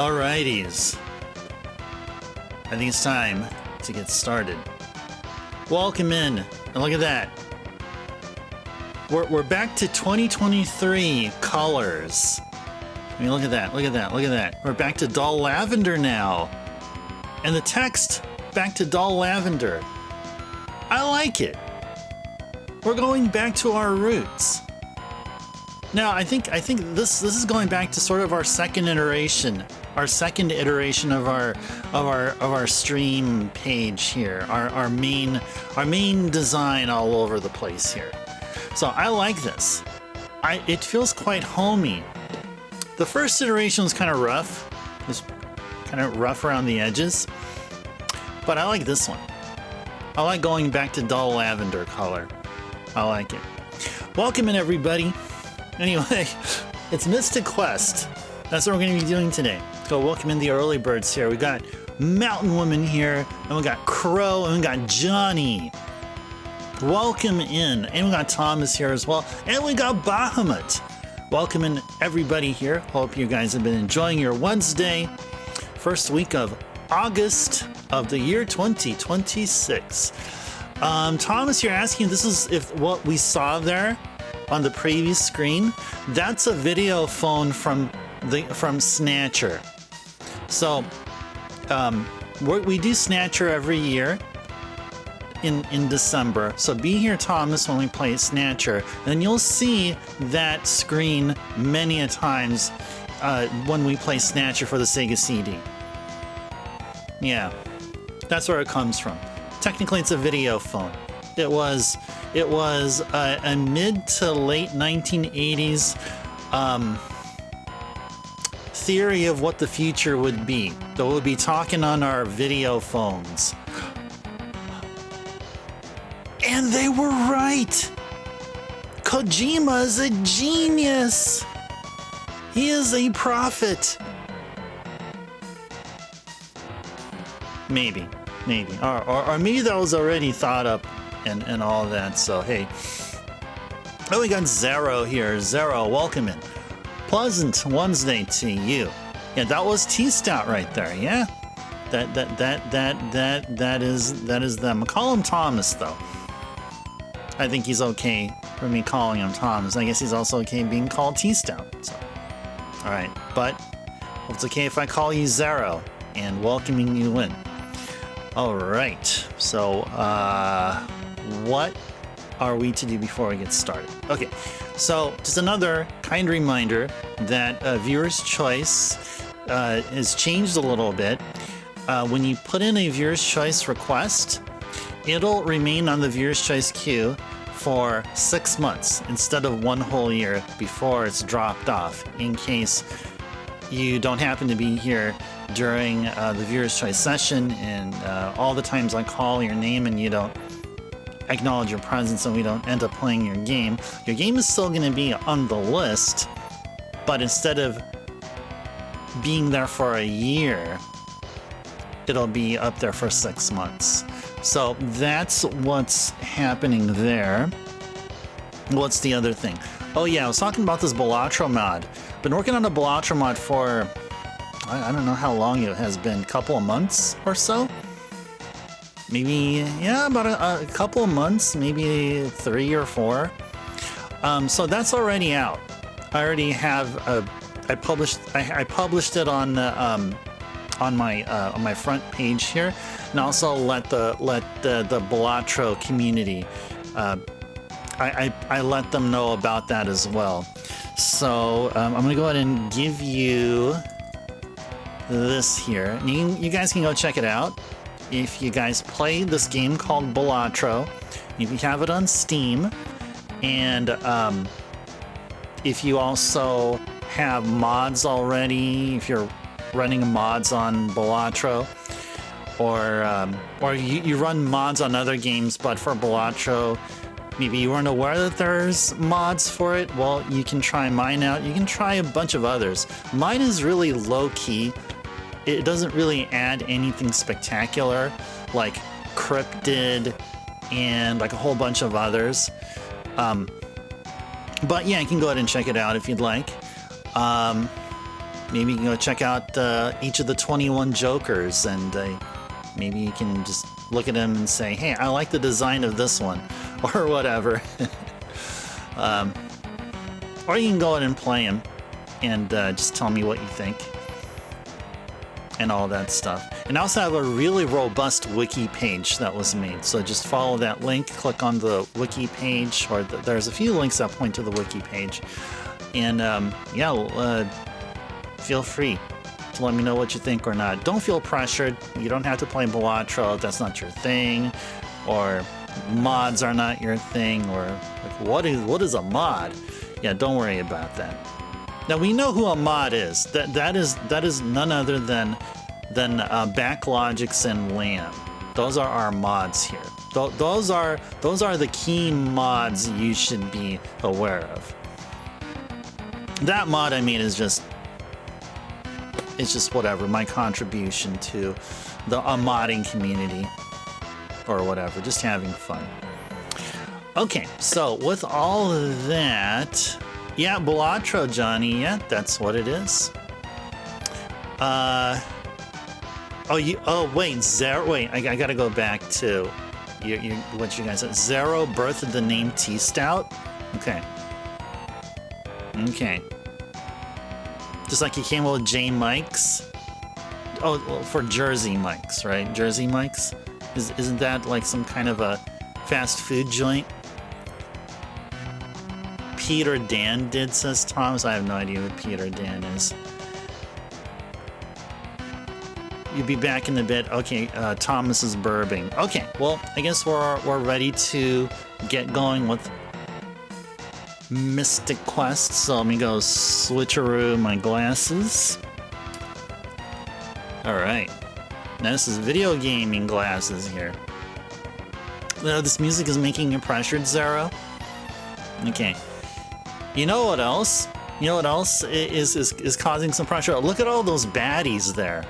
Alrighties. I think it's time to get started. Welcome in, and look at that. We're back to 2023 colors. I mean, look at that, look at that, look at that. We're back to dull lavender now. And the text, back to dull lavender. I like it. We're going back to our roots. Now, I think this is going back to sort of our second iteration of our stream page here, our main design all over the place here. So I like this. It feels quite homey. The first iteration was kind of rough. It was kind of rough around the edges, but I like this one. I like going back to dull lavender color. I like it. Welcome in, everybody. Anyway, it's Mystic Quest. That's what we're going to be doing today. So welcome in the early birds here. We got Mountain Woman here, and we got Crow, and we got Johnny. Welcome in. And we got Thomas here as well. And we got Bahamut. Welcome in, everybody here. Hope you guys have been enjoying your Wednesday. First week of August of the year 2026. Thomas, you're asking, this is if what we saw there on the previous screen, that's a video phone from Snatcher. So we do Snatcher every year in December. So be here, Thomas, when we play Snatcher, and you'll see that screen many a times when we play Snatcher for the Sega CD. Yeah, that's where it comes from. Technically, it's a video phone. It was a mid to late 1980s theory of what the future would be. That we'll be talking on our video phones. And they were right! Kojima is a genius! He is a prophet! Maybe. Or maybe that was already thought up and all that, so hey. Oh, we got Zero here. Zero, welcome in. Pleasant Wednesday to you. Yeah, that was T-Stout right there, yeah? That is them. Call him Thomas, though. I think he's okay for me calling him Thomas. I guess he's also okay being called T-Stout, so. Alright, but it's okay if I call you Zero and welcoming you in. Alright, so what are we to do before we get started? Okay, so just another kind reminder that viewer's choice has changed a little bit. When you put in a viewer's choice request, it'll remain on the viewer's choice queue for 6 months instead of 1 whole year before it's dropped off, in case you don't happen to be here during the viewer's choice session, and all the times I call your name and you don't acknowledge your presence and we don't end up playing your game is still going to be on the list, but instead of being there for a year, it'll be up there for 6 months. So that's what's happening there. What's the other thing? Oh yeah, I was talking about this Balatro mod. Been working on a Balatro mod for, I don't know how long it has been, couple of months or so? Maybe, yeah, about a couple of months, maybe 3 or 4. So that's already out. I already have I published it on my front page here, and also let the Balatro community. I let them know about that as well. So I'm gonna go ahead and give you this here. You guys can go check it out. If you guys play this game called Balatro, if you have it on Steam, and if you also have mods already, if you're running mods on Balatro, or you run mods on other games, but for Balatro, maybe you weren't aware that there's mods for it, well, you can try mine out. You can try a bunch of others. Mine is really low-key. It doesn't really add anything spectacular like Cryptid and like a whole bunch of others. But yeah, you can go ahead and check it out if you'd like. maybe you can go check out each of the 21 Jokers, and maybe you can just look at them and say, hey, I like the design of this one, or whatever. Or you can go in and play them and just tell me what you think and all that stuff. And I also have a really robust wiki page that was made, so just follow that link, click on the wiki page, or there's a few links that point to the wiki page, and yeah, feel free to let me know what you think or not. Don't feel pressured. You don't have to play Balatro if that's not your thing, or mods are not your thing, or like, what is a mod? Yeah, don't worry about that. Now we know who a mod is. That is none other than Backlogix and Lamb. Those are our mods here. Those are the key mods you should be aware of. That mod, I mean, is just whatever, my contribution to the modding community or whatever, just having fun. Okay, so with all of that, yeah, Balatro, Johnny, yeah, that's what it is. Wait, Zero, wait, I gotta go back to what you guys said. Zero birthed the name T-Stout? Okay. Okay. Just like he came up with J Mike's. Oh, well, for Jersey Mike's, right? Jersey Mike's? Isn't that like some kind of a fast food joint? Peter Dan did, says Thomas. I have no idea who Peter Dan is. You'll be back in a bit. Okay, Thomas is burping. Okay, well, I guess we're ready to get going with Mystic Quest. So let me go switcheroo my glasses. Alright. Now this is video gaming glasses here. This music is making you pressured, Zero? Okay. You know what else? You know what else is causing some pressure? Look at all those baddies there.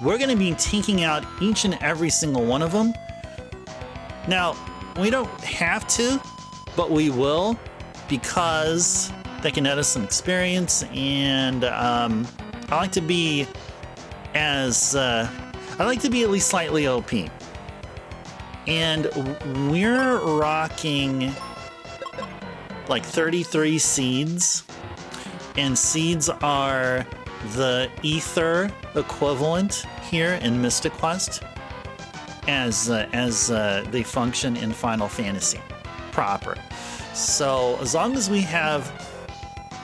We're going to be taking out each and every single one of them. Now, we don't have to, but we will, because they can add us some experience, and I like to be at least slightly OP. And we're rocking like 33 seeds, and seeds are the ether equivalent here in Mystic Quest as they function in Final Fantasy proper. So as long as we have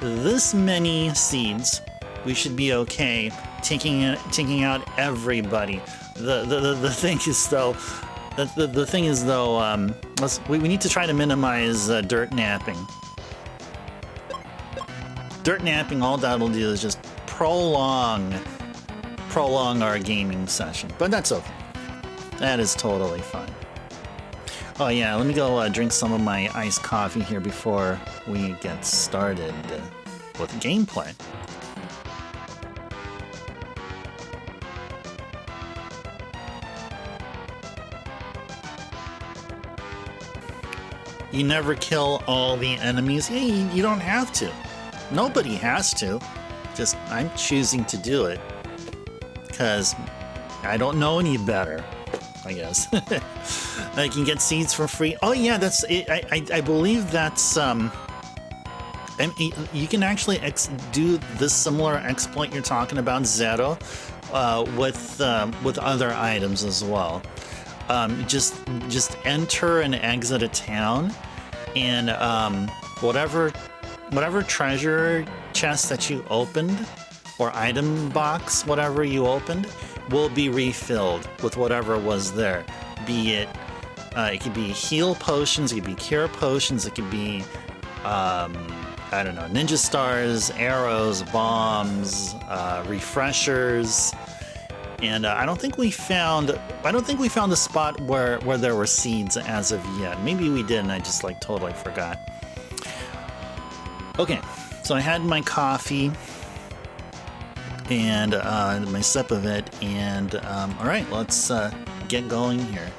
this many seeds, we should be okay taking out everybody. The thing is though, the thing is though, we need to try to minimize dirt napping. Dirt napping, all that'll do is just prolong our gaming session, but that's okay. That is totally fine. Oh yeah, let me go drink some of my iced coffee here before we get started with gameplay. You never kill all the enemies. Yeah, you don't have to. Nobody has to. Just I'm choosing to do it because I don't know any better, I guess. I can get seeds for free. Oh yeah, that's it. I believe that's you can actually do this similar exploit you're talking about, Zero, with other items as well. Just enter and exit a town, and whatever treasure chest that you opened, or item box, whatever you opened, will be refilled with whatever was there. Be it, it could be heal potions, it could be cure potions, it could be, I don't know, ninja stars, arrows, bombs, refreshers. And I don't think we found the spot where there were seeds as of yet. Maybe we did and I just like totally forgot. Okay, so I had my coffee and my sip of it, and all right, let's get going here.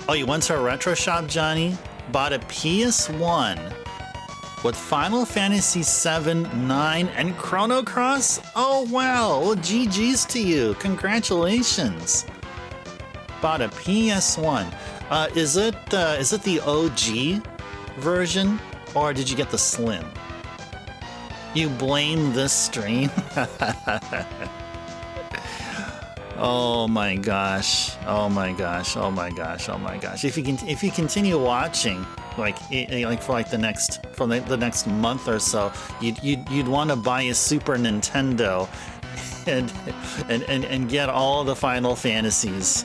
Oh, you went to a retro shop, Johnny? Bought a PS1. with Final Fantasy VII, 9, and Chrono Cross? Oh wow, well GG's to you, congratulations. Bought a PS1. Is it the OG version, or did you get the Slim? You blame this stream? Oh my gosh! Oh my gosh! Oh my gosh! Oh my gosh! If you continue watching, like for the next month or so, you'd want to buy a Super Nintendo, and get all the Final Fantasies.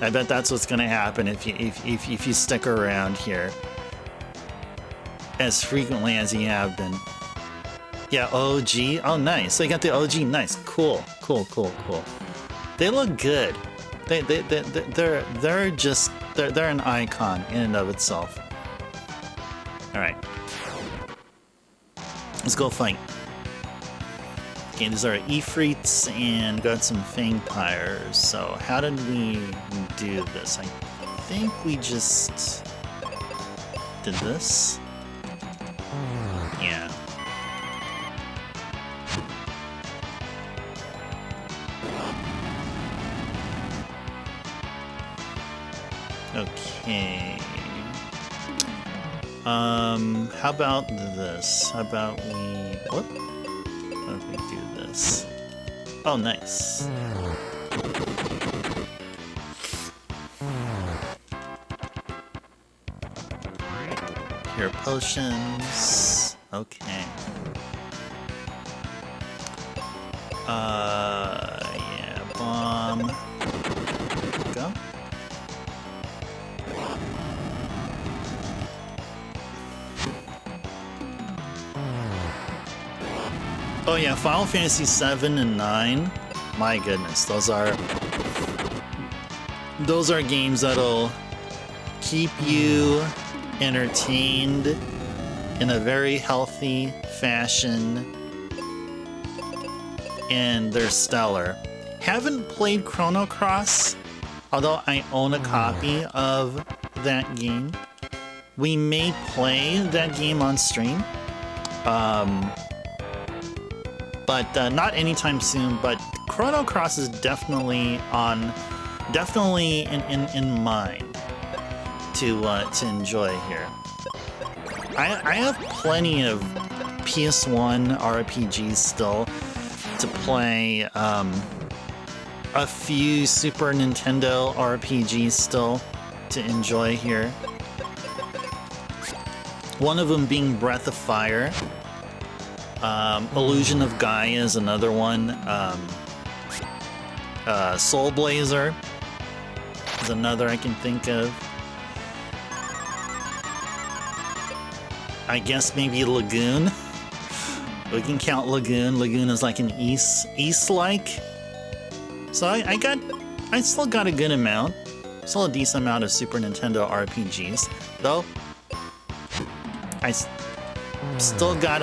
I bet that's what's gonna happen if you stick around here as frequently as you have been. Yeah, OG. Oh, nice. So you got the OG. Nice. Cool. Cool. Cool. Cool. They look good. They're an icon in and of itself. All right. Let's go fight. Okay, these are Ifrits and got some Fangpires. So how did we do this? I think we just did this. Yeah. Okay. How about this? How about we... What? How if we do this? Oh, nice. Here, potions. Okay. Yeah, bomb. Go. Oh yeah, Final Fantasy 7 and 9. My goodness, those are games that'll keep you entertained in a very healthy fashion, and they're stellar. Haven't played Chrono Cross, although I own a copy of that game. We may play that game on stream. But not anytime soon. But Chrono Cross is definitely in mind to enjoy here. I have plenty of PS1 RPGs still to play. A few Super Nintendo RPGs still to enjoy here. One of them being Breath of Fire. Illusion of Gaia is another one. Soul Blazer is another I can think of. I guess maybe Lagoon. We can count Lagoon. Lagoon is like an East-like. So I still got a good amount. Still a decent amount of Super Nintendo RPGs. Though, I still got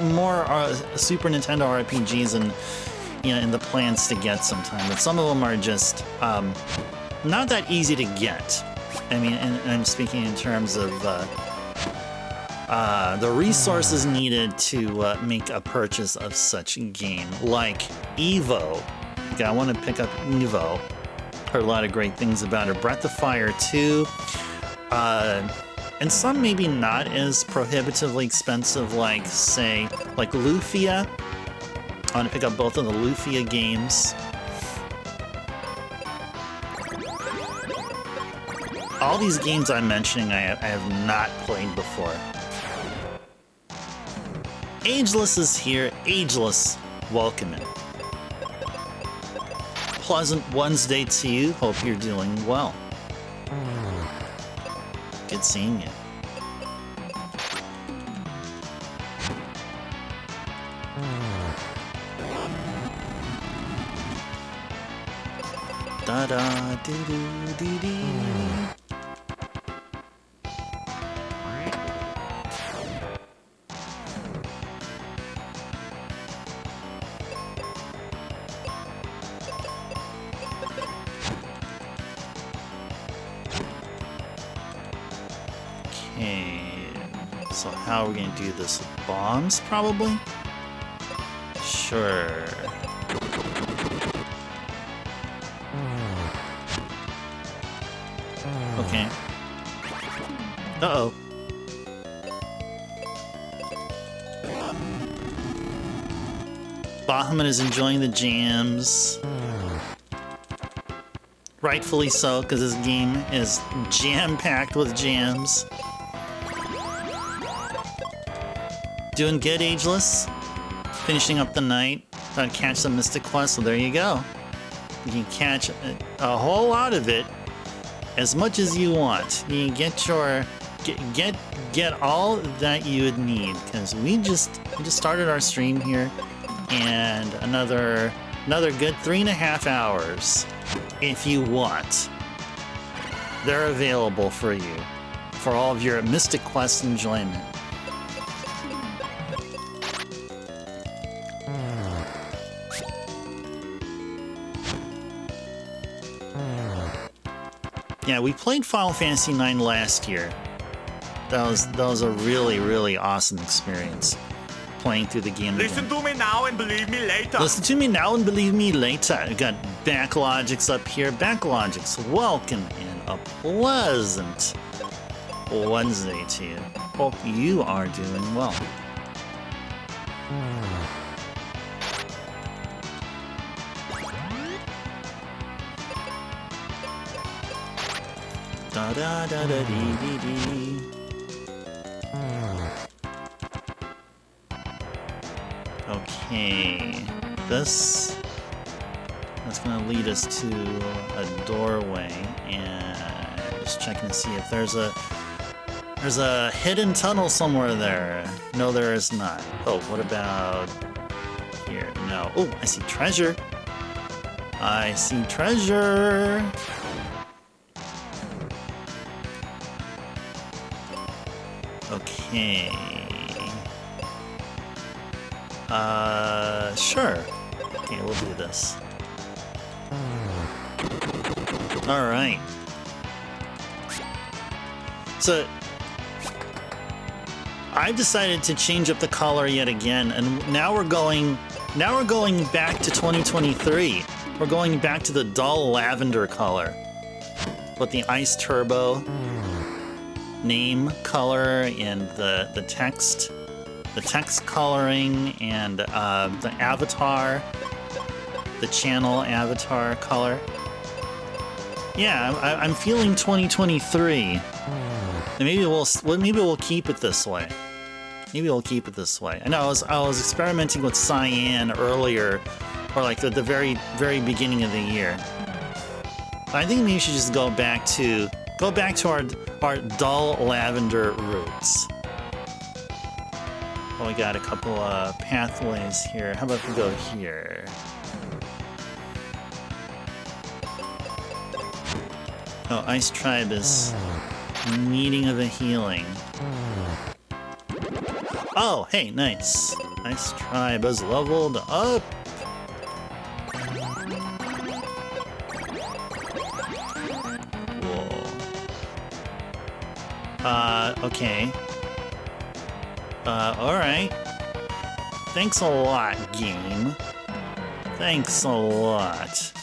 more Super Nintendo RPGs in the plans to get sometime, but some of them are just not that easy to get. I mean, and I'm speaking in terms of the resources needed to make a purchase of such a game, like Evo. Okay, I want to pick up Evo. Heard a lot of great things about it. Breath of Fire 2. And some maybe not as prohibitively expensive, like, say, like Lufia. I want to pick up both of the Lufia games. All these games I'm mentioning I have not played before. Ageless is here. Ageless, welcome in. Pleasant Wednesday to you. Hope you're doing well. Good seeing you. Da da doo doo doo doo. So how are we gonna do this? With bombs, probably? Sure. Okay. Uh-oh. Bahamut is enjoying the jams. Rightfully so, because this game is jam-packed with jams. Doing good, Ageless. Finishing up the night. Gotta catch some Mystic Quest, so there you go. You can catch a whole lot of it, as much as you want. You can get your get all that you would need, because we just started our stream here, and another good 3.5 hours, if you want. They're available for you for all of your Mystic Quest enjoyment. Yeah, we played Final Fantasy IX last year. That was a really, really awesome experience, playing through the game again. Listen to me now and believe me later. Listen to me now and believe me later. We got Backlogics up here. Backlogics, welcome and a pleasant Wednesday to you. Hope you are doing well. Da da da da dee dee dee. Okay, that's gonna lead us to a doorway, and just checking to see if there's a hidden tunnel somewhere there. No, there is not. Oh, what about here? No. Oh, I see treasure. I see treasure. Okay. Sure. Okay, we'll do this. Alright. So, I've decided to change up the color yet again, and now we're going back to 2023. We're going back to the dull lavender color. With the Ice Turbo name color and the text coloring, and the avatar, the channel avatar color. Yeah, I'm feeling 2023, and maybe we'll keep it this way. Maybe we'll keep it this way. I know I was experimenting with cyan earlier, or like at the very beginning of the year. But I think maybe we should just go back to our dull lavender roots. Well, we got a couple of pathways here. How about we go here? Oh, Ice Tribe is needing of a healing. Oh, hey, nice. Ice Tribe has leveled up. Whoa. Okay. Alright. Thanks a lot, game. Thanks a lot.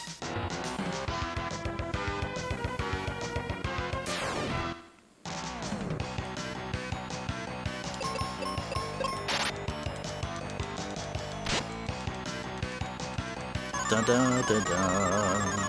Da da da da.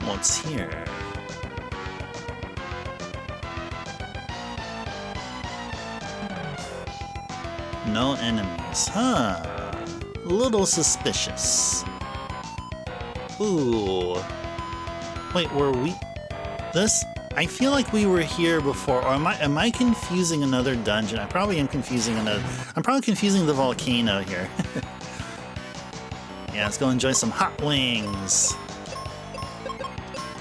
What's here? No enemies, huh? A little suspicious. Ooh. Wait, were we... This? I feel like we were here before, or am I confusing another dungeon? I probably am confusing another. I'm probably confusing the volcano here. Yeah, let's go enjoy some hot wings.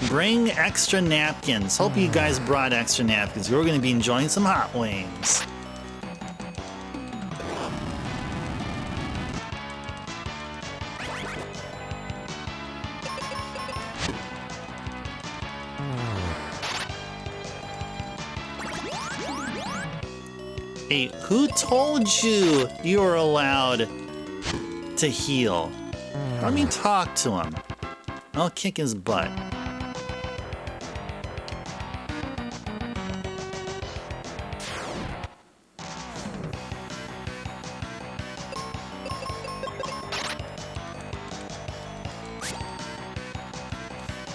Bring extra napkins. Hope you guys brought extra napkins. We're going to be enjoying some hot wings. Hey, who told you you were allowed to heal? Let me talk to him. I'll kick his butt.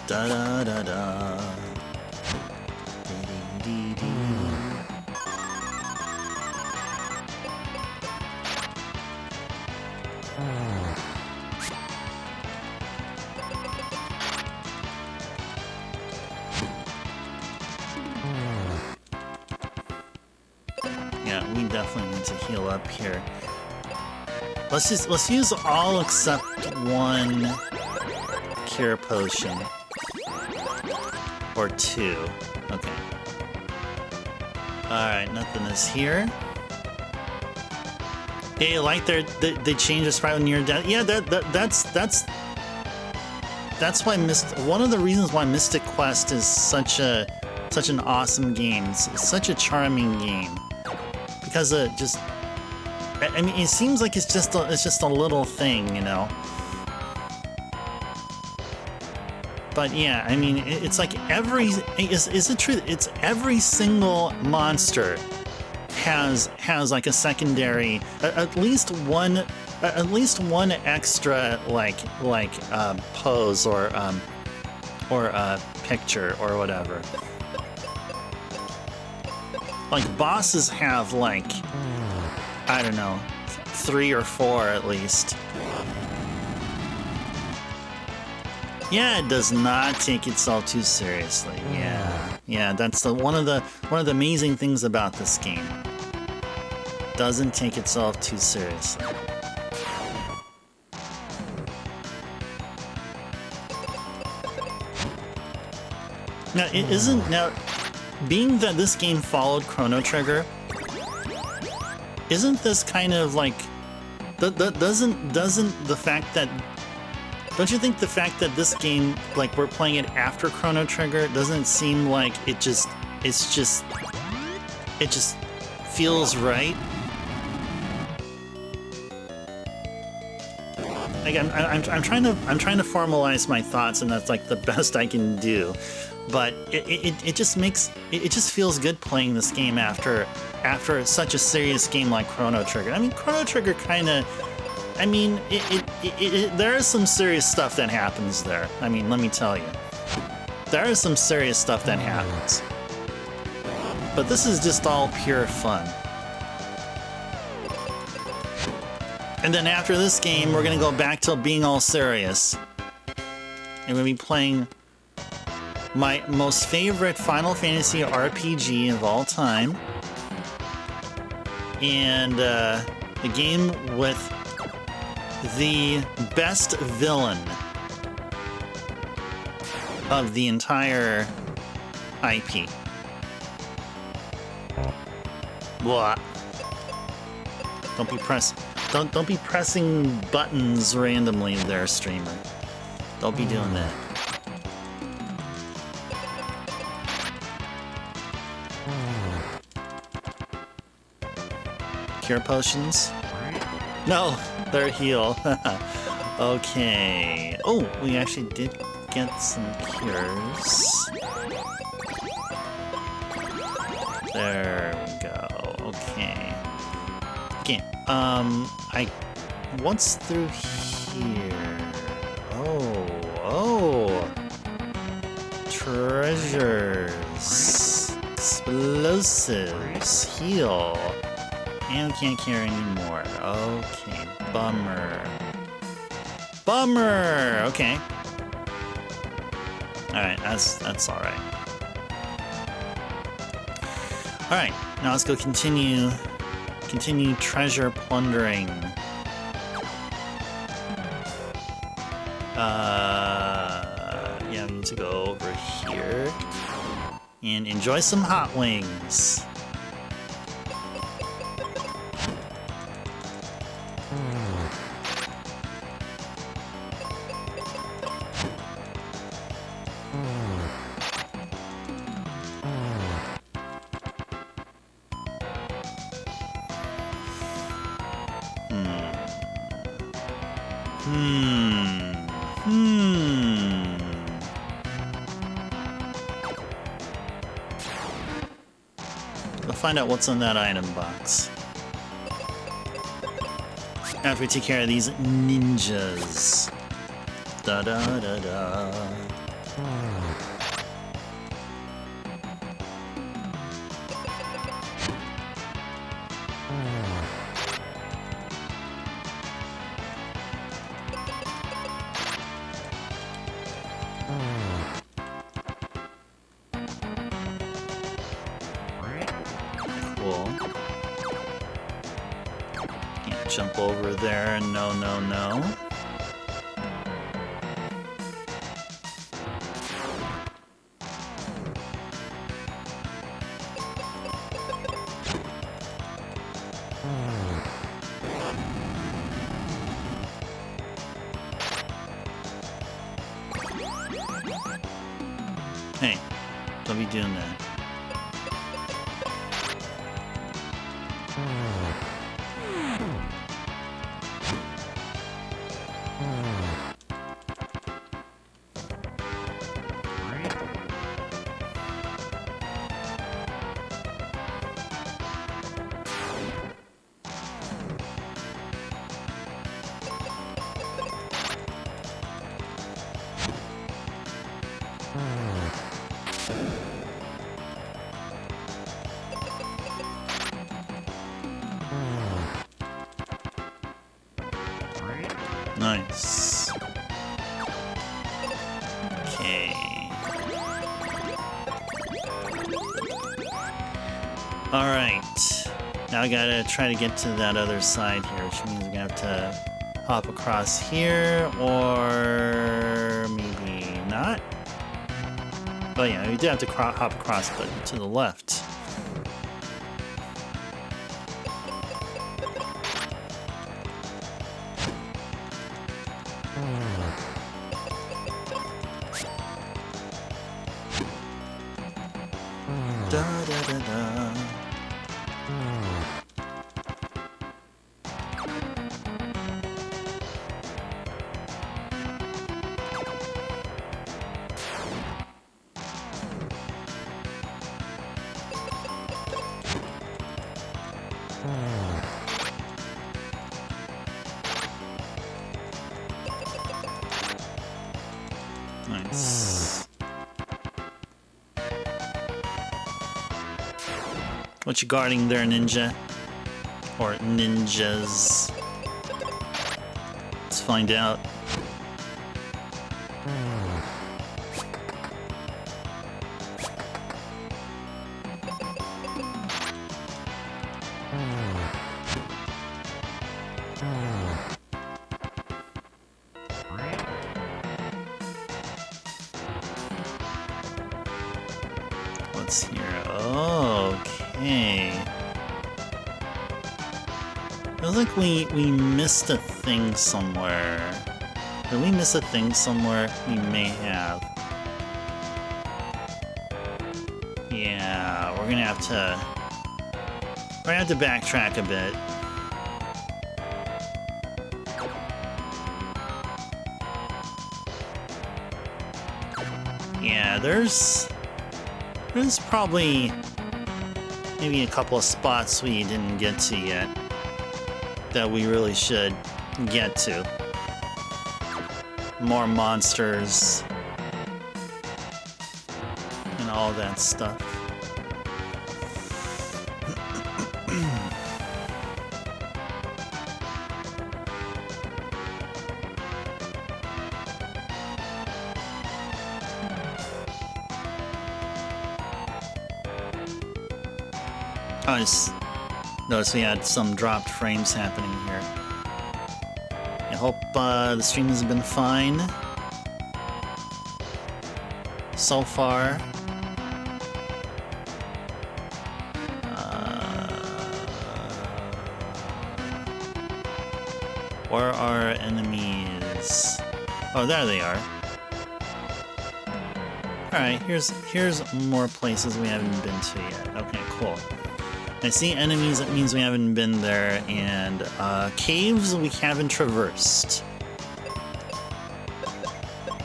Da da da da. Dee dee dee. Yeah, we definitely need to heal up here. Let's use all except one cure potion. Or two. Okay. Alright, nothing is here. Hey, like they changed the sprite when you're dead. Yeah, that's why one of the reasons why Mystic Quest is such an awesome game. It's such a charming game. Because I mean, it seems like it's just a little thing, you know. But yeah, I mean, it's like is it true? It's every single monster has like a secondary, at least one extra like pose or picture or whatever. Like bosses have like, I don't know, 3 or 4 at least. Yeah, it does not take itself too seriously. Yeah, that's one of the amazing things about this game. Doesn't take itself too seriously. Now, being that this game followed Chrono Trigger, isn't this kind of like doesn't the fact that don't you think the fact that this game, like, we're playing it after Chrono Trigger, doesn't seem like it just feels right? Like I'm trying to formalize my thoughts, and that's like the best I can do. But it just feels good playing this game after such a serious game like Chrono Trigger. I mean, Chrono Trigger kind of. I mean, there is some serious stuff that happens there. I mean, let me tell you. There is some serious stuff that happens. But this is just all pure fun. And then after this game, we're going to go back to being all serious. And we're going to be playing my most favorite Final Fantasy RPG of all time. And the game with the best villain of the entire IP. What? Don't be pressing buttons randomly there, streamer. Don't be doing that. Cure potions? No, they're heal. Okay. Oh, we actually did get some cures. There we go. Okay. Okay. What's through here? Oh. Treasures. Explosives. Heal. And we can't carry anymore. Okay, bummer. Okay. Alright, that's alright. Alright, now let's go continue treasure plundering. Yeah, we need to go over here and enjoy some hot wings. Go find out what's in that item box. After we take care of these ninjas. Da da da da. Cool. Can't jump over there. No, no, no. Hey, don't be doing that. Nice. Okay. Alright. Now I gotta try to get to that other side here, which means we're gonna have to hop across here, or maybe not. Oh yeah, we do have to hop across, but to the left. Da da da da. Nice. What you guarding there, ninja? Or ninjas? Let's find out. What's here? Okay. Feels like we missed a thing somewhere. Did we miss a thing somewhere? We may have. Yeah, we're gonna have to backtrack a bit. Yeah, there's probably maybe a couple of spots we didn't get to yet that we really should get to. More monsters and all that stuff. I just noticed we had some dropped frames happening here. I hope the stream has been fine so far. Where are enemies? Oh, there they are. Alright, here's more places we haven't been to yet. Okay, cool. I see enemies, that means we haven't been there, and caves we haven't traversed.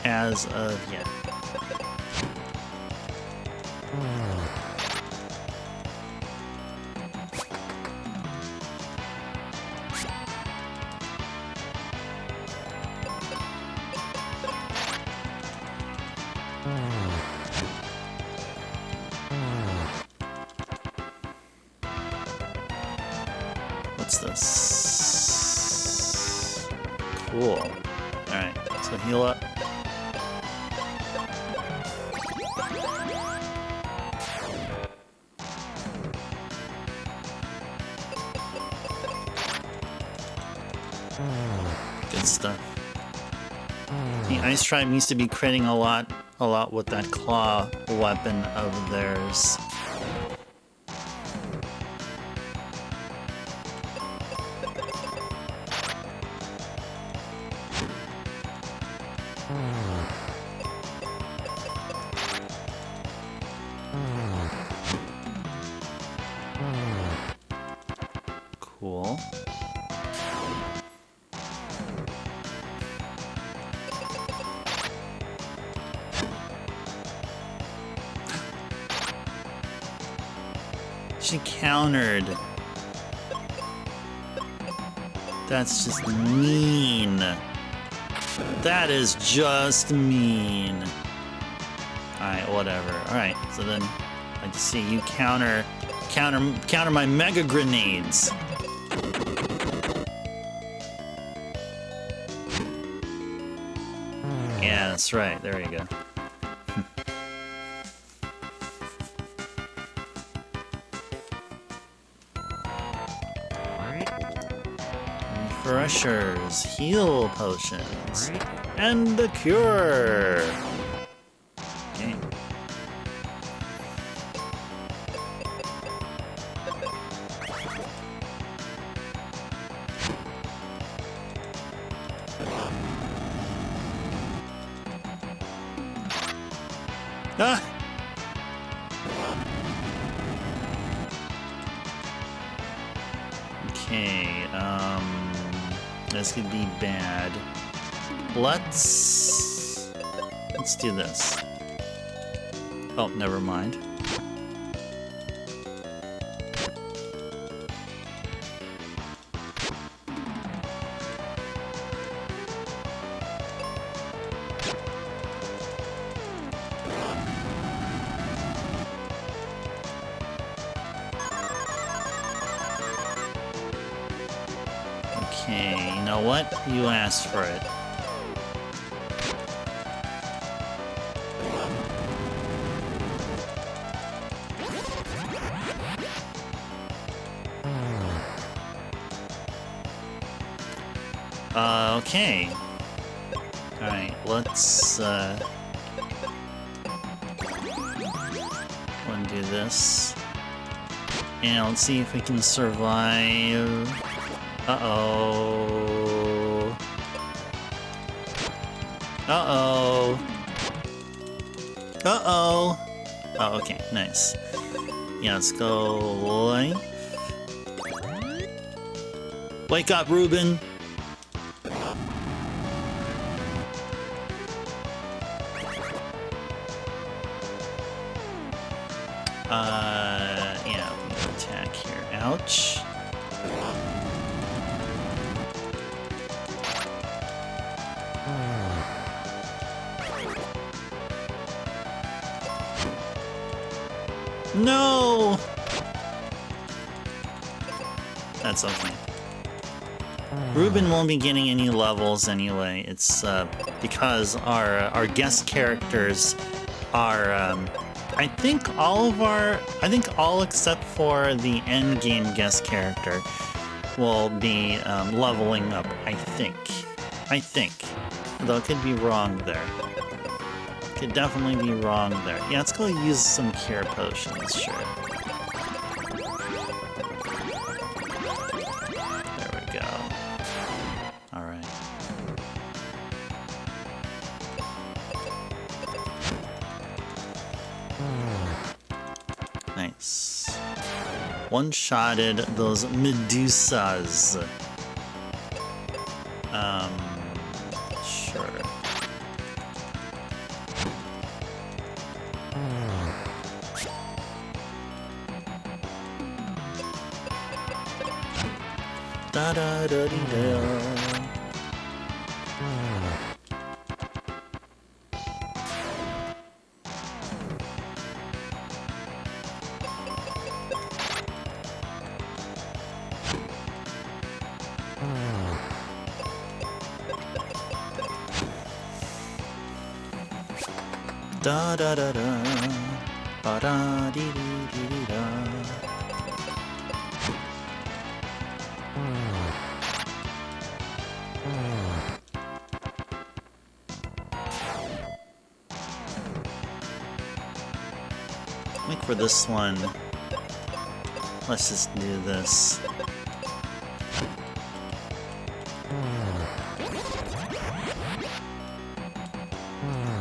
As of yet. What's this? Cool. Alright, so heal up. Good stuff. The Ice Tribe used to be critting a lot with that claw weapon of theirs. Cool. She countered. That's just mean. That is just mean. Alright, whatever. Alright, so then I can see you counter my mega grenades. Yeah, that's right. There you go. Refreshers, heal potions, and the cure. Okay. Ah! Okay, this could be bad. Let's do this. Oh, never mind. Okay, you know what? You asked for it. Okay. Alright, let's undo this. And let's see if we can survive. Uh-oh. Uh-oh. Uh-oh. Oh, okay, nice. Yeah, let's go life. Wake up, Ruben! Yeah, we can attack here. Ouch. No! That's okay. Ruben won't be getting any levels anyway. It's because our guest characters are I think all except for the end game guest character will be leveling up. I think, though it could be wrong there. Could definitely be wrong there. Yeah, let's go use some cure potions. Sure. There we go. All right. Nice. One-shotted those Medusas. Sure. Da da da dee da. Da da da da, ba da dee dee dee dee da. I think for this one, let's just do this.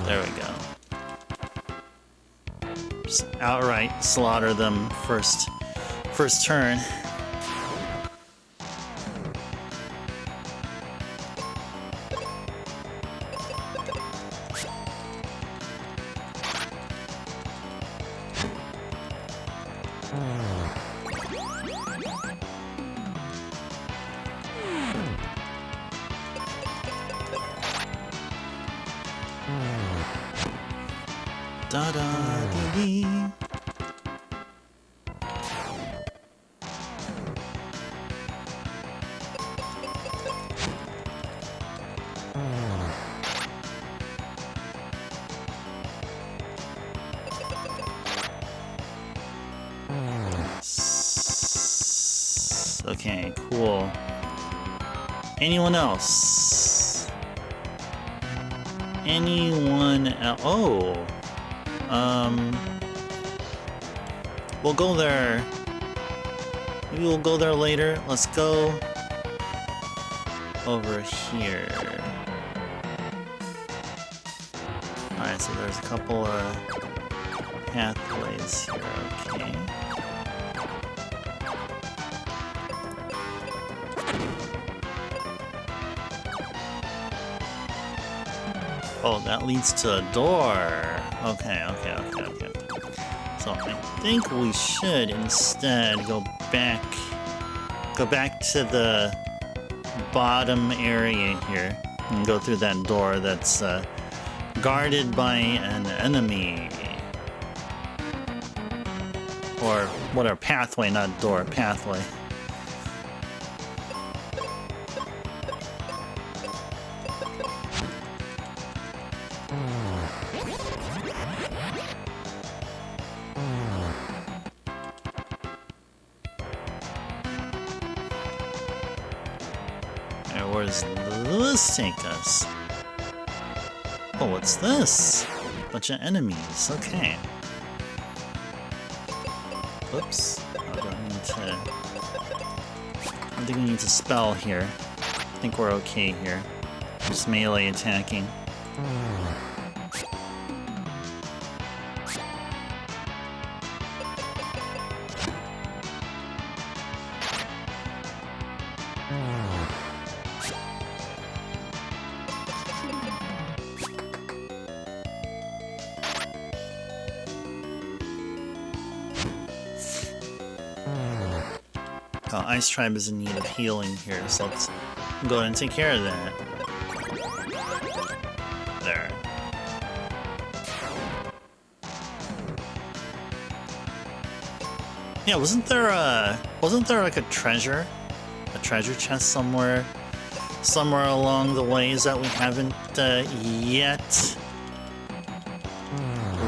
There we go. Just outright slaughter them first turn. Da da dee dee. Okay, cool. Anyone else? Anyone else? Oh. We'll go there. Maybe we'll go there later. Let's go over here. Alright, so there's a couple of pathways here, okay. Oh, that leads to a door. Okay. So I think we should instead go back to the bottom area here and go through that door that's guarded by an enemy. Or whatever, pathway, not door, pathway. Where does this take us? Oh, what's this? Bunch of enemies, okay. Oops. I don't think we need to spell here. I think we're okay here. Just melee attacking. Oh, Ice Tribe is in need of healing here, so let's go ahead and take care of that. There. Yeah, wasn't there like a treasure chest somewhere along the ways that we haven't yet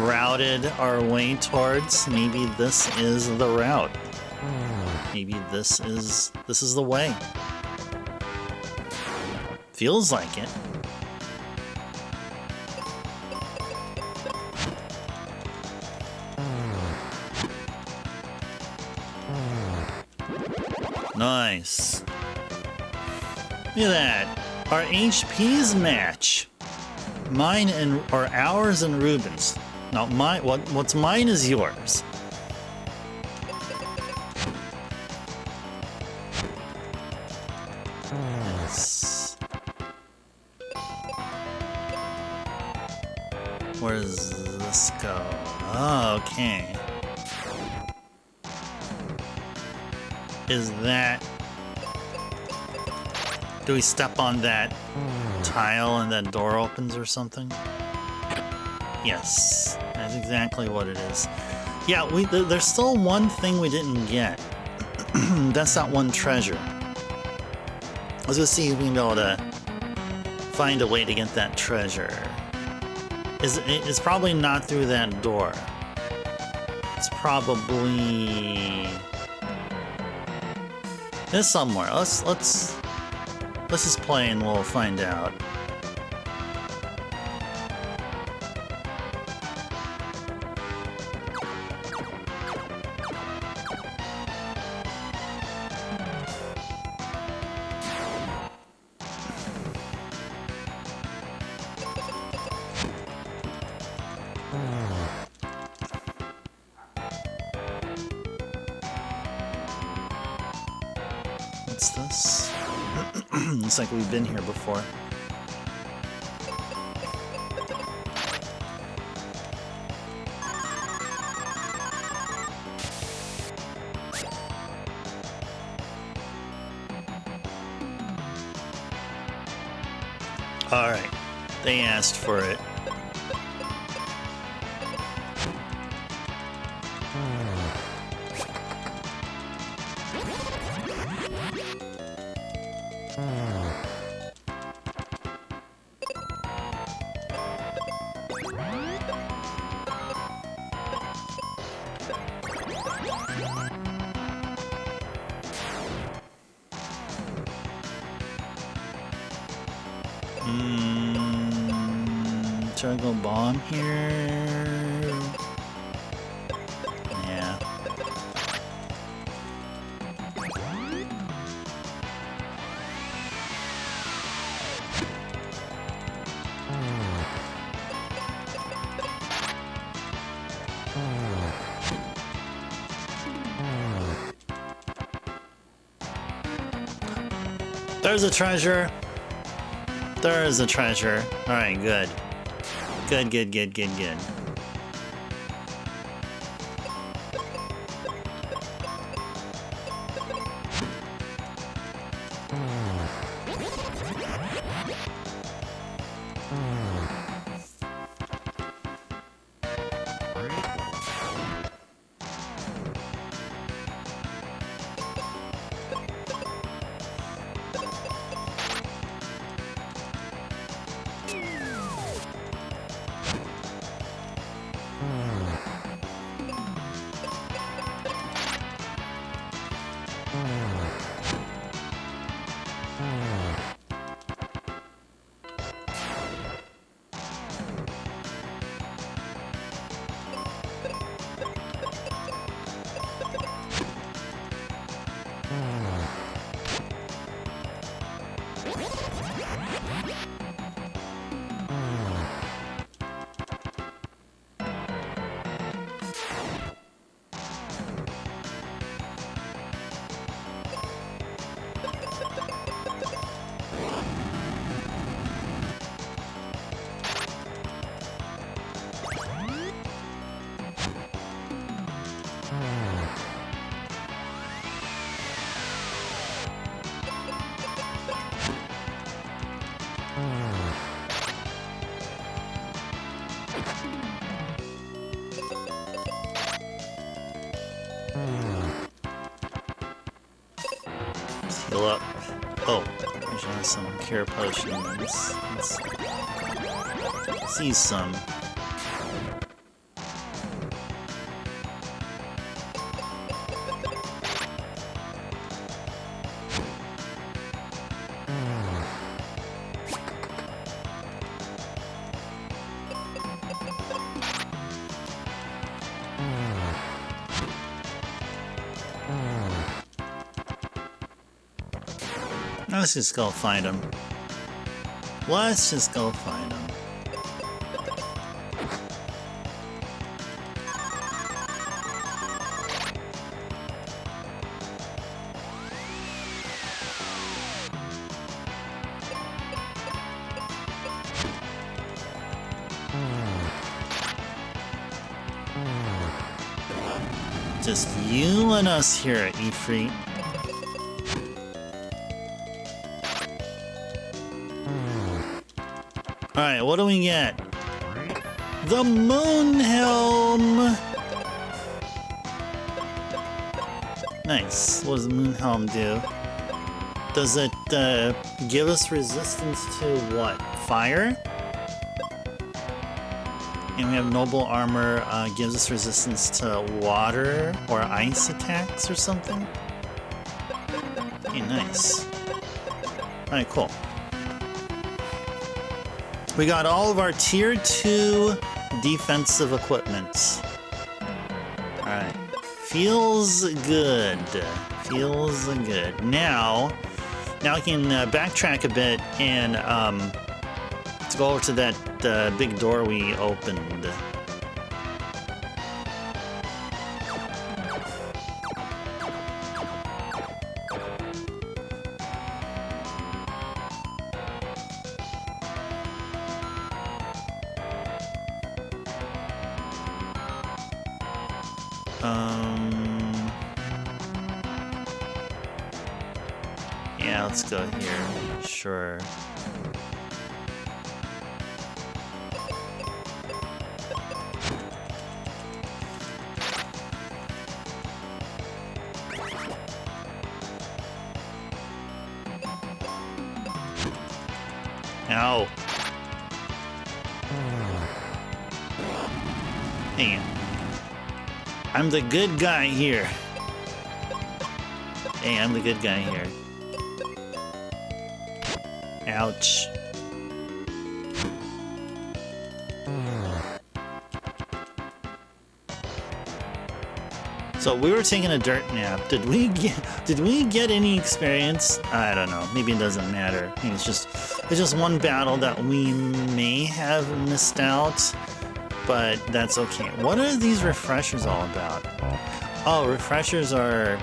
routed our way towards. Maybe this is the route. Maybe this is the way. Feels like it. Nice. Look at that. Our HPs match. Mine and or ours and Ruben's. Now what's mine is yours. Yes. Where does this go? Oh, okay. Is that... Do we step on that tile and that door opens or something? Yes, that's exactly what it is. Yeah, there's still one thing we didn't get. That's that one treasure. Let's go see if we can be able to find a way to get that treasure. It's probably not through that door. It's probably... It's somewhere. Let's just play and we'll find out. What's this? Looks like we've been here before. Alright, they asked for it. Should I go bomb here? Yeah. There's a treasure. There is a treasure. Alright, good. Good. Heal up. Oh, we should have some cure potions. Let's see some. Let's just go find him. Let's just go find him. Just you and us here, Ifrit. Alright, what do we get? The Moon Helm! Nice. What does the Moon Helm do? Does it give us resistance to what? Fire? And we have Noble Armor, gives us resistance to water or ice attacks or something? Okay, nice. Alright, cool. We got all of our Tier 2 defensive equipment. Alright. Feels good. Feels good. Now I can backtrack a bit and let's go over to that big door we opened. Yeah, let's go here. Sure. Ow. Hang on. I'm the good guy here. Hey, I'm the good guy here. Ouch. So we were taking a dirt nap. Did we get any experience? I don't know. Maybe it doesn't matter. I think it's just one battle that we may have missed out, but that's okay. What are these refreshers all about? Oh, refreshers are...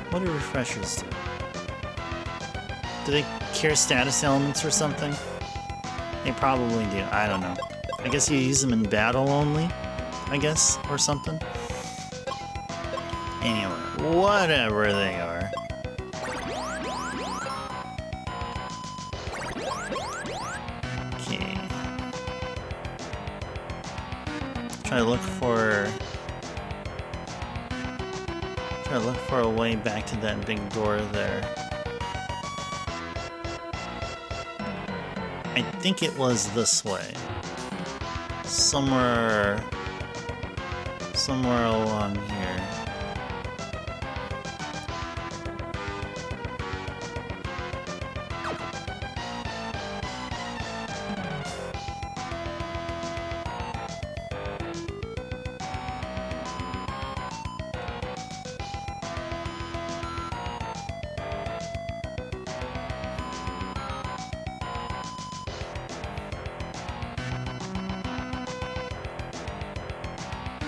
What do refreshers do? Do they cure status elements or something? They probably do. I don't know. I guess you use them in battle only, I guess, or something. Anyway, whatever they are. Okay. Try to look for a way back to that big door there. I think it was this way. Somewhere along here.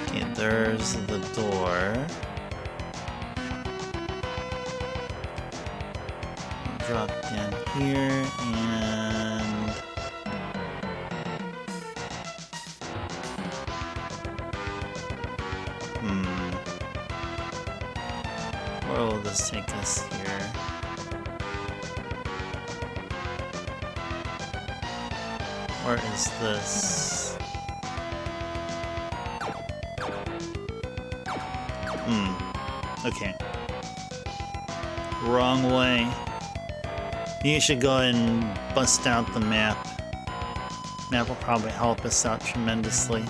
Okay, there's the door. Drop down here and... Where will this take us here? Where is this? Okay. Wrong way. You should go ahead and bust out the map. Map will probably help us out tremendously.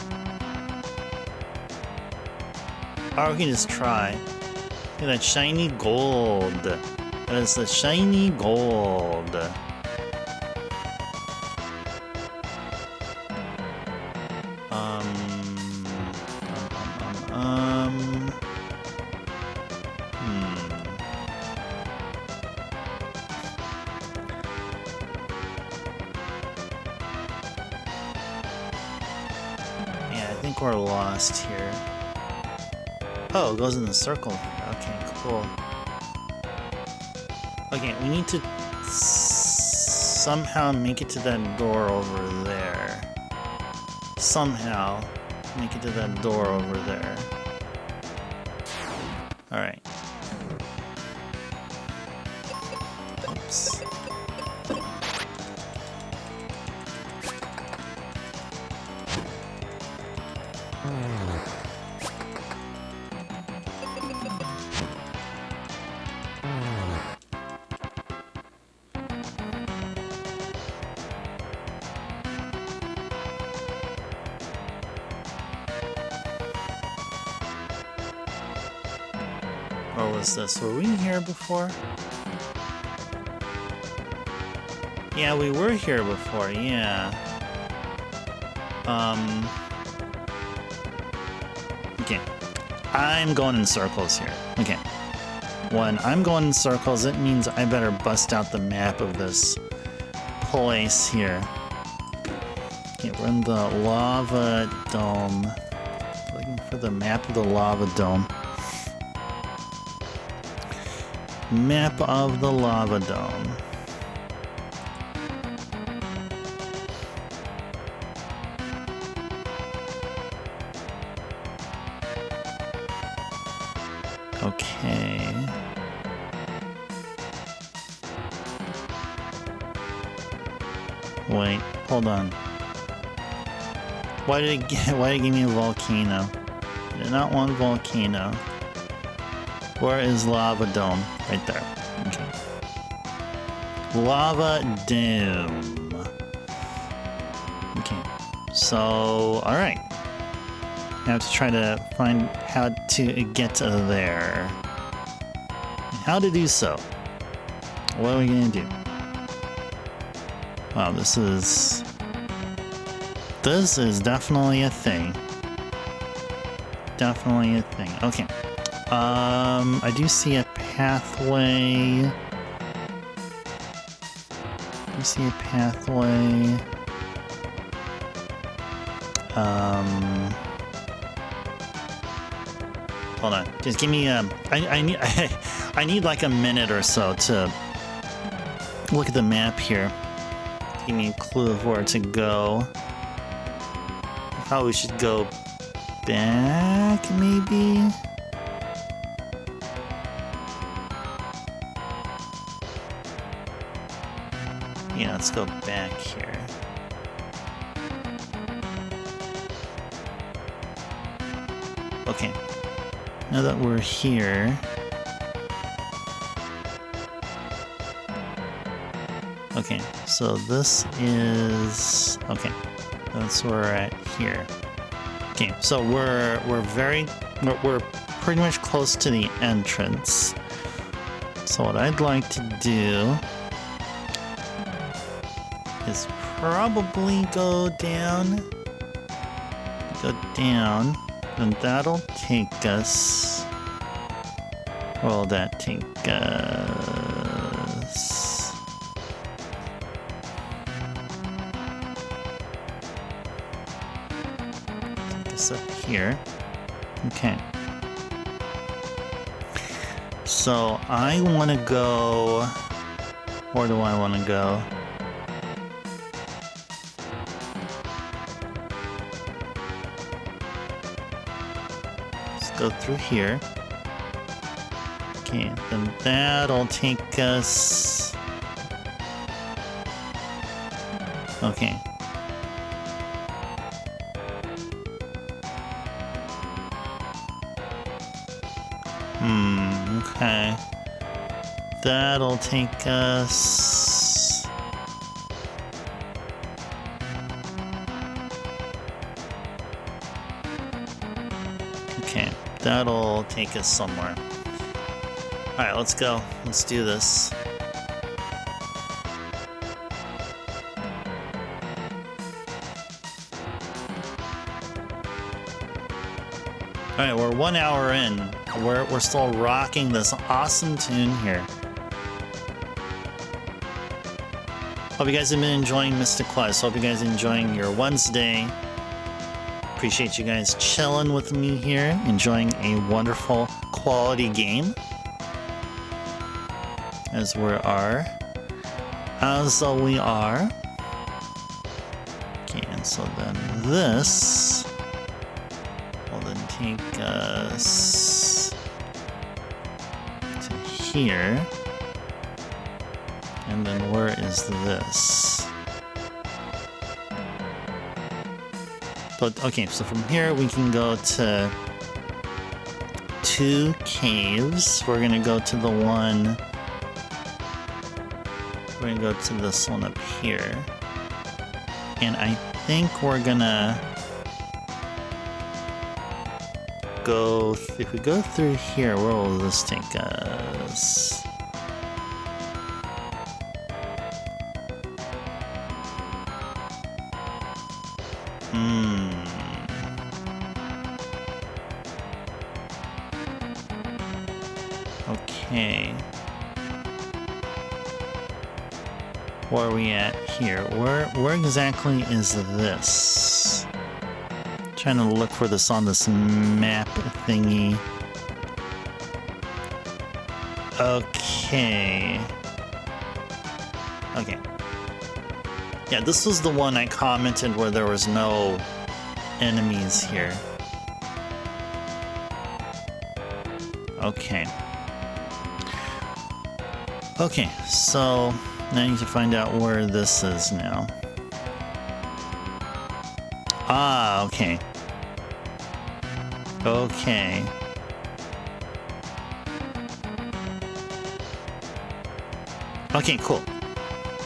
Or we can just try. Look at that shiny gold. That is the shiny gold. think we're lost here. Oh, it goes in the circle here. Okay, cool. Okay, we need to somehow make it to that door over there. Somehow make it to that door over there. Alright. Oops. Or was this? Were we here before? Yeah, we were here before, yeah. Okay. I'm going in circles here. Okay. When I'm going in circles, it means I better bust out the map of this place here. Okay, we're in the lava dome. Looking for the map of the lava dome. Map of the lava dome. Okay. Wait, hold on. Why did it give me a volcano? I did not want volcano. Where is lava dome? Right there. Okay. Lava dome. Okay. So, alright. I have to try to find how to get to there. How to do so. What are we gonna do? Wow, this is definitely a thing. Definitely a thing. Okay. I do see a pathway. I see a pathway. Hold on. Just give me I need like a minute or so to look at the map here. Give me a clue of where to go. I probably should go back, maybe. Yeah, let's go back here. Okay. Now that we're here... Okay, so this is... Okay, that's where we're at here. Okay, so we're pretty much close to the entrance. So what I'd like to do is probably go down, and that'll take us. Where will that take us? Take us up here. Okay. So I want to go. Where do I want to go? Go through here. Okay, then that'll take us... Okay. Okay. That'll take us... Okay. That'll take us somewhere. Alright, let's go. Let's do this. Alright, we're 1 hour in. We're still rocking this awesome tune here. Hope you guys have been enjoying Mystic Quest. Hope you guys are enjoying your Wednesday appreciate you guys chilling with me here, enjoying a wonderful quality game. As we are. Okay, and so then this will then take us to here. And then where is this? But okay, so from here we can go to 2 caves. We're gonna go to the one. We're gonna go to this one up here. And I think we're gonna go. If we go through here, where will this take us? Okay. Where are we at here? Where exactly is this? Trying to look for this on this map thingy. Okay. Okay. Yeah, this was the one I commented where there was no enemies here. Okay. Okay, so now I need to find out where this is now. Ah, okay. Okay. Okay, cool.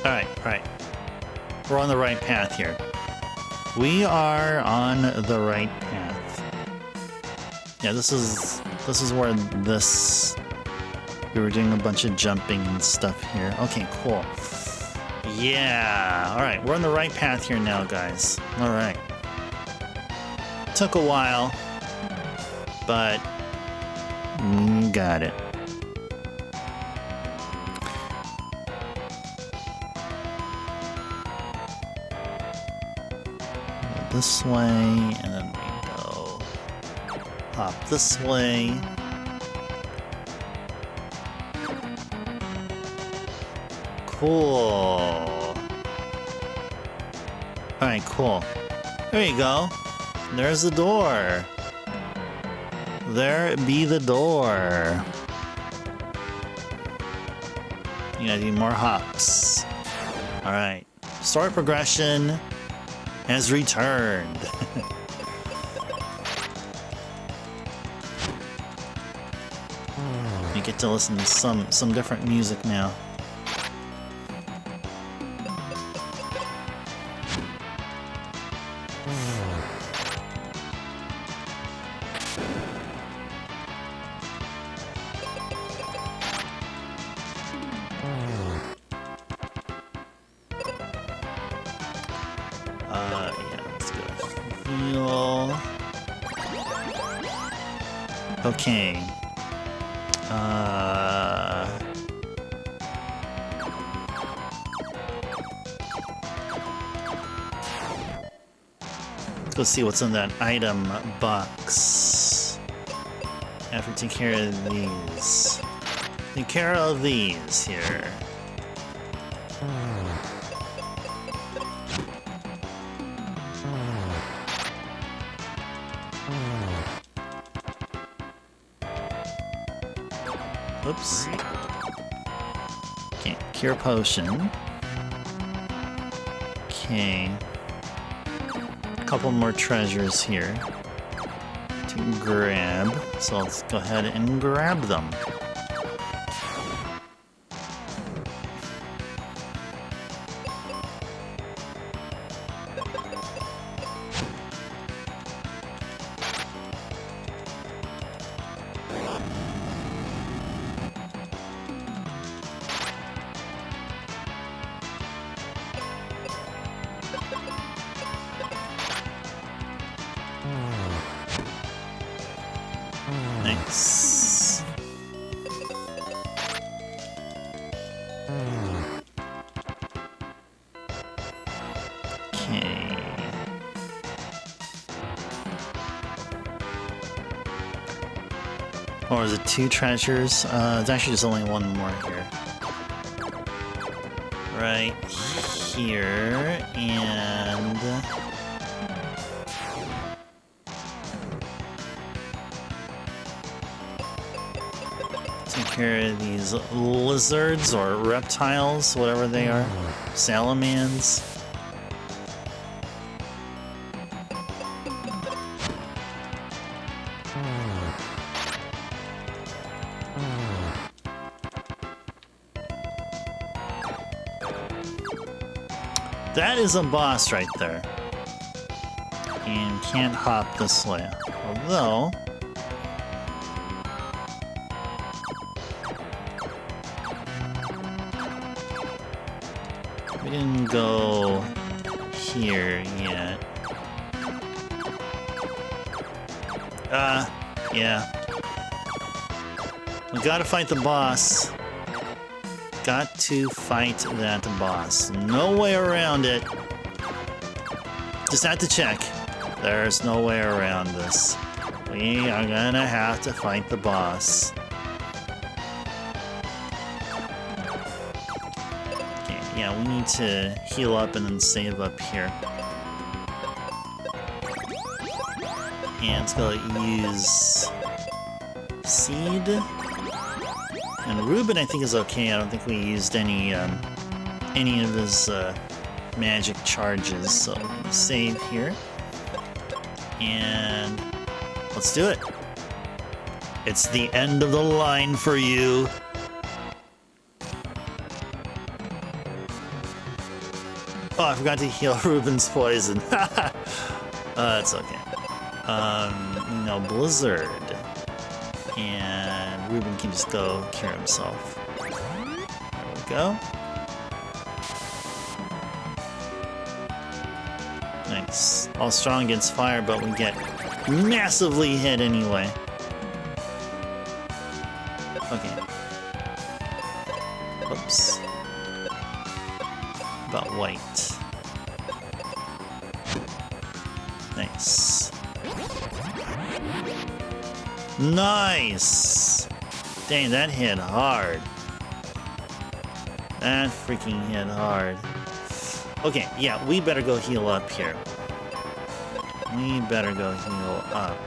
Alright, alright. We're on the right path here. We are on the right path. Yeah, this is where this... We were doing a bunch of jumping and stuff here. Okay, cool. Yeah. Alright, we're on the right path here now, guys. Alright. Took a while, but we got it. Go this way, and then we go hop this way. Cool. Alright, cool. There you go. There's the door. There be the door. You gotta do more hops. Alright. Story progression has returned. You get to listen to some different music now. Yeah, let's go. Heal. Okay. Let's go see what's in that item box. After take care of these. Take care of these here. Oops. Okay, cure potion. Okay. A couple more treasures here to grab. So let's go ahead and grab them. Nice. Okay. Or is it 2 treasures? It's actually just only one more here. Right here, and... take care of these lizards or reptiles, whatever they are. Salamans. That is a boss right there. And can't hop this way. Although... we didn't go here yet. Yeah. We gotta fight the boss. Got to fight that boss. No way around it. Just had to check. There's no way around this. We are gonna have to fight the boss. Okay, yeah, we need to heal up and then save up here. And let's go use seed. And Ruben, I think, is okay. I don't think we used any of his magic charges. So save here, and let's do it. It's the end of the line for you. Oh, I forgot to heal Ruben's poison. That's okay. No, Blizzard. And Ruben can just go cure himself. There we go. Nice. All strong against fire, but we get massively hit anyway. Okay. Oops. About white. Nice. Nice! Dang, that hit hard. That freaking hit hard. Okay, yeah, we better go heal up here. We better go heal up.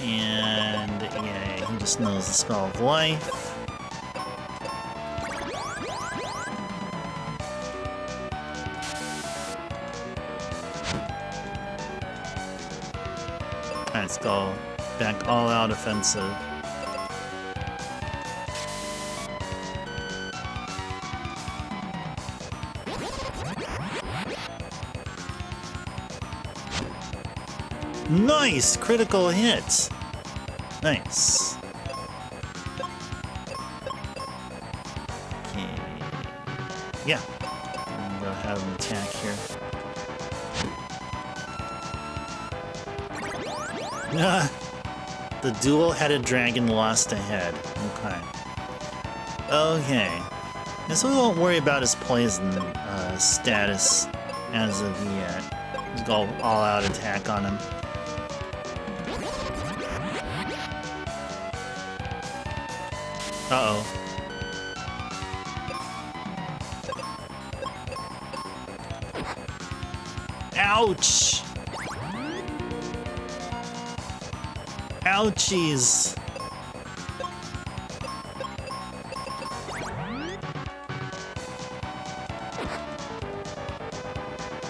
And, yeah, he just knows the spell of life. Let's go back all out offensive. Nice! Critical hit! Nice. Okay. Yeah. I'm gonna have an attack here. The dual-headed dragon lost a head. Okay. Okay. Guess we won't worry about his poison status as of yet. Just go all-out attack on him. Uh-oh. Ouch! Ouchies!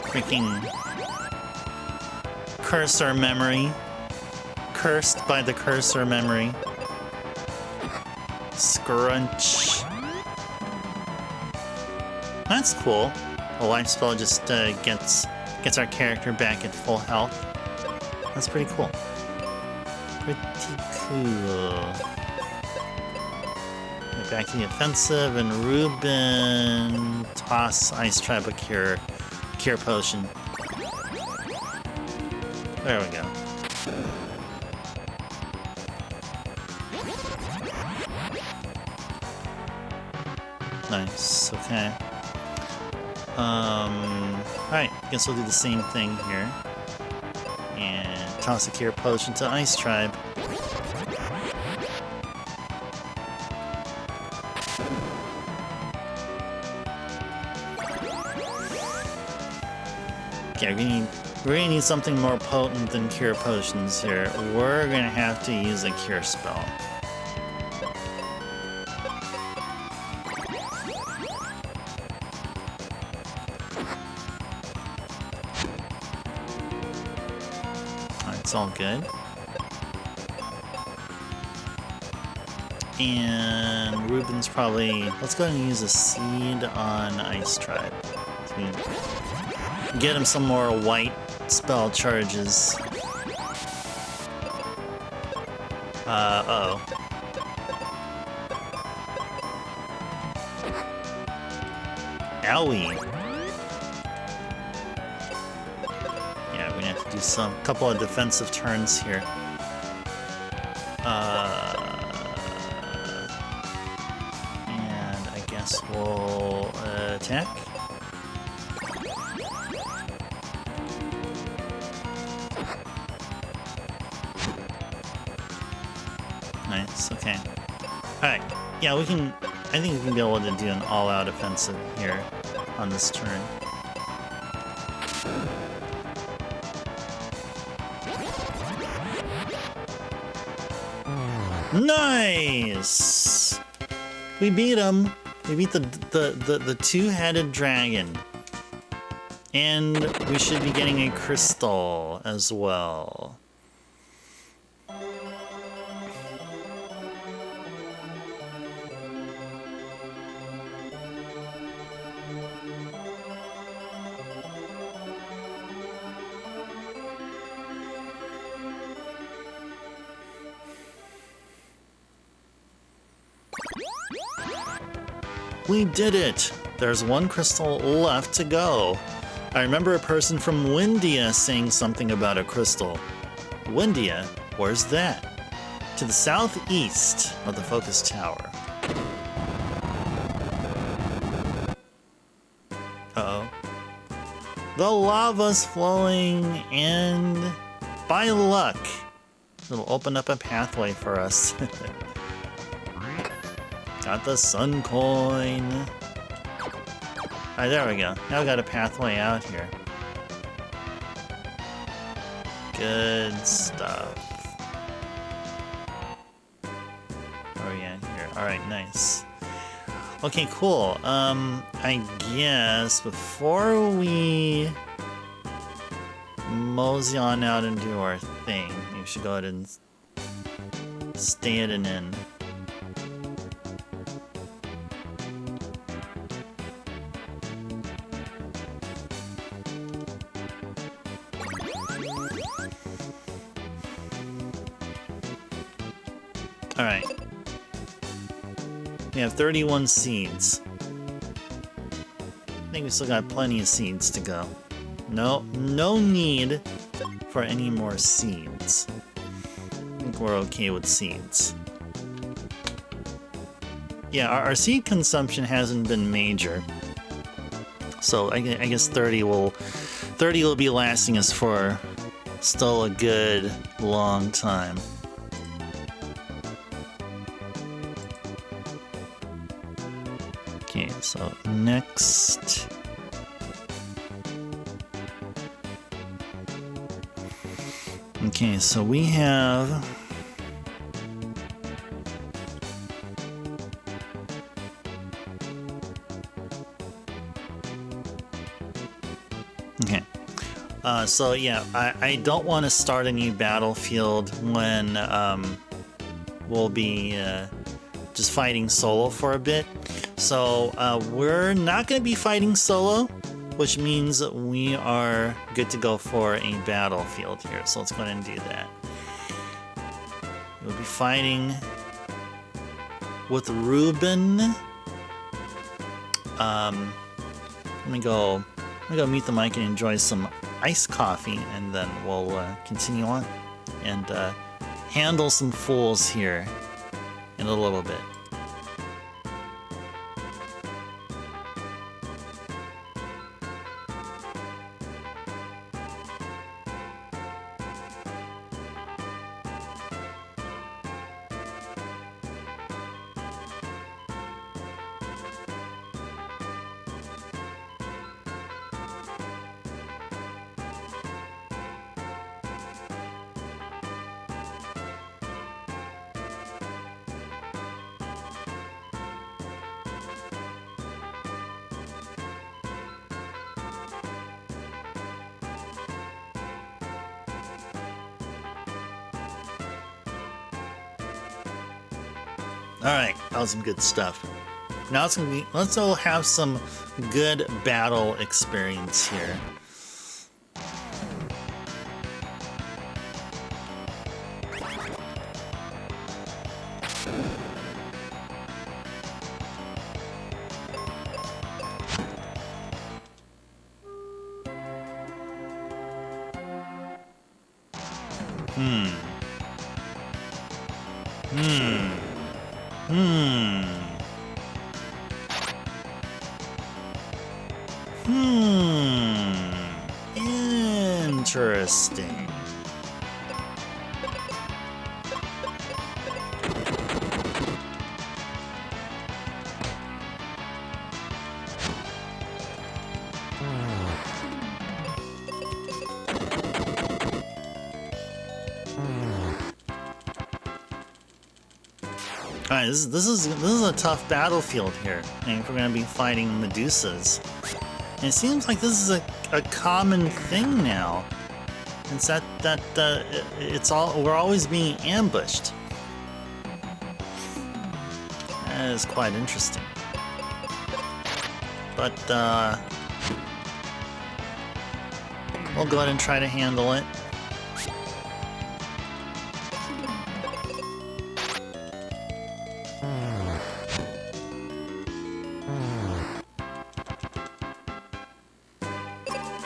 Freaking cursor memory. Cursed by the cursor memory. Scrunch. That's cool. A life spell just gets our character back at full health. That's pretty cool. Pretty cool. Get back to the offensive, and Ruben toss Ice Tribe a cure potion. There we go. Nice. Okay. Alright, guess we'll do the same thing here. And toss a cure potion to Ice Tribe. Okay, we're gonna need something more potent than cure potions here. We're gonna have to use a cure spell. Alright, it's all good. And Ruben's probably... Let's go ahead and use a seed on Ice Tribe. So we get him some more white spell charges. Uh-oh. Owie. Yeah, we're gonna have to do some couple of defensive turns here. And I guess we'll attack. Nice, okay. Alright, yeah, we can... I think we can be able to do an all-out offensive here on this turn. Nice! We beat him. We beat the two-headed dragon. And we should be getting a crystal as well. We did it! There's one crystal left to go. I remember a person from Windia saying something about a crystal. Windia? Where's that? To the southeast of the focus tower. Uh-oh. The lava's flowing, and by luck, it'll open up a pathway for us. Got the sun coin. Alright, there we go. Now we got a pathway out here. Good stuff. Oh yeah, here. Alright, nice. Okay, cool. I guess before we mosey on out and do our thing, we should go ahead and stay at an inn. Alright. We have 31 seeds. I think we still got plenty of seeds to go. No need for any more seeds. I think we're okay with seeds. Yeah, our seed consumption hasn't been major. So I guess 30 will be lasting us for still a good long time. Okay, so next. Okay, so we have okay. So yeah, I don't want to start a new battlefield when we'll be just fighting solo for a bit. So we're not going to be fighting solo, which means we are good to go for a battlefield here. So let's go ahead and do that. We'll be fighting with Ruben. Let me go meet the mic and enjoy some iced coffee, and then we'll continue on and handle some fools here in a little bit. Alright, that was some good stuff. Now it's gonna be, let's all have some good battle experience here. Interesting. Alright, this is a tough battlefield here. And we're gonna be fighting Medusas. And it seems like this is a common thing now. It's we're always being ambushed. That is quite interesting. But we'll go ahead and try to handle it.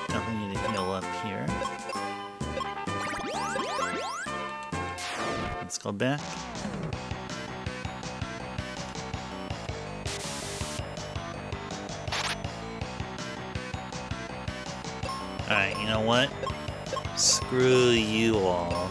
Definitely need to heal up here. Let's go back. Alright, you know what? Screw you all.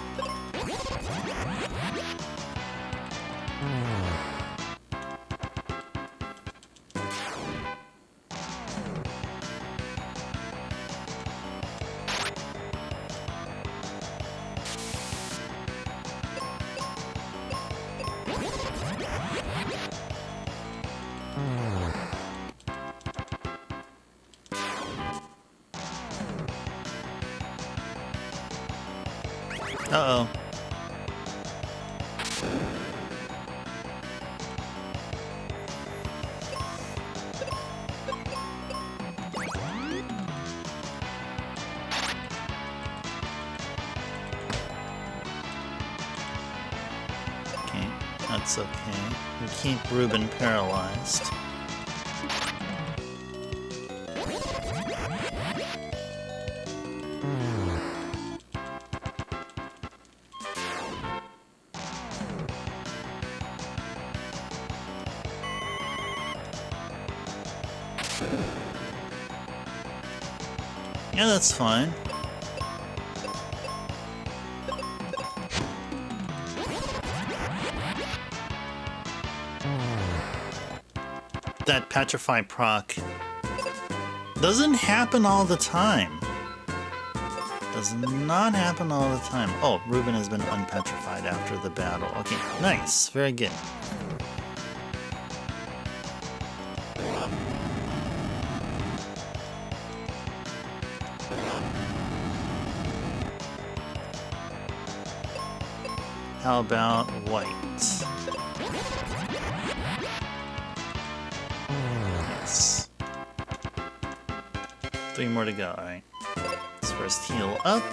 Uh-oh. Okay, that's okay. We keep Ruben paralyzed. Yeah, that's fine. That petrify proc doesn't happen all the time. Does not happen all the time. Oh, Ruben has been unpetrified after the battle. Okay, nice. Very good. How about white? Yes. 3 more to go, alright. Let's first heal up.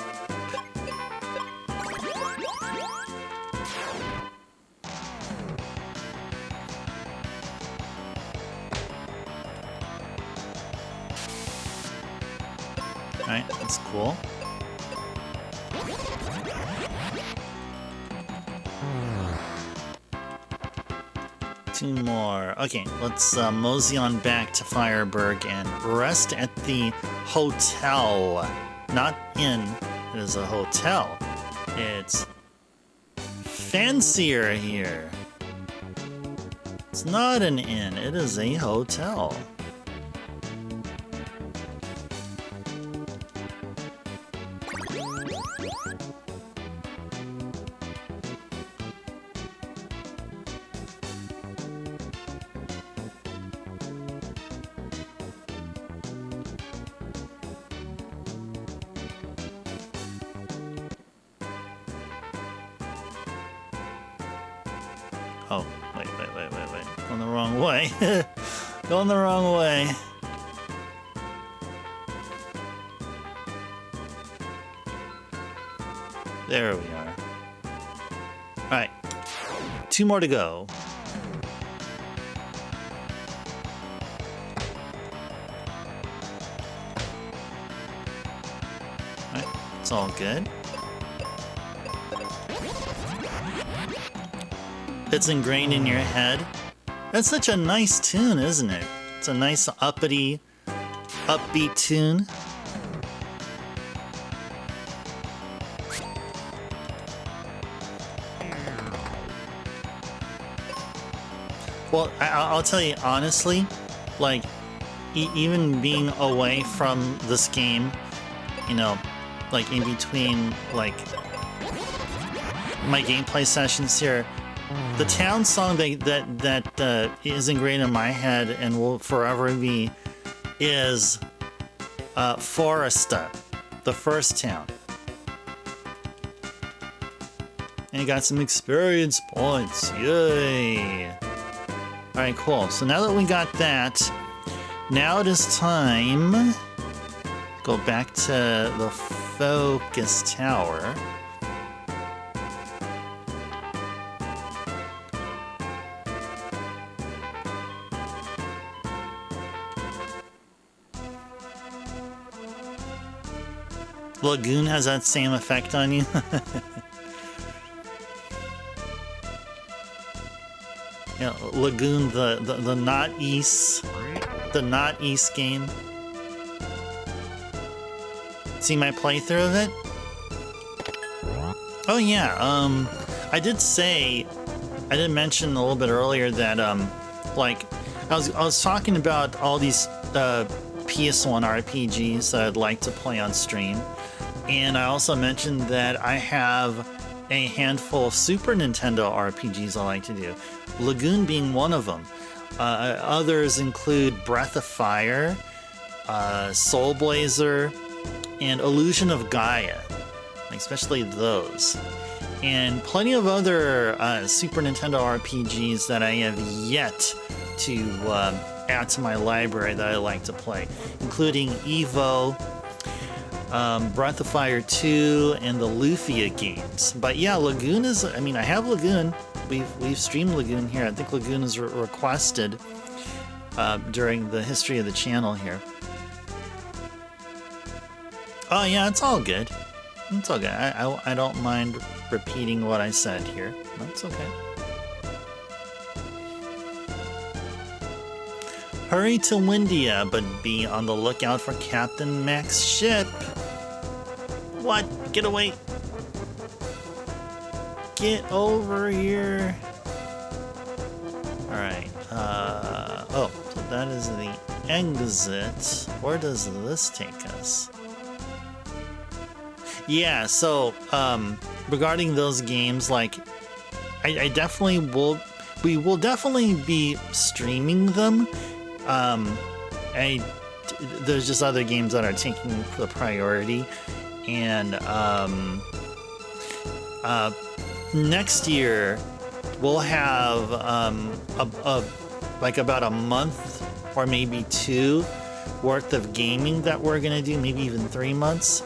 Alright, that's cool. Two more. Okay, let's mosey on back to Fireburg and rest at the hotel. Not inn, it is a hotel. It's fancier here. It's not an inn, it is a hotel. Oh, Wait. Going the wrong way. Going the wrong way. There we are. Alright. 2 more to go. Alright, it's all good. It's ingrained in your head. That's such a nice tune, isn't it? It's a nice uppity, upbeat tune. Well, I'll tell you honestly, like, even being away from this game, you know, like in between, like, my gameplay sessions here, the town song that is ingrained in my head and will forever be is Foresta, the first town. And you got some experience points, yay! Alright, cool. So now that we got that, now it is time to go back to the focus tower. Lagoon has that same effect on you? Yeah, Lagoon, the not East game. See my playthrough of it? Oh yeah, I did mention a little bit earlier that like I was talking about all these PS1 RPGs that I'd like to play on stream, and I also mentioned that I have a handful of Super Nintendo RPGs I like to do, Lagoon being one of them. Others include Breath of Fire, Soul Blazer, and Illusion of Gaia, especially those. And plenty of other Super Nintendo RPGs that I have yet to add to my library that I like to play, including Evo, Breath of Fire 2, and the Lufia games. But yeah, Lagoon is, I mean, I have Lagoon. We've streamed Lagoon here. I think Lagoon is requested during the history of the channel here. Oh yeah, it's all good. It's all good. I don't mind repeating what I said here. That's okay. Hurry to Windia, but be on the lookout for Captain Mac's ship. What? Get away. Get over here. Alright. Oh, so that is the exit. Where does this take us? Yeah, so, regarding those games, like, I definitely will, we will definitely be streaming them. There's just other games that are taking the priority, and next year we'll have like about a month or maybe 2 worth of gaming that we're gonna do, maybe even 3 months,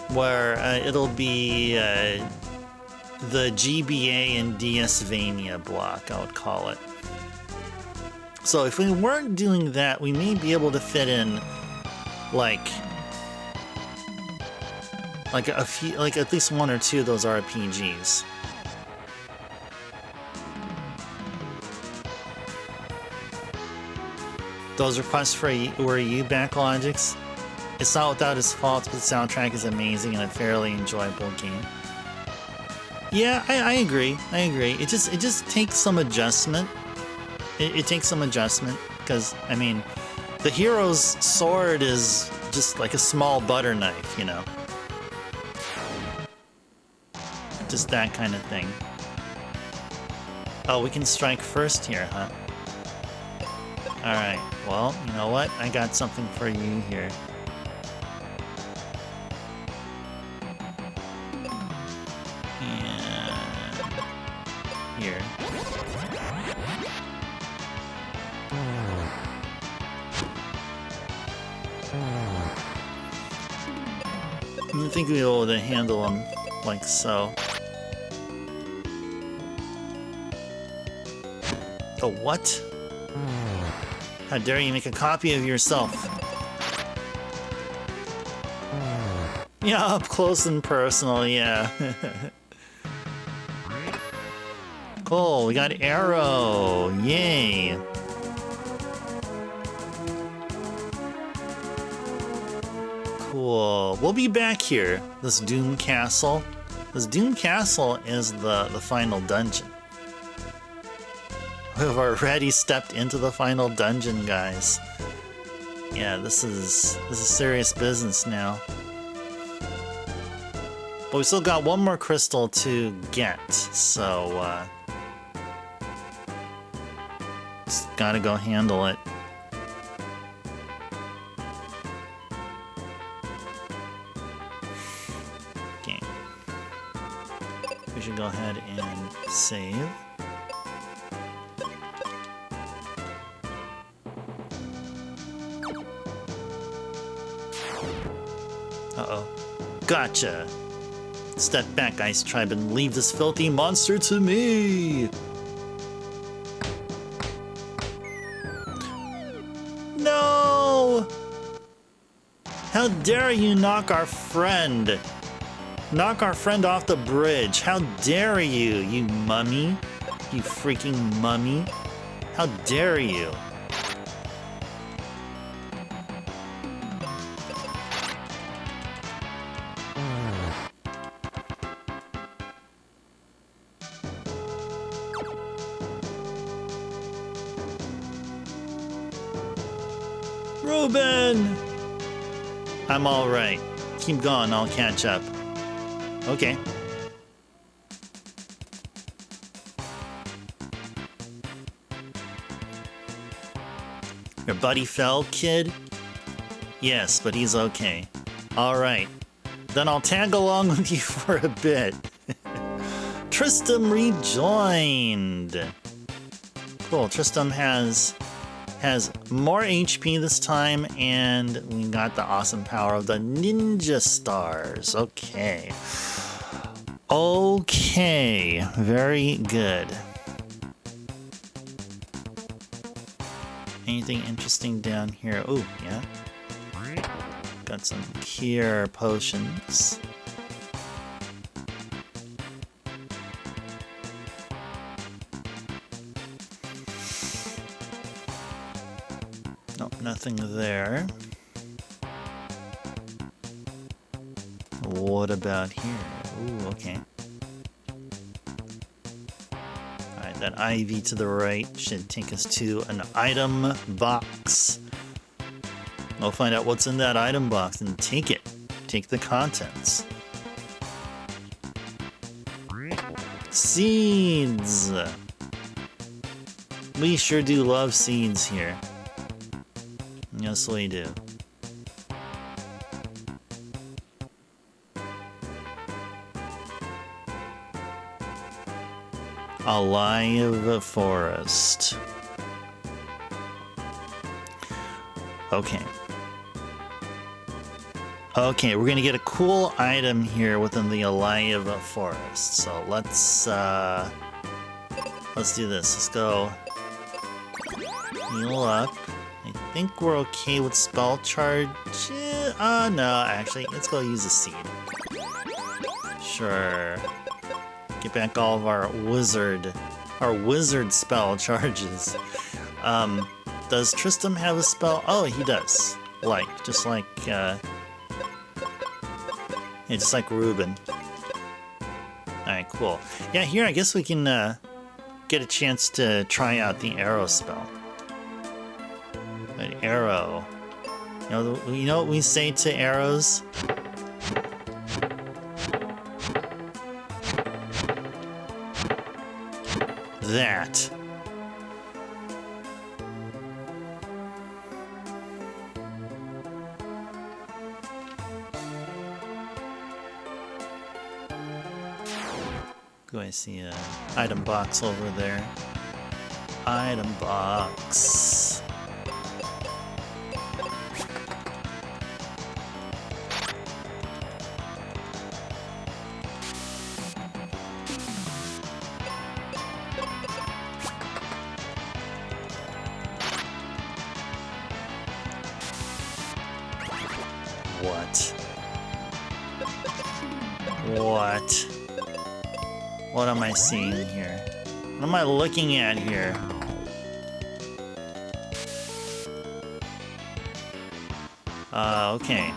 where it'll be the GBA and DSvania block, I would call it. So if we weren't doing that, we may be able to fit in like a few, like at least 1 or 2 of those RPGs. Those requests were you, Backlogics? It's not without its faults, but the soundtrack is amazing and a fairly enjoyable game. Yeah, I agree. I agree. It just takes some adjustment. It takes some adjustment, because, I mean, the hero's sword is just like a small butter knife, you know? Just that kind of thing. Oh, we can strike first here, huh? Alright, well, you know what? I got something for you here. And here. I think we'll be able to handle him like so. Oh, what? How dare you make a copy of yourself? Yeah, up close and personal, yeah. Cool, we got Arrow. Yay. Cool. We'll be back here. This Doom Castle. This Doom Castle is the final dungeon. We've already stepped into the final dungeon, guys. Yeah, this is serious business now. But we still got one more crystal to get, so just gotta go handle it. Okay. We should go ahead and save. Uh-oh. Gotcha! Step back, Ice Tribe, and leave this filthy monster to me! No! How dare you knock our friend? Knock our friend off the bridge. How dare you, you mummy? You freaking mummy. How dare you? Ruben! I'm alright. Keep going, I'll catch up. Okay. Your buddy fell, kid? Yes, but he's okay. Alright. Then I'll tag along with you for a bit. Tristram rejoined! Cool, Tristram has more HP this time, and we got the awesome power of the ninja stars. Okay. Okay, very good. Anything interesting down here? Oh, yeah. Got some cure potions. Nope, nothing there. What about here? Ooh, okay. Alright, that IV to the right should take us to an item box. We'll find out what's in that item box and take it. Take the contents. Seeds! We sure do love seeds here. Yes, we do. Alive forest. Okay. Okay, we're gonna get a cool item here within the Alive forest. So let's do this. Let's go heal up. I think we're okay with spell charge. No, actually, let's go use a seed. Sure. Get back all of our wizard spell charges. Does Tristram have a spell? Oh, he does. Just like Ruben. Alright, cool. Yeah, here I guess we can get a chance to try out the arrow spell. An arrow. You know what we say to arrows? That. Do I see an item box over there? Item box. What? What? What am I seeing here? What am I looking at here? Okay.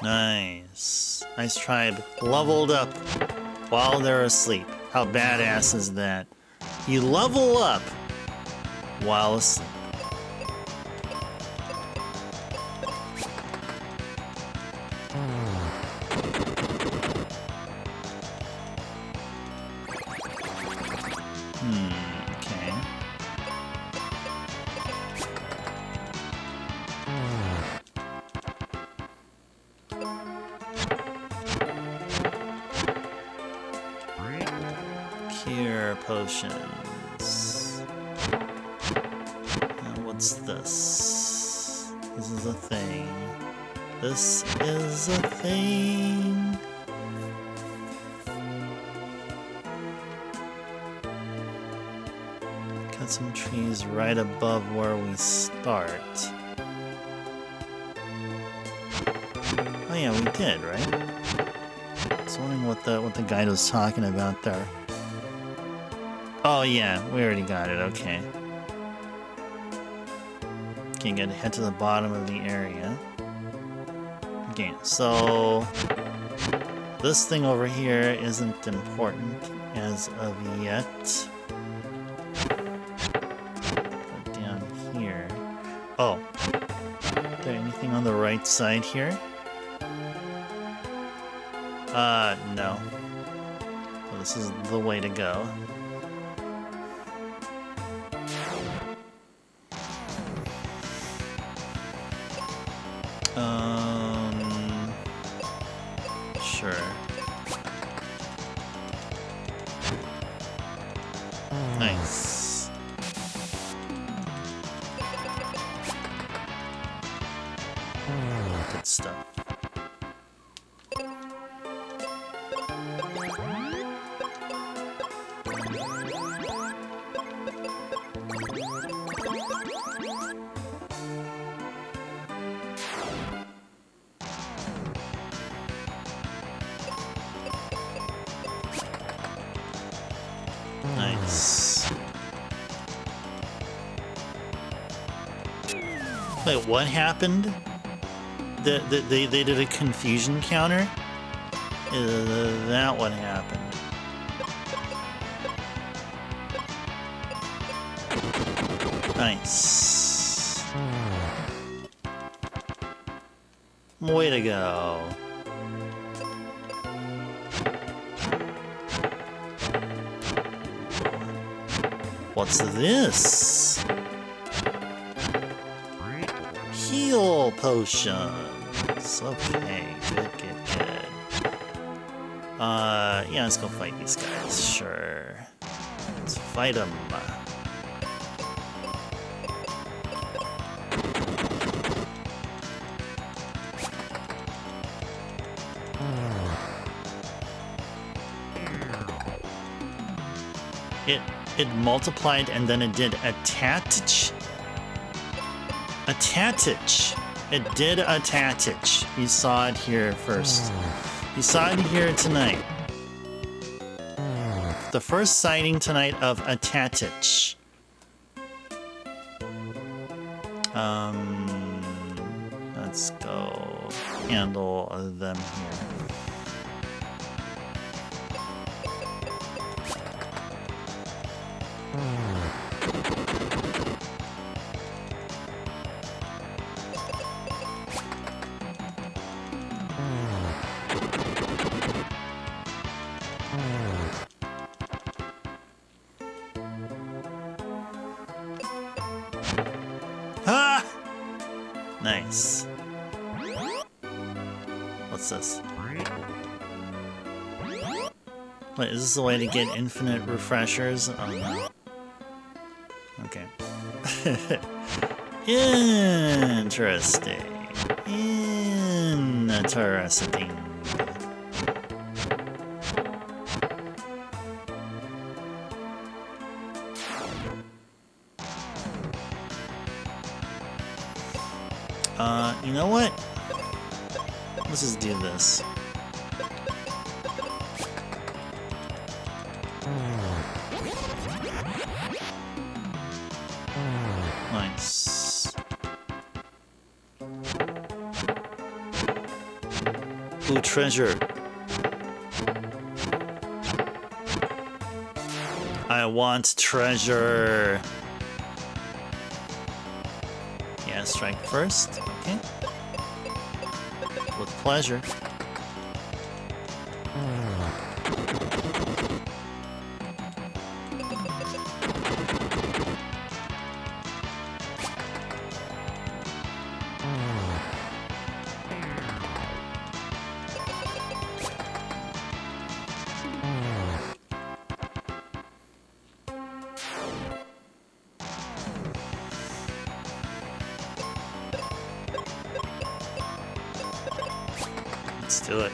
Nice. Nice tribe. Leveled up while they're asleep. How badass is that? You level up while asleep. Okay. Cure potions. Now what's this? This is a thing. This is a thing. Cut some trees right above where we start. Oh yeah, we did, right? I was wondering what the guide was talking about there. Oh yeah, we already got it, okay. Okay, gotta head to the bottom of the area. Okay, so this thing over here isn't important as of yet. But down here. Oh. Is there anything on the right side here? No. So this is the way to go. Sure. Nice. Good stuff. Nice. Wait, what happened? They did a confusion counter? That what happened? Nice. Way to go. What's this? Heal potions. Okay, good. Yeah, let's go fight these guys. Sure. Let's fight them. It multiplied and then it did attach. It did attach. You saw it here first. You saw it here tonight. The first sighting tonight of attach. Let's go handle them here. Ah! Nice. What's this? Wait, is this a way to get infinite refreshers? Oh no. Okay. Interesting. You know what? Let's just do this. Nice. Ooh, treasure. I want treasure. Yeah, strike first. Okay. With pleasure. Let's do it.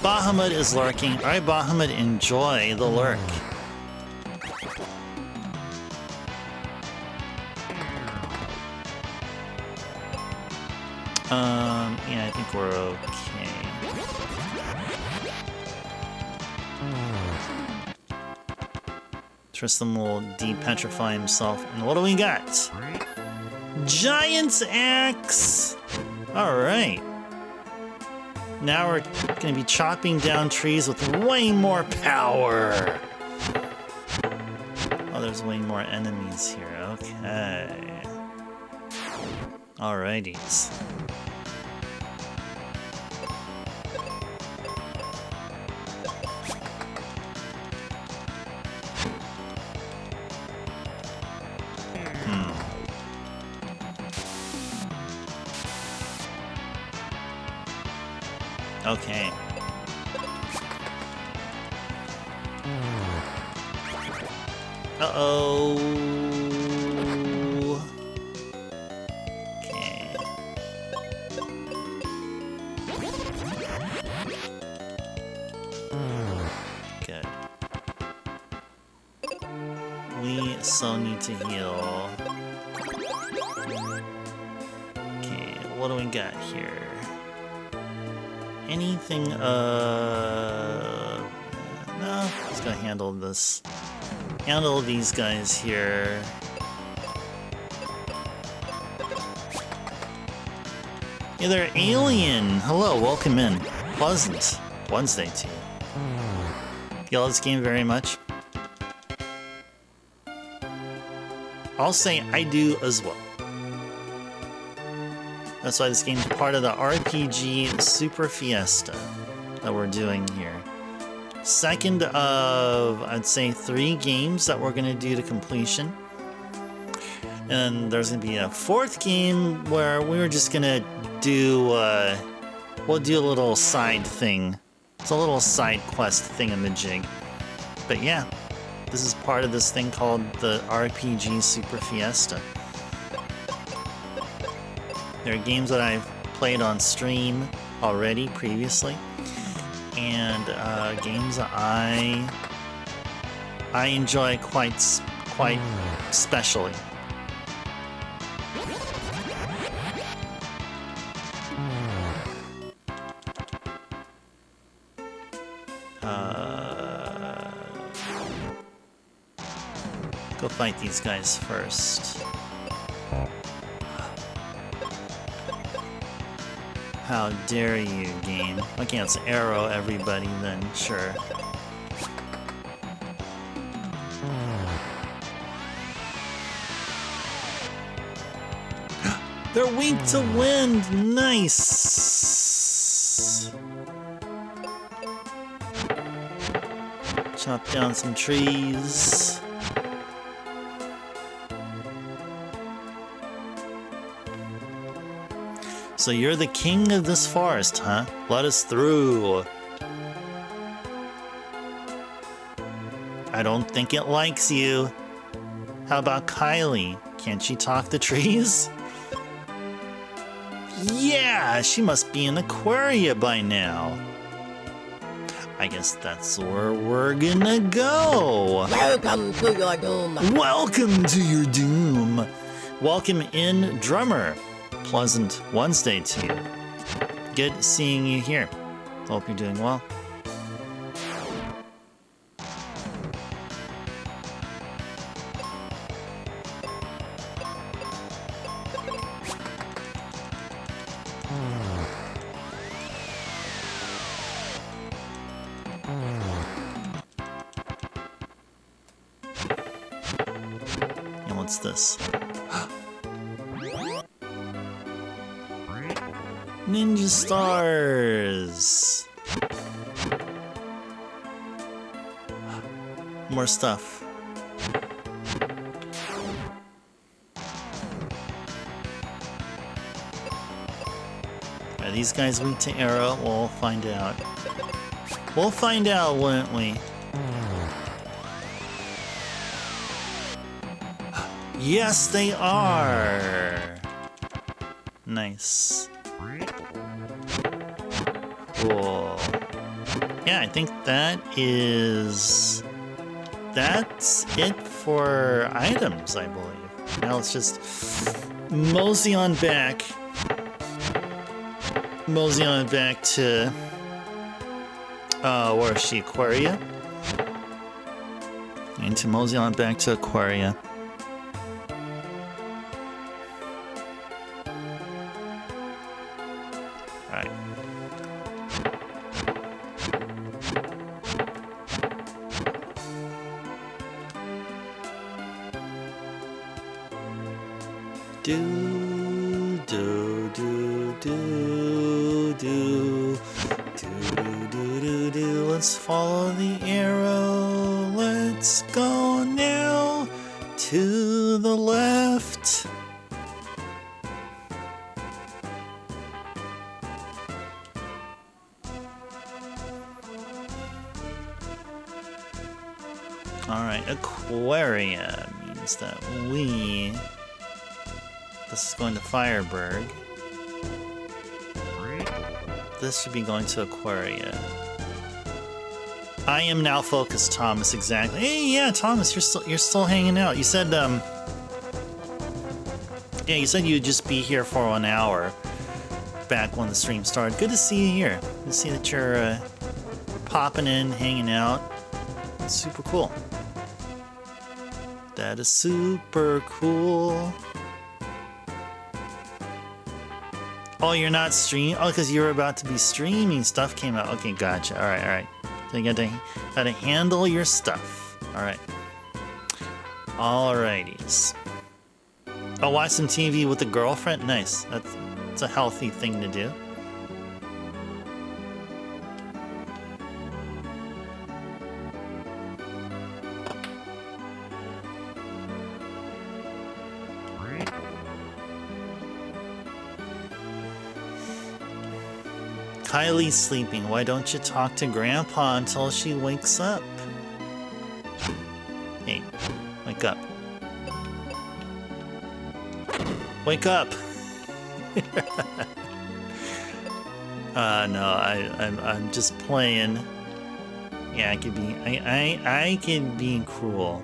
Bahamut is lurking. Alright, Bahamut, enjoy the lurk. Yeah, I think we're okay. Tristan will de-petrify himself. And what do we got? Giant's Axe! Alright. Now we're gonna be chopping down trees with way more power. Oh, there's way more enemies here. Okay. Alrighties. Okay. Uh-oh. Okay. Good. We so need to heal. Okay, what do we got here? Anything, no, just gonna handle this. Handle these guys here. Hey there, alien! Hello, welcome in. Pleasant Wednesday to you. You love this game very much? I'll say I do as well. That's why this game's part of the RPG Super Fiesta that we're doing here. Second of, I'd say, 3 games that we're going to do to completion. And there's going to be a 4th game where we're just going to do, we'll do a little side thing. It's a little side quest thing in the jig. But yeah, this is part of this thing called the RPG Super Fiesta. There are games that I've played on stream already previously, and games that I enjoy quite specially. Go fight these guys first. How dare you, game? Why can't it's arrow everybody then? Sure. They're weak to wind! Nice! Chop down some trees. So you're the king of this forest, huh? Let us through. I don't think it likes you. How about Kylie? Can't she talk to trees? Yeah, she must be in Aquaria by now. I guess that's where we're gonna go. Welcome to your doom. Welcome to your doom. Welcome in, drummer. pleasant Wednesday to you. Good seeing you here. Hope you're doing well. And what's this? Ninja stars! More stuff. Are these guys weak to arrow? We'll find out. We'll find out, won't we? Yes, they are! Nice. Cool. Yeah, I think that's it for items, I believe. Now let's just mosey on back. Mosey on back to where is she? Aquaria? And to mosey on back to Aquaria. Alright. Do do do do do do do do. Let's follow the arrow. Let's go now to the left. All right, Aquaria means that this is going to Fireberg. This should be going to Aquaria. I am now focused, Thomas, exactly. Hey, yeah, Thomas, you're still hanging out. You said, yeah, you said you'd just be here for 1 hour back when the stream started. Good to see you here. Good to see that you're popping in, hanging out. That's super cool. That is super cool. Oh, you're not streaming? Oh, because you were about to be streaming. Stuff came out. Okay, gotcha. All right. So you gotta handle your stuff. All right. Alrighties. Oh, watch some TV with a girlfriend? Nice. That's a healthy thing to do. Kylie's sleeping. Why don't you talk to Grandpa until she wakes up? Hey, wake up. Wake up! No, I'm just playing. Yeah, I could be cruel.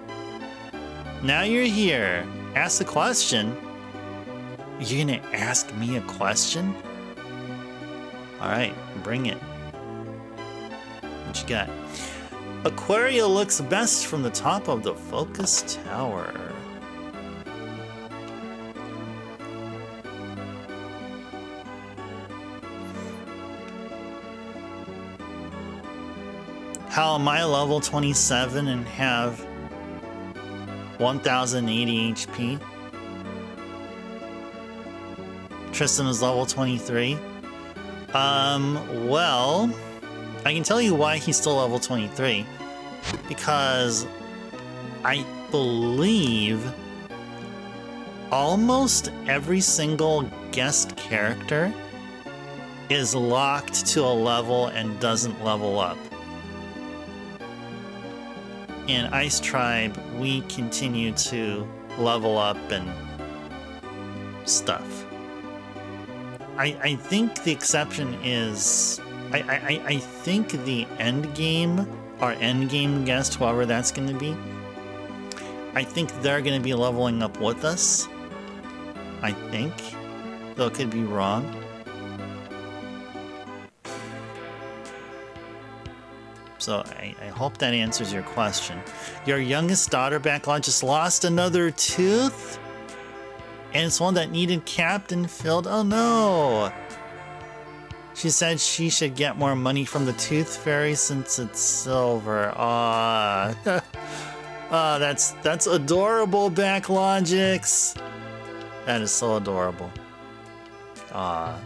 Now you're here. Ask the question. You're gonna ask me a question? Alright, bring it. What you got? Aquaria looks best from the top of the focus tower. How am I level 27 and have 1080 HP? Tristan is level 23. Well, I can tell you why he's still level 23. Because I believe almost every single guest character is locked to a level and doesn't level up. In Ice Tribe, we continue to level up and stuff. I think the exception is... I think the end game, our end game guest, whoever that's going to be, I think they're going to be leveling up with us. I think. though it could be wrong. So I hope that answers your question. Your youngest daughter backlog just lost another tooth? And it's one that needed capped and filled? Oh no! She said she should get more money from the Tooth Fairy since it's silver. Ah, that's adorable, Backlogics. That is so adorable. Ah.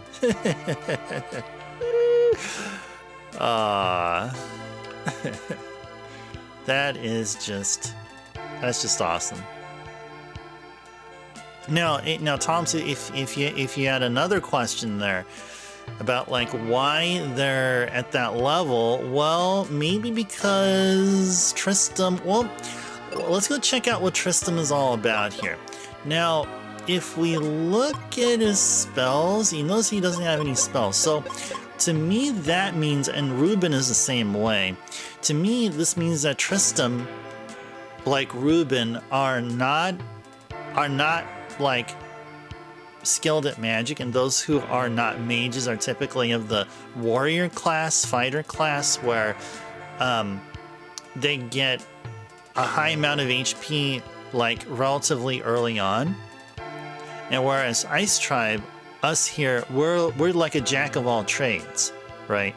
Ah. That's just awesome. Now, Tom, so if you had another question there about like why they're at that level, well, maybe because Tristram. Well, let's go check out what Tristram is all about here. Now, if we look at his spells, you notice he doesn't have any spells. So, to me, that means, and Ruben is the same way. To me, this means that Tristram, like Ruben, are not like skilled at magic, and those who are not mages are typically of the warrior class, fighter class, where they get a high amount of HP like relatively early on. And whereas Ice Tribe, us here, we're like a jack of all trades, right?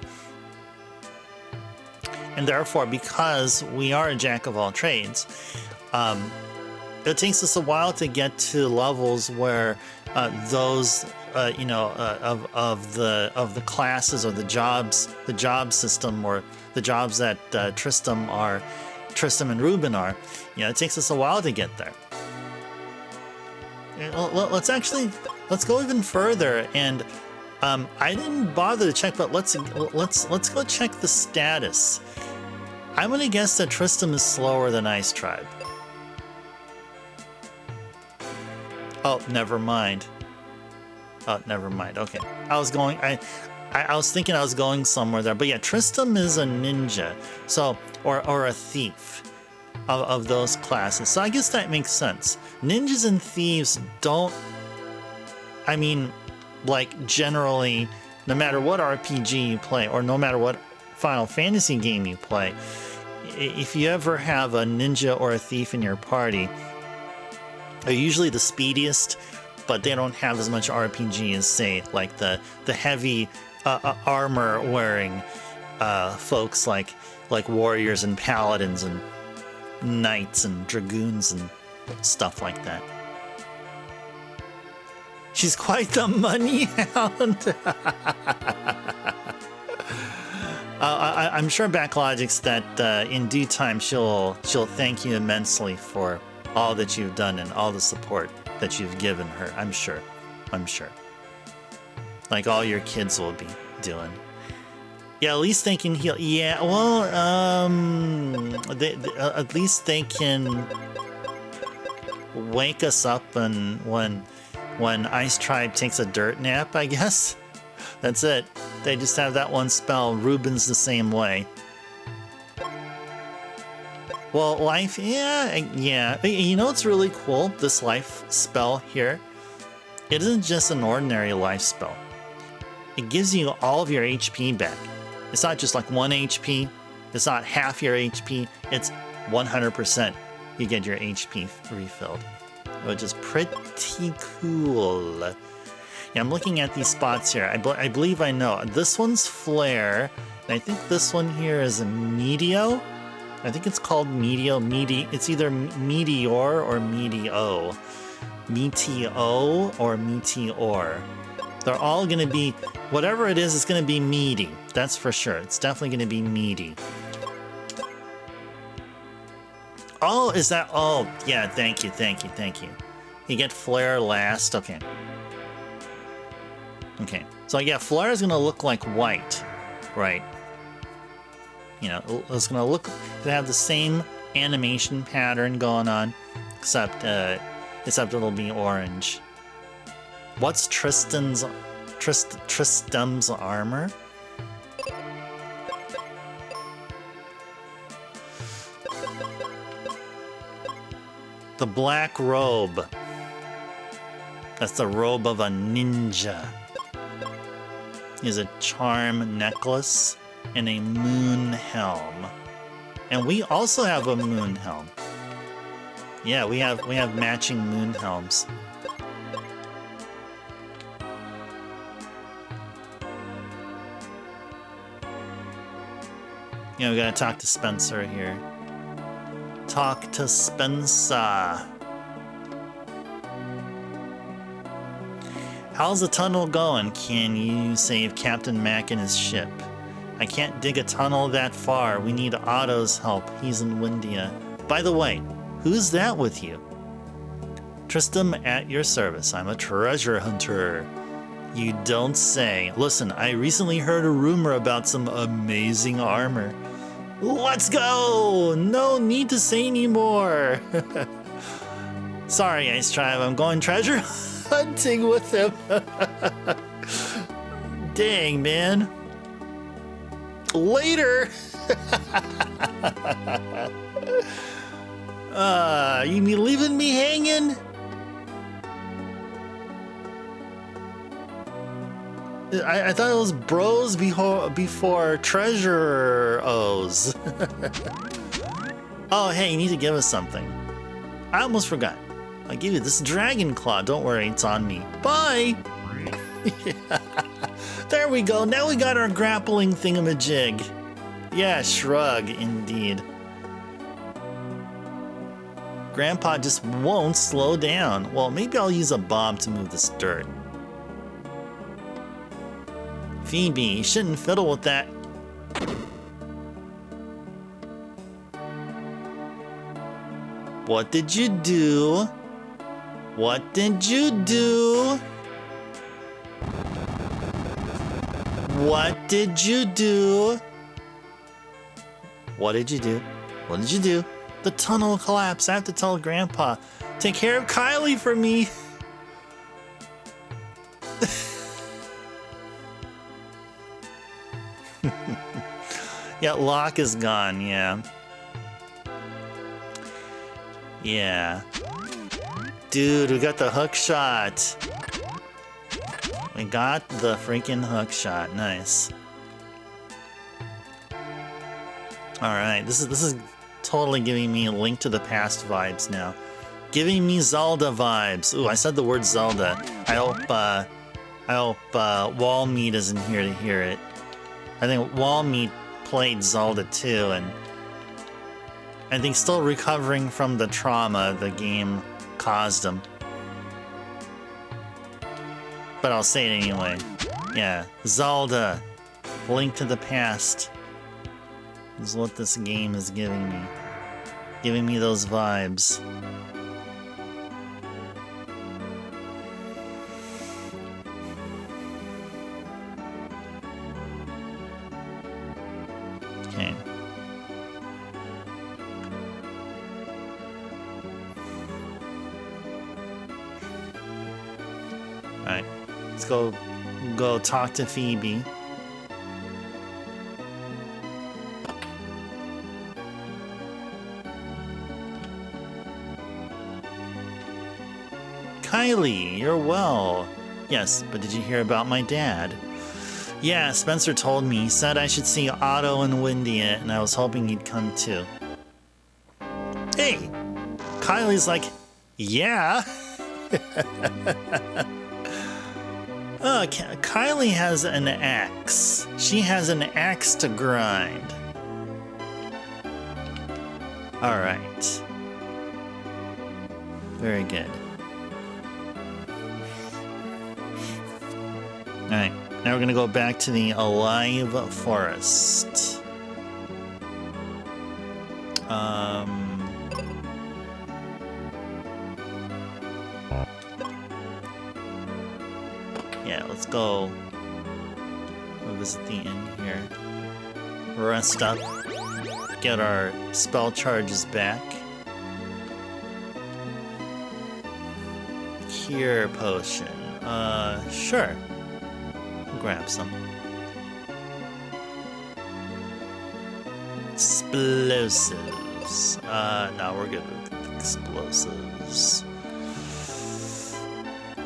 And therefore, because we are a jack of all trades, it takes us a while to get to levels where those of the classes or the job system or the jobs that Tristram and Ruben are, it takes us a while to get there. Let's go even further, and I didn't bother to check, but let's go check the status. I'm gonna guess that Tristram is slower than Ice Tribe. Oh, never mind. Oh, never mind. Okay, I was thinking I was going somewhere there, but yeah, Tristram is a ninja, so or a thief of those classes. So I guess that makes sense. Ninjas and thieves don't. I mean, like generally, no matter what RPG you play, or no matter what Final Fantasy game you play, if you ever have a ninja or a thief in your party, they're usually the speediest, but they don't have as much RPG as, say, like the heavy armor wearing folks like warriors and paladins and knights and dragoons and stuff like that. She's quite the money hound. I'm sure Backlogics that in due time she'll thank you immensely for all that you've done and all the support that you've given her. I'm sure. Like all your kids will be doing. Yeah, at least they can heal. Yeah, well, at least they can wake us up and when Ice Tribe takes a dirt nap, I guess. That's it. They just have that one spell. Ruben's the same way. Well, life, yeah. You know what's really cool? This life spell here. It isn't just an ordinary life spell. It gives you all of your HP back. It's not just like 1 HP. It's not half your HP. It's 100%. You get your HP refilled, which is pretty cool. Yeah, I'm looking at these spots here. I believe I know. This one's Flare, and I think this one here is a Meteo. I think it's called Meteo. It's either Meteor or Meteo. Meteo or Meteor. They're all going to be, whatever it is, it's going to be meaty. That's for sure. It's definitely going to be meaty. Oh, is that? Oh, yeah. Thank you. You get Flare last. Okay. So yeah, Flare is going to look like white, right? It's going to look, they have the same animation pattern going on, except it'll be orange. What's Tristram's armor? The black robe. That's the robe of a ninja. He has a charm necklace and a moon helm. And we also have a moon helm. Yeah, we have matching moon helms. Yeah, we gotta talk to Spencer here. Talk to Spencer. How's the tunnel going? Can you save Captain Mac and his ship? I can't dig a tunnel that far. We need Otto's help. He's in Windia. By the way, who's that with you? Tristram at your service. I'm a treasure hunter. You don't say. Listen, I recently heard a rumor about some amazing armor. Let's go! No need to say anymore. Sorry, Ice Tribe. I'm going treasure hunting with him. Dang, man. Later. You mean leaving me hanging? I thought it was bros before treasure-os. Oh, hey, you need to give us something. I almost forgot. I give you this dragon claw. Don't worry, it's on me. Bye! There we go. Now we got our grappling thingamajig. Yeah, shrug, indeed. Grandpa just won't slow down. Well, maybe I'll use a bomb to move this dirt. Phoebe, you shouldn't fiddle with that. What did you do? What did you do? What did you do? What did you do? What did you do? The tunnel collapsed. I have to tell Grandpa. Take care of Kylie for me. Yeah, Locke is gone, yeah. Yeah. Dude, we got the hook shot. We got the freaking hook shot. Nice. Alright, this is totally giving me a Link to the Past vibes now. Giving me Zelda vibes. Ooh, I said the word Zelda. I hope Walmeat isn't here to hear it. I think Walmeat played Zelda too, and I think still recovering from the trauma the game caused him. But I'll say it anyway. Yeah, Zelda, Link to the Past is what this game is giving me. Giving me those vibes. Okay. Alright, let's go talk to Phoebe. Kylie, you're well. Yes, but did you hear about my dad? Yeah, Spencer told me. He said I should see Otto and Windia, and I was hoping he'd come too. Hey! Kylie's like, yeah! Kylie has an axe. She has an axe to grind. Alright. Very good. Alright, now we're gonna go back to the Alive Forest. Yeah, let's go visit the inn here. Rest up. Get our spell charges back. Cure potion. Sure. Grab some. Explosives. No, we're good with explosives.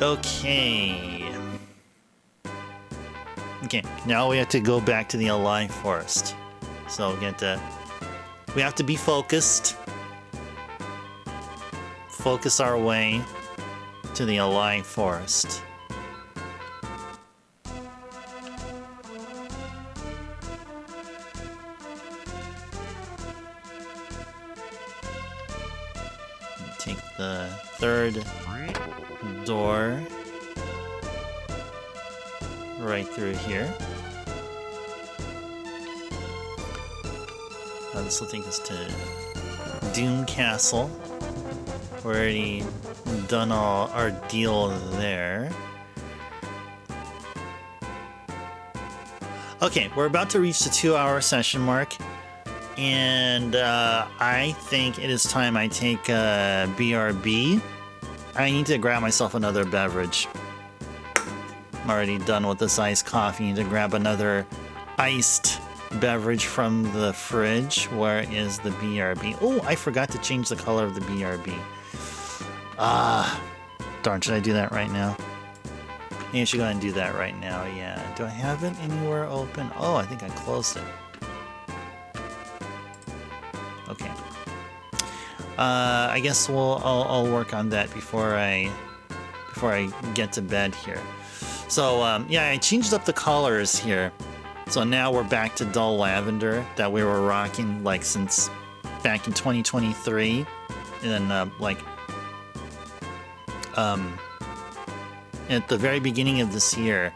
Okay. Okay, now we have to go back to the Alive Forest. So we have to be focused. Focus our way to the Alive Forest. Take the third door right through here. This will take us to Doom Castle. We're already done all our deal there. Okay, we're about to reach the 2-hour session mark. And I think it is time I take BRB. I need to grab myself another beverage. I'm already done with this iced coffee. I need to grab another iced beverage from the fridge. Where is the BRB? Oh, I forgot to change the color of the BRB. Darn, should I do that right now? Maybe I should go ahead and do that right now, yeah. Do I have it anywhere open? Oh, I think I closed it. Okay. I guess I'll work on that before I get to bed here. So yeah, I changed up the colors here. So now we're back to dull lavender that we were rocking like since back in 2023, and then at the very beginning of this year,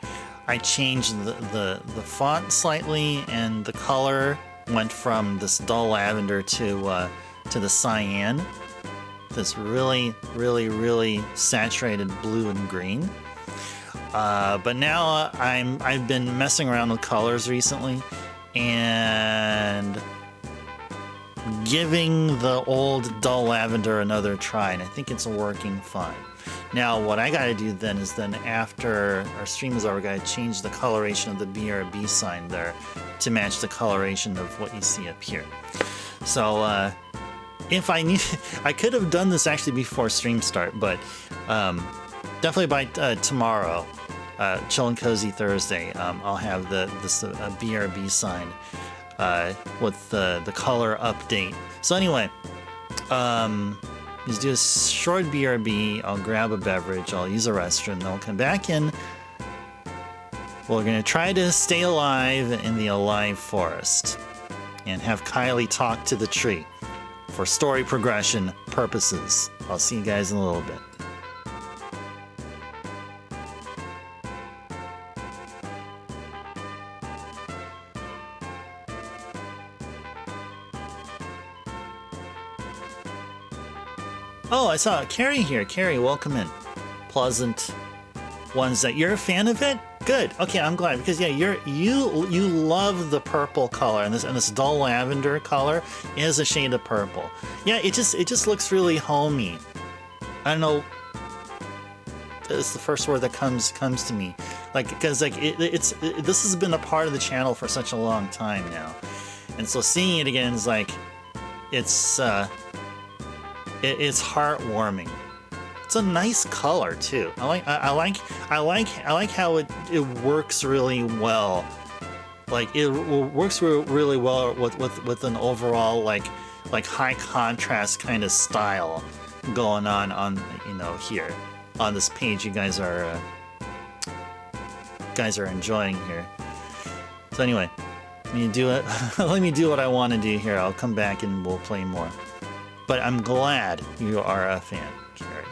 I changed the font slightly, and the color went from this dull lavender to the cyan, this really saturated blue and green. But now I've been messing around with colors recently and giving the old dull lavender another try, and I think it's working fine. Now what I gotta do then is after our stream is over, I gotta change the coloration of the BRB sign there to match the coloration of what you see up here. So if I need, I could have done this actually before stream start, but definitely by tomorrow, Chill and Cozy Thursday, I'll have this BRB sign with the color update. So anyway, just do a short BRB. I'll grab a beverage. I'll use a restroom. Then I'll come back in. We're gonna try to stay alive in the Alive Forest and have Kylie talk to the tree for story progression purposes. I'll see you guys in a little bit. Oh, I saw Carrie here. Carrie, welcome in. Pleasant ones that you're a fan of it. Good. Okay, I'm glad because yeah, you love the purple color, and this dull lavender color is a shade of purple. Yeah, it just looks really homey. I don't know. It's the first word that comes to me, like because like this has been a part of the channel for such a long time now, and so seeing it again is like it's heartwarming. It's a nice color too. I like how it works really well. Like it works really well with an overall like high contrast kind of style going on here on this page you guys are enjoying here. So anyway, let me do it. Let me do what I want to do here. I'll come back and we'll play more. But I'm glad you are a fan, Carrie.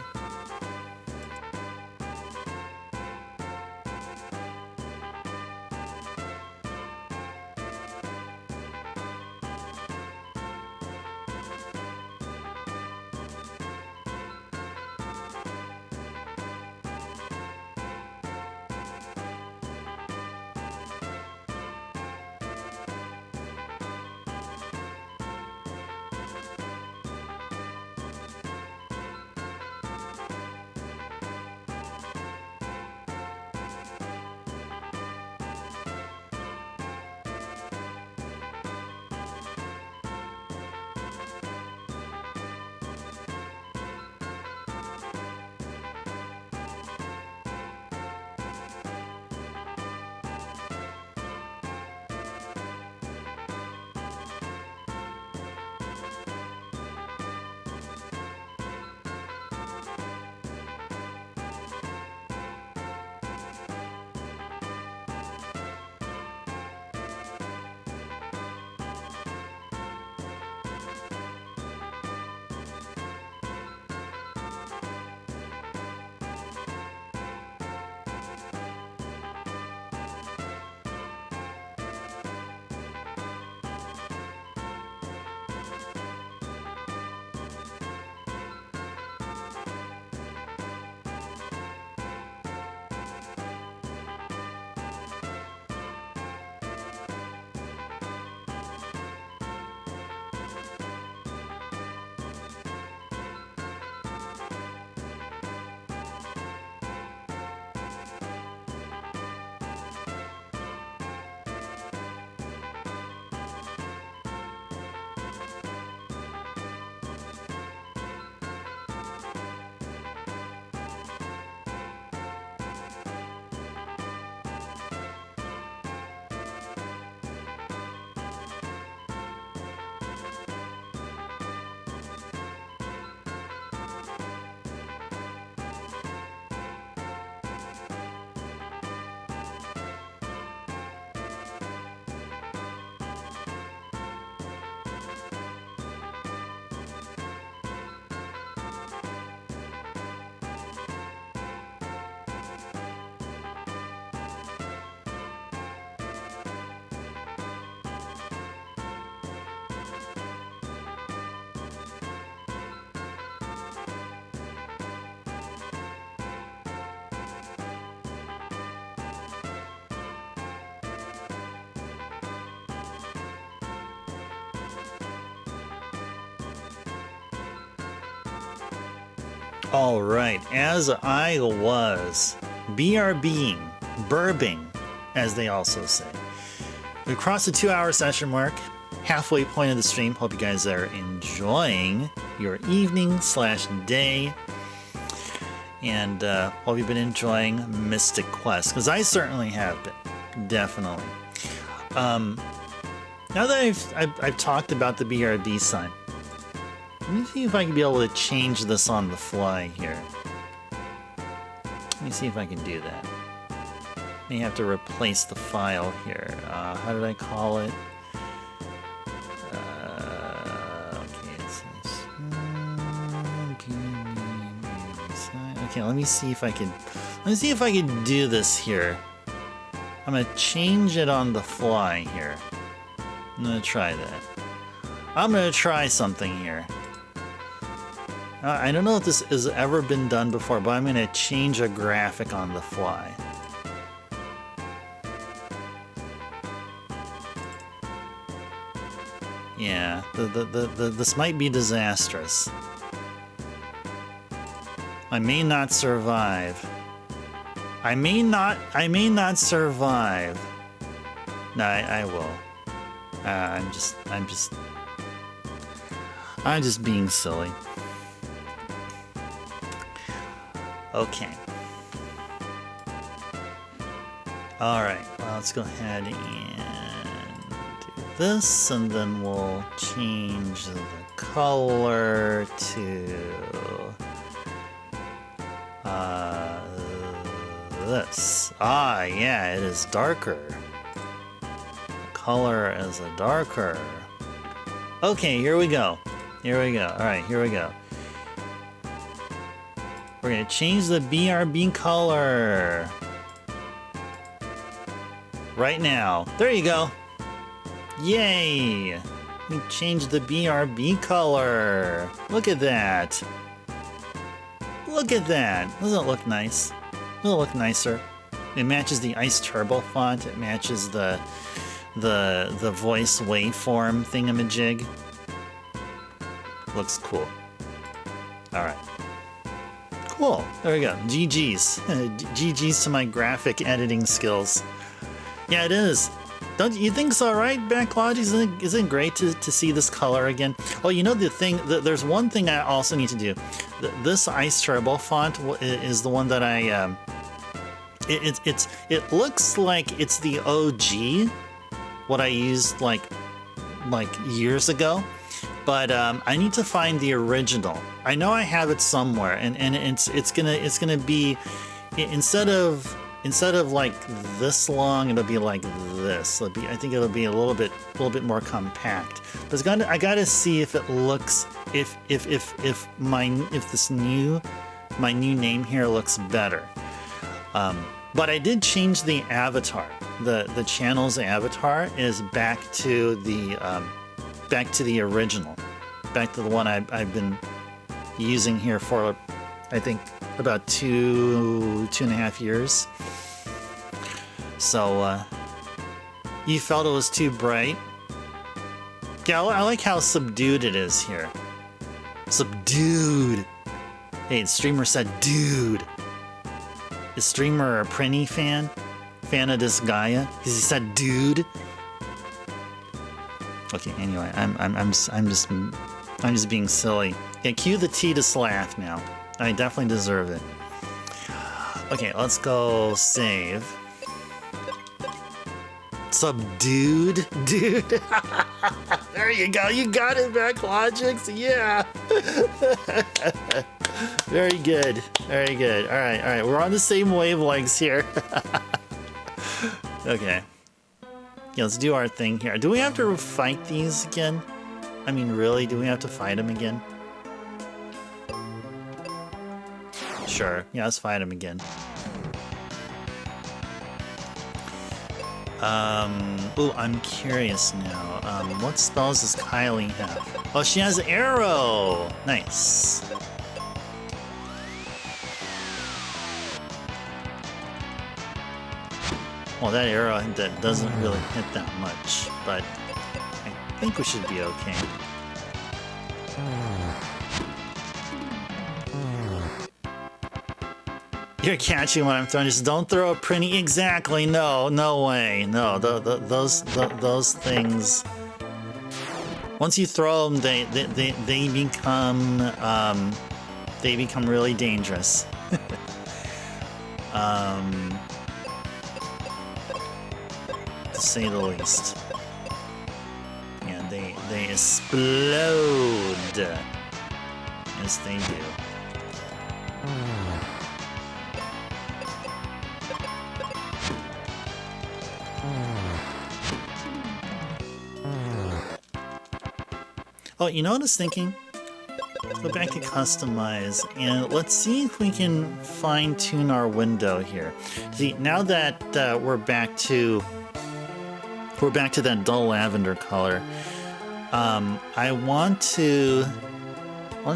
All right, as I was BRBing, burping, as they also say. We crossed the 2-hour session mark, halfway point of the stream. Hope you guys are enjoying your evening/day. And hope you've been enjoying Mystic Quest, because I certainly have been, definitely. Now that I've talked about the BRB sign, let me see if I can be able to change this on the fly here. Let me see if I can do that. May have to replace the file here. How did I call it? Okay, let me see if I can do this here. I'm gonna change it on the fly here. I'm gonna try that. I'm gonna try something here. I don't know if this has ever been done before, but I'm gonna change a graphic on the fly. Yeah, this might be disastrous. I may not survive. I may not survive. No, I will. I'm just being silly. Okay. All right. Well, let's go ahead and do this, and then we'll change the color to this. Ah, yeah, it is darker. The color is a darker. Okay, here we go. Here we go. All right, here we go. We're gonna change the BRB color right now. There you go. Yay! We changed the BRB color. Look at that. Look at that. Doesn't it look nice? Doesn't it look nicer? It matches the Ice Turbo font. It matches the voice waveform thingamajig. Looks cool. All right. Cool. There we go. GG's. GG's to my graphic editing skills. Yeah, it is. Don't you think so, right? Backlogic, isn't it great to see this color again? Oh, you know the thing. There's one thing I also need to do. This Ice Turbo font is the one that I. It looks like it's the OG, what I used like years ago. But I need to find the original. I know I have it somewhere, and it's gonna be instead of like this long, it'll be like this. I think it'll be a little bit more compact. But I gotta see if it looks if my new name here looks better. But I did change the avatar. The channel's avatar is back to the original, back to the one I've been using here for, I think, about two and a half years. So you felt it was too bright? Yeah, I like how subdued it is here. Subdued. Hey, the streamer said dude. Is streamer a Prinny fan? Fan of this Gaia? Because he said dude. Okay, anyway, I'm just being silly. Yeah, cue the T to laugh now. I definitely deserve it. Okay, let's go save. Subdued, dude. There you go. You got it, Backlogics. Yeah. Very good. Very good. All right. We're on the same wavelengths here. Okay. Yeah, let's do our thing here. Do we have to fight these again? I mean, really? Do we have to fight them again? Sure. Yeah, let's fight them again. Ooh, I'm curious now. What spells does Kylie have? Oh, she has Arrow! Nice. Well, that arrow that doesn't really hit that much, but I think we should be okay. You're catching what I'm throwing. Just don't throw it pretty. Exactly. No, no way. No, those things. Once you throw them, they become really dangerous. To say the least. Yeah, they explode. Yes, they do. Oh, you know what I was thinking? Let's go back to customize and let's see if we can fine-tune our window here. See, now that we're back to that dull lavender color, I want to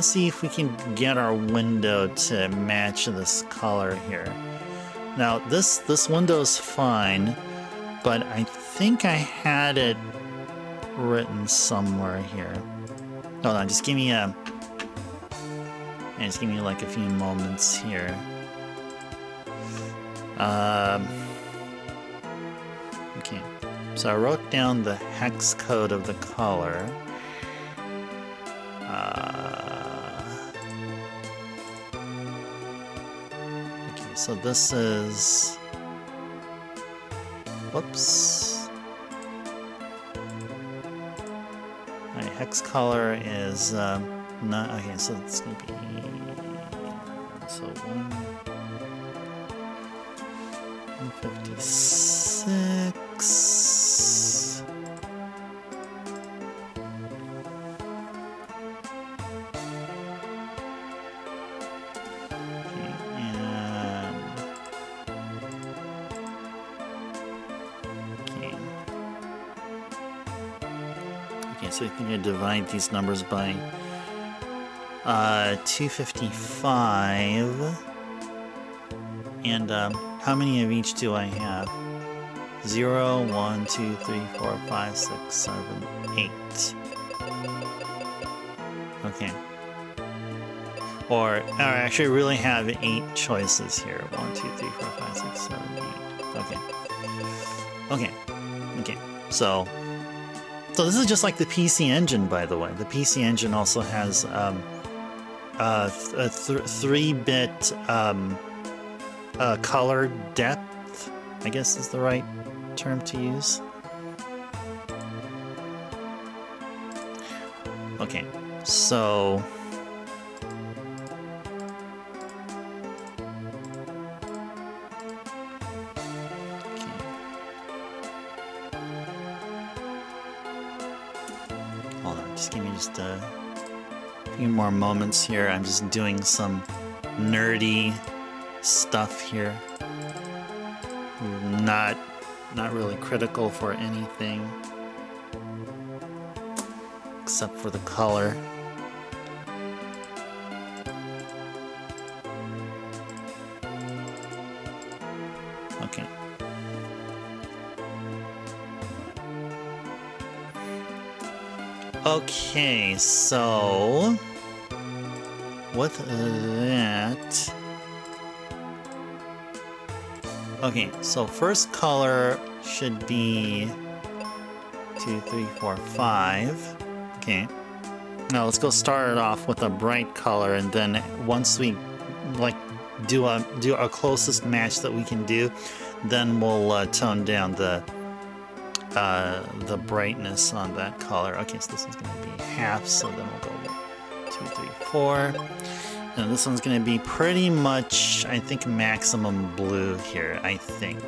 see if we can get our window to match this color here. Now this window's fine, but I think I had it written somewhere here. Hold on, just give me like a few moments here. Okay, so I wrote down the hex code of the color. Okay, so this is, whoops. My hex color is not, okay, so it's gonna be, so 156. Okay, and okay. Okay, so I think I divide these numbers by 255. And how many of each do I have? 0, 1, 2, 3, 4, 5, 6, 7, 8. Okay. Or I actually really have 8 choices here. 1, 2, 3, 4, 5, 6, 7, 8. Okay. Okay. Okay. So this is just like the PC Engine, by the way. The PC Engine also has a 3-bit color depth, I guess is the right term to use. Okay, so okay. Hold on, just give me just a few more moments here. I'm just doing some nerdy stuff here. Not really critical for anything except for the color. Okay. Okay, so with that, okay, so first color should be 2, 3, 4, 5. Okay. Now let's go start it off with a bright color, and then once we like do our closest match that we can do, then we'll tone down the brightness on that color. Okay, so this one's going to be half, so then we'll go 2, 3, 4. And this one's going to be pretty much, I think, maximum blue here, I think.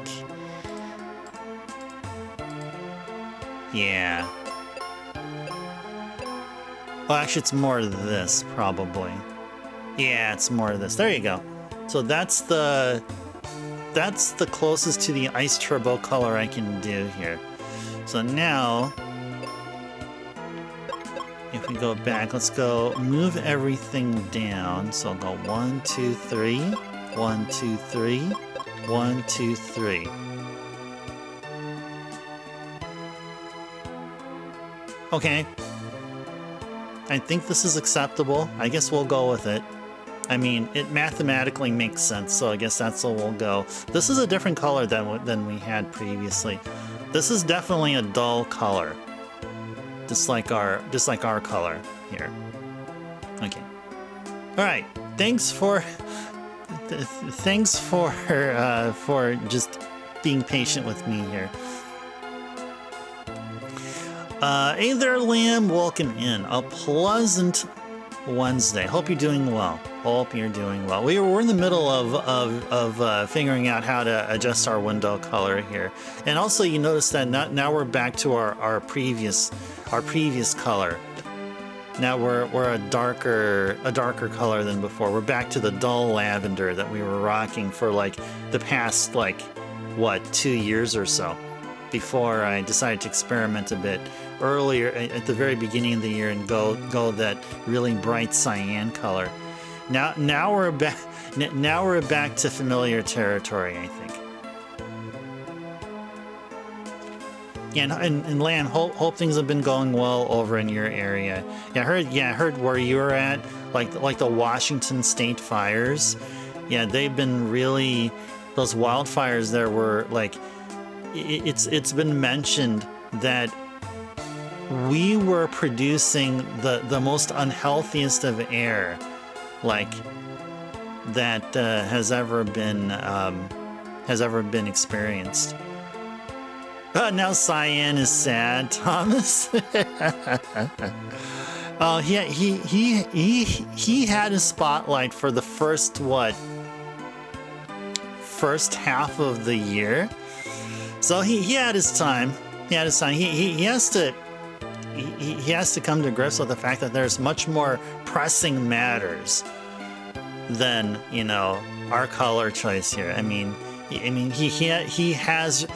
Yeah. Oh, actually, it's more of this, probably. Yeah, it's more of this. There you go. So that's the closest to the ice turbo color I can do here. So now, if we go back, let's go move everything down. So I'll go 1, 2, 3, 1, 2, 3, 1, 2, 3. Okay. I think this is acceptable. I guess we'll go with it. I mean, it mathematically makes sense, so I guess that's where we'll go. This is a different color than we had previously. This is definitely a dull color, just like our color here. Okay. All right. Thanks for just being patient with me here. Hey there, Liam. Welcome in. A pleasant Wednesday. Hope you're doing well. Hope you're doing well. We're in the middle of figuring out how to adjust our window color here, and also you notice that now we're back to our previous color. Now we're a darker color than before. We're back to the dull lavender that we were rocking for like the past 2 years or so, before I decided to experiment a bit earlier at the very beginning of the year and go that really bright cyan color. Now we're back to familiar territory, I think. Yeah, and Lan, hope things have been going well over in your area. Yeah, I heard where you were at, like the Washington State fires. Yeah, they've been really, those wildfires there were like, it's been mentioned that we were producing the most unhealthiest of air, like that has ever been experienced. Now cyan is sad, Thomas. Oh, yeah, he had a spotlight for the first half of the year. So he had his time. He has to come to grips with the fact that there's much more pressing matters than, our color choice here. I mean he has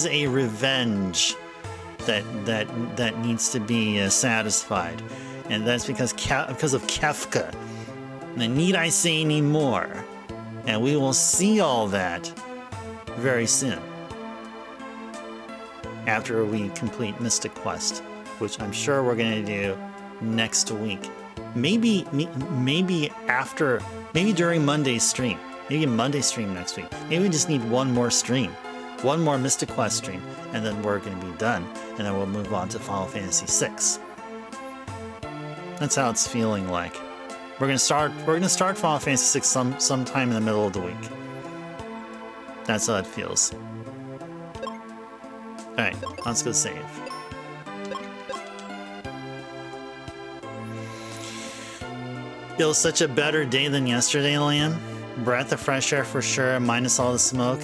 a revenge that needs to be satisfied, and that's because of Kefka. And need I say any more? And we will see all that very soon, after we complete Mystic Quest, which I'm sure we're going to do next week. Maybe during Monday's stream. Maybe Monday stream next week. Maybe we just need one more stream. One more Mystic Quest stream, and then we're going to be done. And then we'll move on to Final Fantasy VI. That's how it's feeling like. We're going to start Final Fantasy VI sometime in the middle of the week. That's how it feels. Alright, let's go save. It was such a better day than yesterday, Liam. Breath of fresh air for sure, minus all the smoke.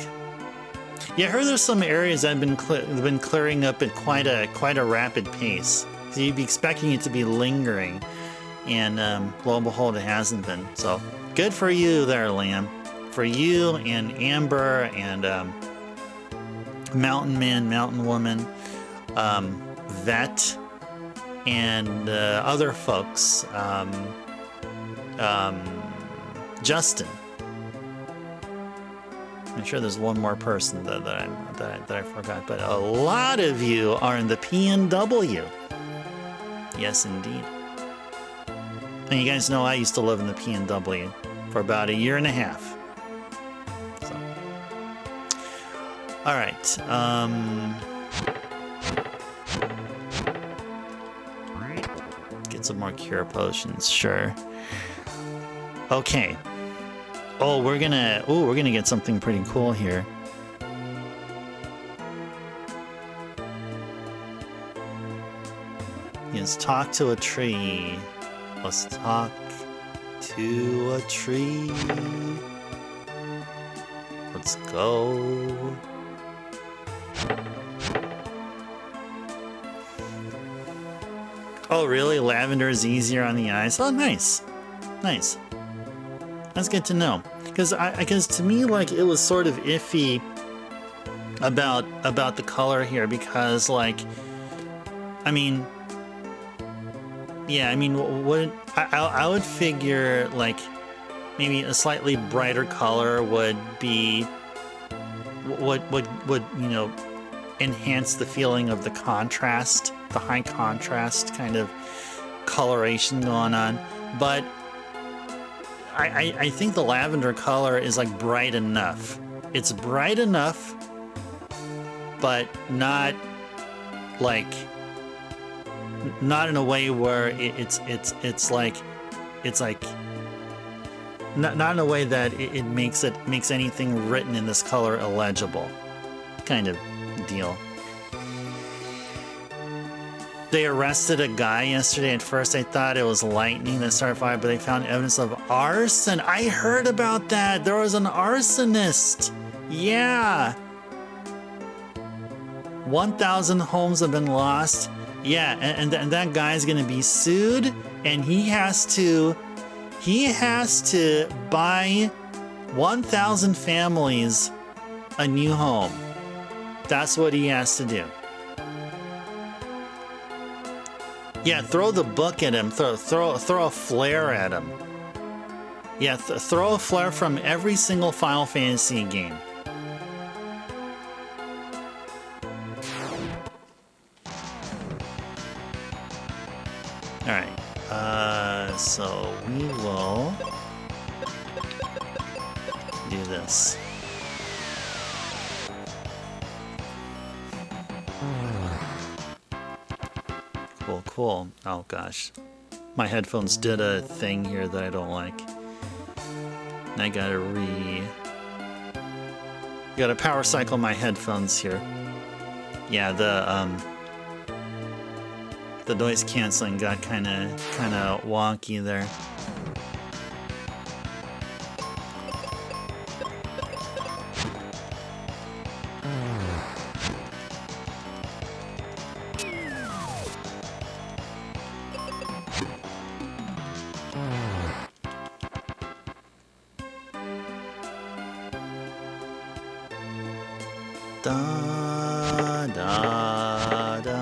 Yeah, I heard there's some areas that have been clearing up at quite a rapid pace. So you'd be expecting it to be lingering, and lo and behold, it hasn't been. So good for you there, Liam. For you and Amber and Mountain Man, Mountain Woman, Vet, and other folks. Justin. I'm sure there's one more person that I forgot, but a lot of you are in the PNW. Yes, indeed. And you guys know I used to live in the PNW for about a year and a half. So, all right. Get some more cure potions, sure. Okay. Oh, we're gonna get something pretty cool here. Yes, talk to a tree. Let's talk to a tree. Let's go. Oh, really? Lavender is easier on the eyes? Oh, nice. Nice. That's good to know. Because to me, like, it was sort of iffy about the color here, because, like, I mean, yeah, I mean, I would figure, like, maybe a slightly brighter color would be would enhance the feeling of the contrast, the high contrast kind of coloration going on. But I think the lavender color is like bright enough. It's bright enough, but not like not in a way where it's like not in a way that it makes anything written in this color illegible, kind of deal. They arrested a guy yesterday. At first I thought it was lightning that started fire, but they found evidence of arson. I heard about that. There was an arsonist. Yeah. 1,000 homes have been lost. Yeah, and that guy's gonna be sued, and he has to buy 1,000 families a new home. That's what he has to do. Yeah, throw the book at him. Throw a flare at him. Yeah, throw a flare from every single Final Fantasy game. All right. So we will do this. Cool. Oh gosh. My headphones did a thing here that I don't like. And I gotta power cycle my headphones here. Yeah, the noise canceling got kinda wonky there. Da da da.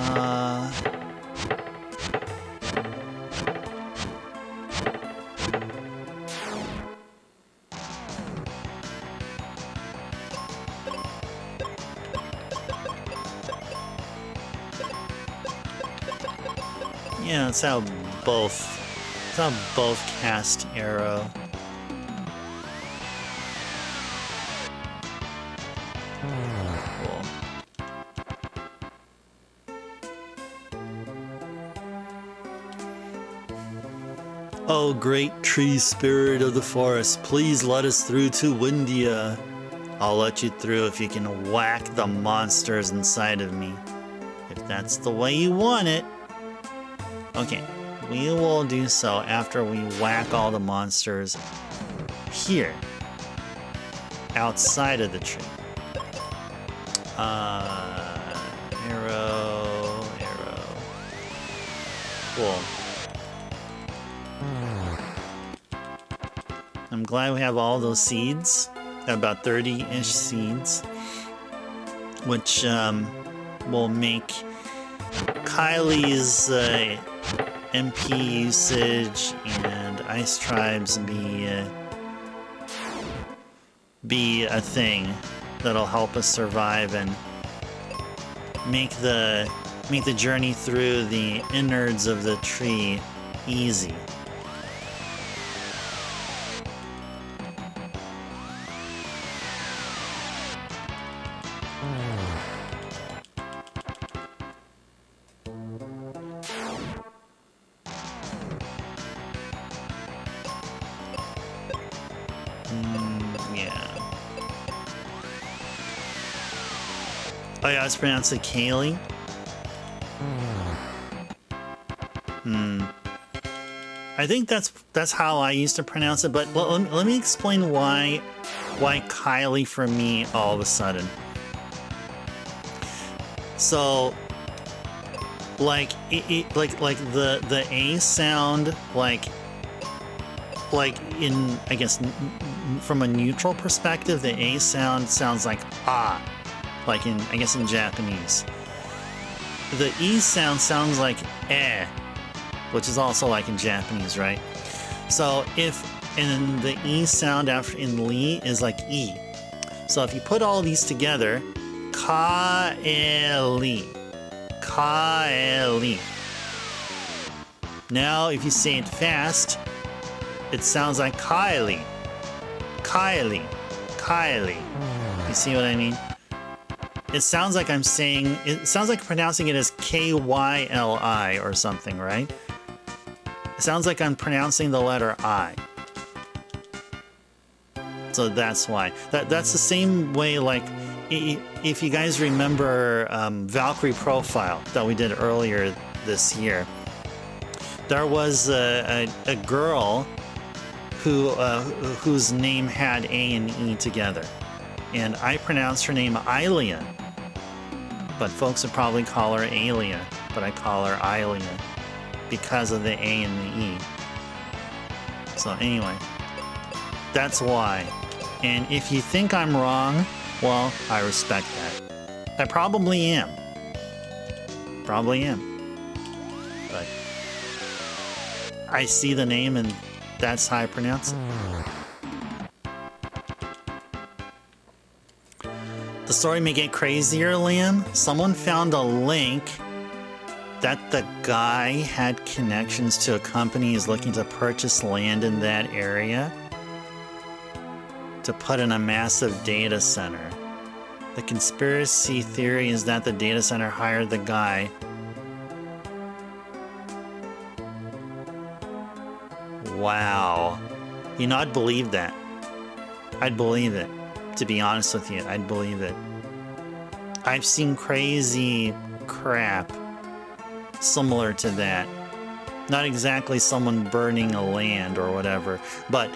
Yeah, that's how both cast Arrow. Cool. Oh, great tree spirit of the forest, please let us through to Windia. I'll let you through if you can whack the monsters inside of me. If that's the way you want it. Okay, we will do so after we whack all the monsters here, outside of the tree. Arrow. Cool. I'm glad we have all those seeds. Got about 30-ish seeds, which will make Kylie's MP usage and Ice Tribes be a thing that'll help us survive and make the journey through the innards of the tree easy. Oh yeah, let's pronounce it Kaylee. I think that's how I used to pronounce it, but let me explain why Kylie for me all of a sudden. So like the A sound, like in, I guess, from a neutral perspective, the A sound sounds like ah, like in, I guess, in Japanese. The E sound sounds like eh, which is also like in Japanese, right? So and the E sound after in Li is like E. So if you put all these together, Kaeli. Now if you say it fast, It sounds like Kylie. Kylie. Kylie. You see what I mean? It sounds like I'm saying, it sounds like pronouncing it as Kyli or something, right? It sounds like I'm pronouncing the letter I. So that's why. That's the same way, like, if you guys remember Valkyrie Profile that we did earlier this year, there was a girl whose name had A and E together. And I pronounced her name Ilia. But folks would probably call her Alia, but I call her Ilia because of the A and the E. So anyway, that's why. And if you think I'm wrong, well, I respect that. I probably am. Probably am. But I see the name and that's how I pronounce it. The story may get crazier, Liam. Someone found a link that the guy had connections to a company who's looking to purchase land in that area to put in a massive data center. The conspiracy theory is that the data center hired the guy. Wow. You know, I'd believe that. I'd believe it. To be honest with you, I'd believe it. I've seen crazy crap similar to that. Not exactly someone burning a land or whatever, but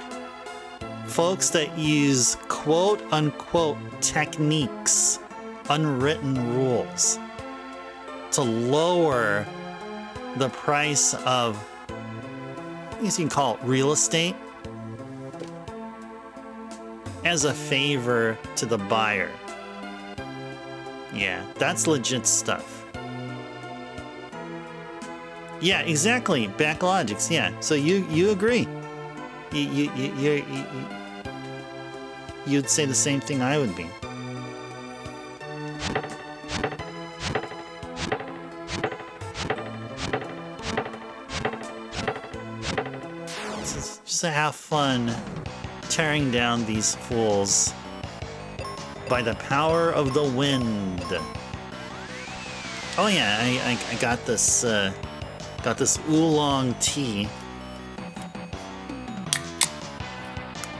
folks that use quote-unquote techniques, unwritten rules, to lower the price of, I guess you can call it real estate, as a favor to the buyer. Yeah, that's legit stuff. Yeah, exactly. Backlogics. Yeah. So you agree? You'd say the same thing I would be. Just to have fun tearing down these fools by the power of the wind. Oh yeah, I got this oolong tea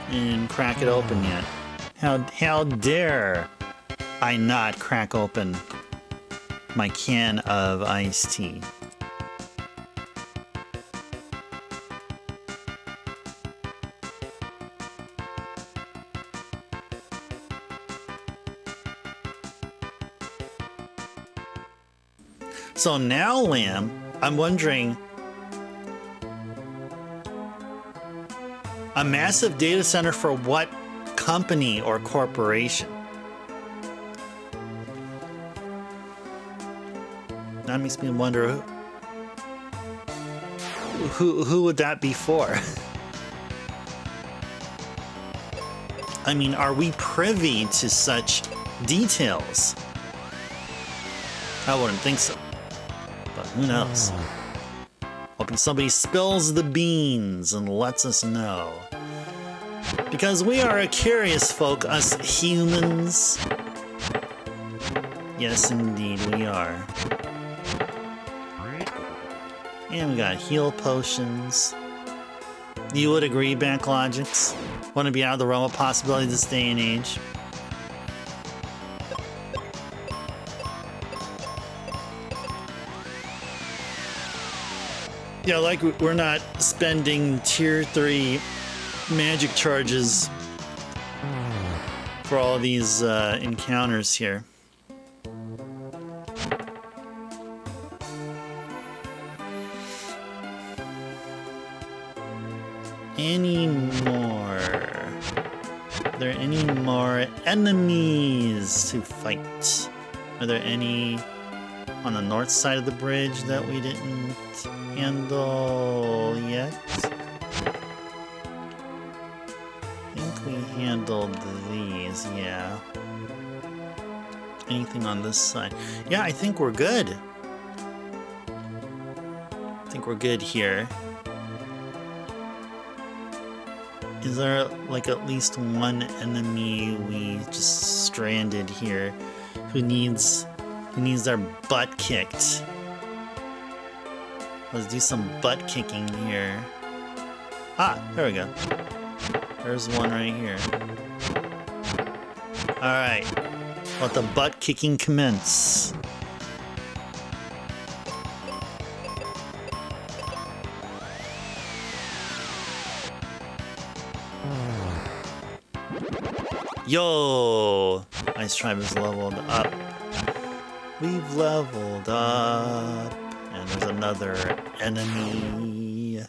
and crack it open yet. How dare I not crack open my can of iced tea? So now, Lamb, I'm wondering, a massive data center for what company or corporation? That makes me wonder who would that be for? I mean, are we privy to such details? I wouldn't think so. But who knows? Hoping somebody spills the beans and lets us know. Because we are a curious folk, us humans. Yes, indeed, we are. And we got heal potions. You would agree, Backlogics? Want to be out of the realm of possibility this day and age? Yeah, like we're not spending tier 3 magic charges for all these encounters here. Any more? Are there any more enemies to fight? Are there any on the north side of the bridge that we didn't handle yet? I think we handled these, yeah. Anything on this side? Yeah, I think we're good. I think we're good here. Is there like at least one enemy we just stranded here who needs their butt kicked? Let's do some butt kicking here. Ah, there we go. There's one right here. Alright. Let the butt kicking commence. Yo! Ice Tribe is leveled up. We've leveled up. And there's another enemy.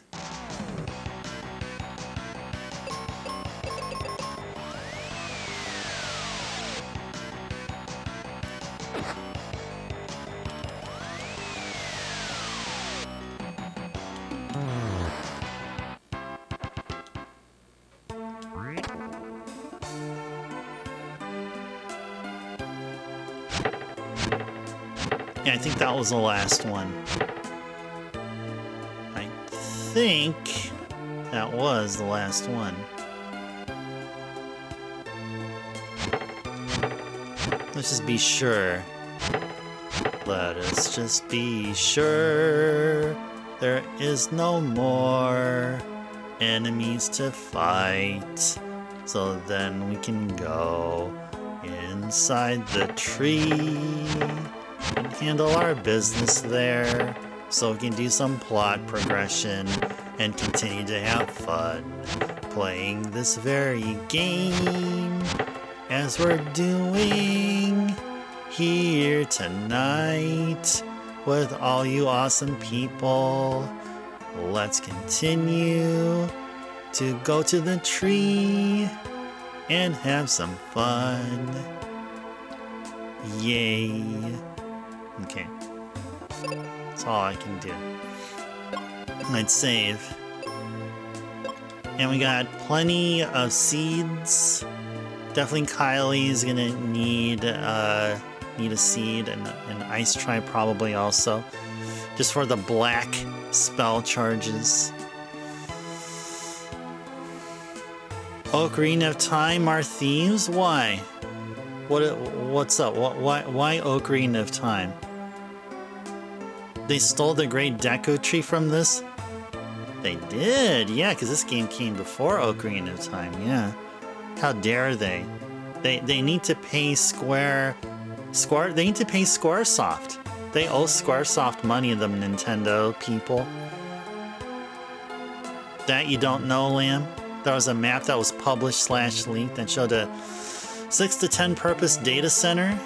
Yeah, I think that was the last one. I think that was the last one. Let's just be sure. Let us just be sure there is no more enemies to fight. So then we can go inside the tree and handle our business there, so we can do some plot progression and continue to have fun playing this very game as we're doing here tonight with all you awesome people. Let's continue to go to the tree and have some fun. Yay. Okay. That's all I can do. Let's save. And we got plenty of seeds. Definitely Kylie's gonna need a seed, and Ice Tribe probably also. Just for the black spell charges. Ocarina of Time are thieves? Why? What's up? Why Ocarina of Time? They stole the Great Deku Tree from this? They did, yeah, because this game came before Ocarina of Time, yeah. How dare they? They need to pay they need to pay Squaresoft. They owe Squaresoft money, the Nintendo people. That you don't know, Lamb? There was a map that was published / leaked that showed a 6 to 10 purpose data center.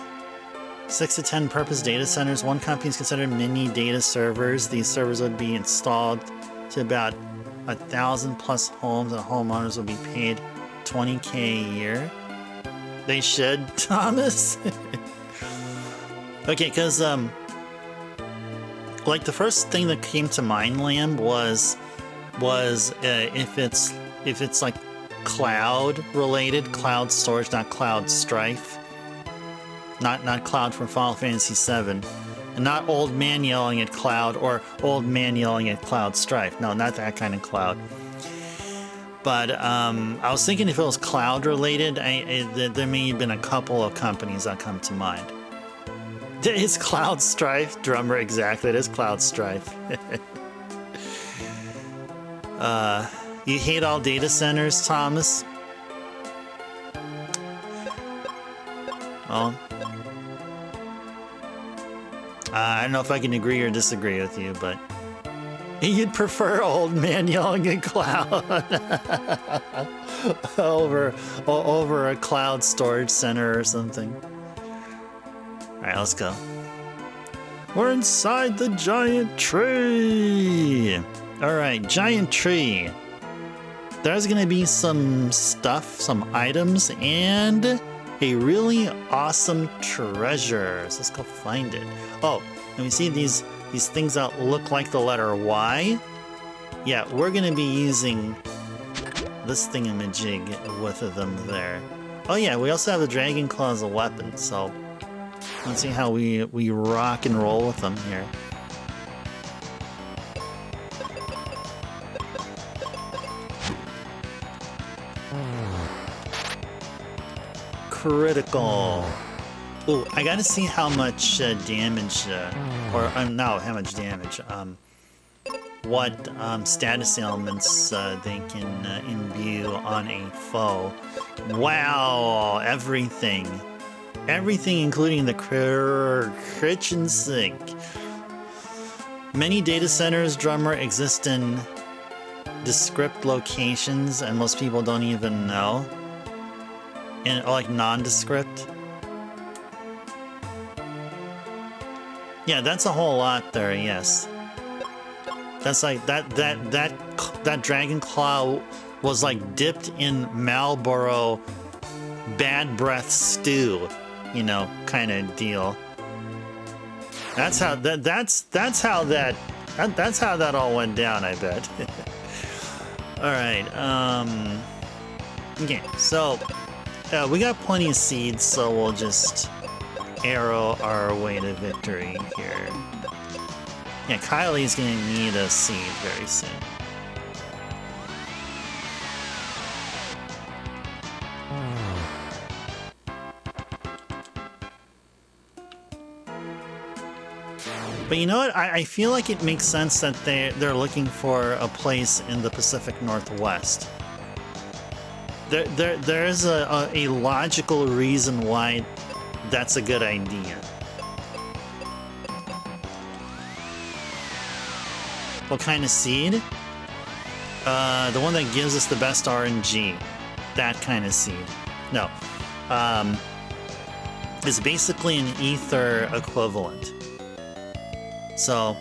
6 to 10 purpose data centers. One company is considered mini data servers. These servers would be installed to about 1,000 plus homes, and homeowners would be paid $20K a year. They should, Thomas. Okay, because like the first thing that came to mind, Lamb, was if it's like cloud related, cloud storage, not cloud strife. Not Cloud from Final Fantasy VII. And not old man yelling at Cloud or old man yelling at Cloud Strife. No, not that kind of Cloud. But I was thinking if it was Cloud related, there may have been a couple of companies that come to mind. It's Cloud Strife, drummer, exactly. It is Cloud Strife. You hate all data centers, Thomas? Well, I don't know if I can agree or disagree with you, but you'd prefer old man yelling at Cloud over a cloud storage center or something. All right, let's go. We're inside the giant tree. All right, giant tree. There's gonna be some stuff, some items, and a really awesome treasure. So let's go find it. Oh, and we see these things that look like the letter Y. Yeah, we're gonna be using this thingamajig with them there. Oh yeah, we also have the Dragon Claw as a weapon, so let's see how we rock and roll with them here. critical. Ooh, I gotta see how much damage, no, how much damage, what status ailments they can imbue on a foe. Wow, everything. Everything including the kitchen sink. Many data centers, drummer, exist in descript locations and most people don't even know. And like nondescript. Yeah, that's a whole lot there, yes. That's like that dragon claw was like dipped in Marlboro bad breath stew, you know, kind of deal. That's how that's how that all went down, I bet. All right. Okay, so we got plenty of seeds, so we'll just arrow our way to victory here. Yeah, Kylie's gonna need a seed very soon. But you know what? I feel like it makes sense that they're looking for a place in the Pacific Northwest. There's a logical reason why that's a good idea. What kind of seed? The one that gives us the best RNG. That kind of seed. No. It's basically an ether equivalent. So,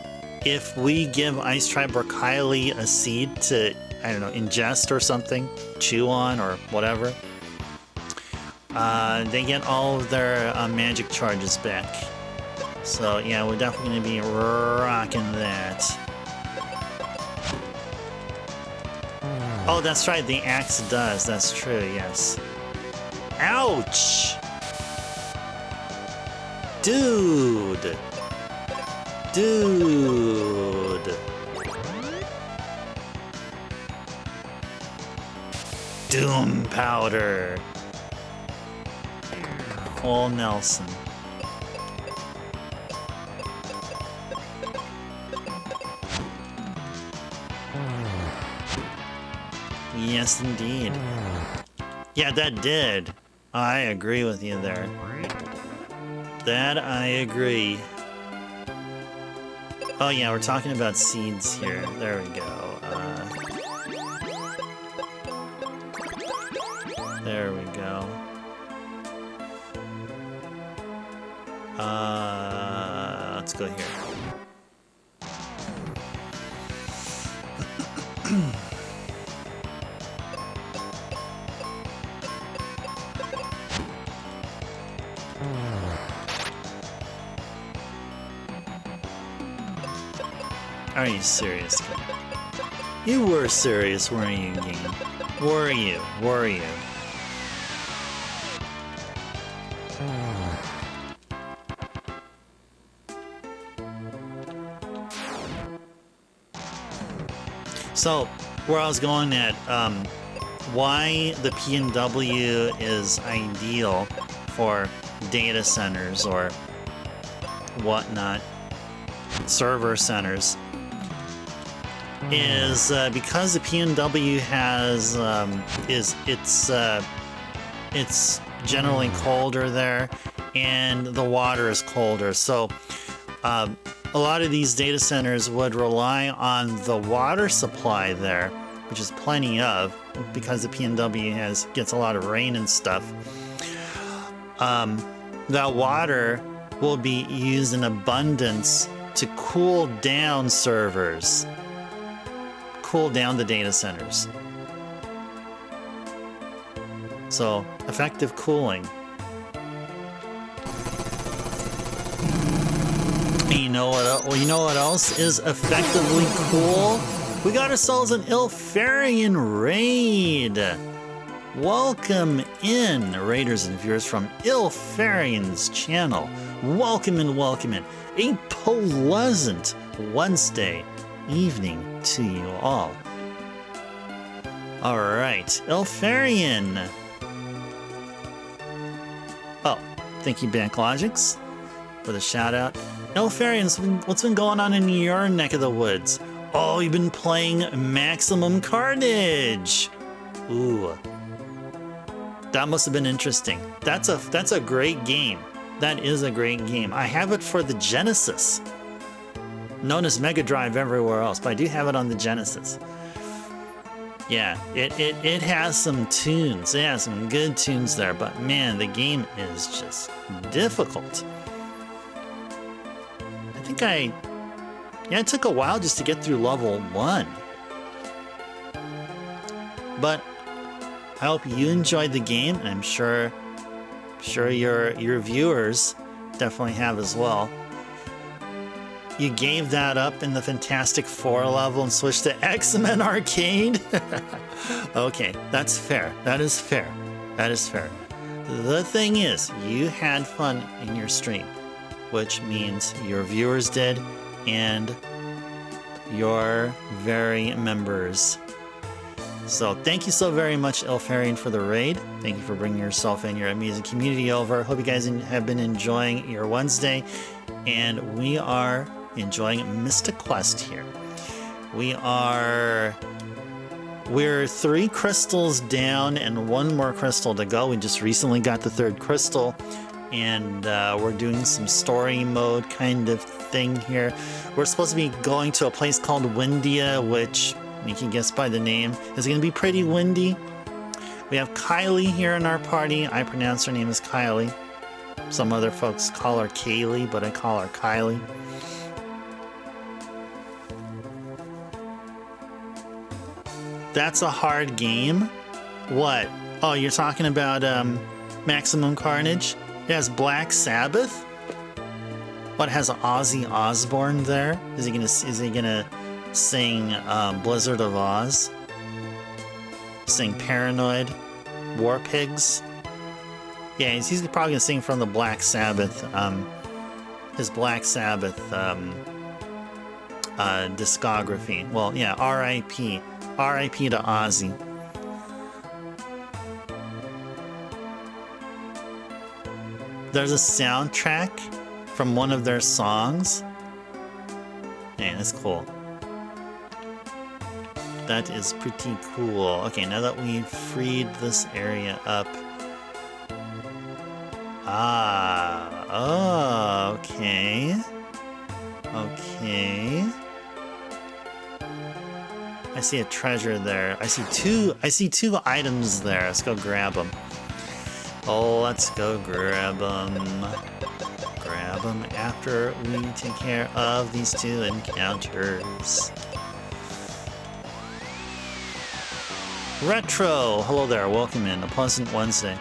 if we give Ice Tribe or Kylie a seed to, I don't know, ingest or something, chew on or whatever, they get all of their magic charges back. So, yeah, we're definitely going to be rocking that. Oh, that's right, the axe does. That's true, yes. Ouch! Dude! Dude! Doom powder! Cole Nelson. Yes, indeed. Yeah, that did. I agree with you there. That I agree. Oh yeah, we're talking about seeds here. There we go. There we go. Let's go here. Are you serious, kid? You were serious, weren't you, game? Were you? Were you? So, where I was going at, why the PNW is ideal for data centers or whatnot, server centers, is because the PNW has it's generally colder there, and the water is colder. So a lot of these data centers would rely on the water supply there, which is plenty of, because the PNW gets a lot of rain and stuff. That water will be used in abundance to cool down servers. Cool down the data centers. So, effective cooling. And you know what else is effectively cool? We got ourselves an Ilfarian raid. Welcome in, raiders and viewers from Ilfarian's channel. Welcome in, welcome in. A pleasant Wednesday evening to you all. Alright, Ilfarian. Thank you, Backlogics, for the shout out. Elfarians, what's been going on in your neck of the woods? Oh, you've been playing Maximum Carnage. Ooh, that must have been interesting. That's a great game. That is a great game. I have it for the Genesis, known as Mega Drive everywhere else, but I do have it on the Genesis. Yeah, it has some tunes. It has some good tunes there, but man, the game is just difficult. It took a while just to get through level 1. But I hope you enjoyed the game. I'm sure your viewers definitely have as well. You gave that up in the Fantastic Four level and switched to X-Men Arcade? Okay, that's fair. That is fair. That is fair. The thing is, you had fun in your stream, which means your viewers did, and your very members. So thank you so very much, Elfarian, for the raid. Thank you for bringing yourself and your amazing community over. Hope you guys have been enjoying your Wednesday, and we are enjoying Mystic Quest here. We're 3 crystals down and 1 more crystal to go. We just recently got the 3rd crystal, and we're doing some story mode kind of thing here. We're supposed to be going to a place called Windia, which you can guess by the name is going to be pretty windy. We have Kylie here in our party. I pronounce her name as Kylie. Some other folks call her Kaylee, but I call her Kylie. That's a hard game. What? Oh, you're talking about Maximum Carnage? It has Black Sabbath? What, has Ozzy Osbourne there? Is he gonna sing Blizzard of Oz? Sing Paranoid? War Pigs? Yeah, he's probably gonna sing from the Black Sabbath, his Black Sabbath discography. Well, yeah, R.I.P. R.I.P. to Ozzy. There's a soundtrack from one of their songs. Man, that's cool. That is pretty cool. Okay, now that we've freed this area up. Oh, okay. Okay. I see a treasure there. I see two items there. Let's go grab them. Oh, let's go grab them. Grab them after we take care of these 2 encounters. Retro! Hello there, welcome in. A pleasant Wednesday.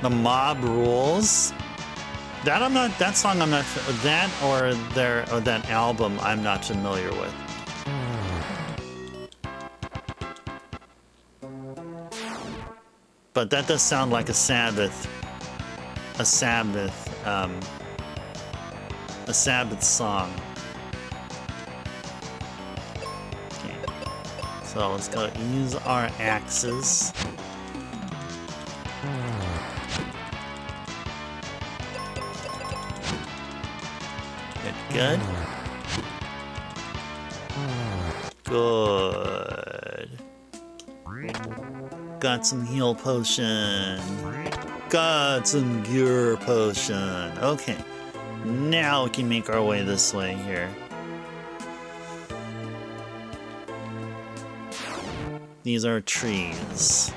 The Mob Rules. That album I'm not familiar with. But that does sound like a Sabbath song. Okay. So let's go use our axes. Good. Good. Got some heal potion. Got some cure potion. Okay. Now we can make our way this way here. These are trees.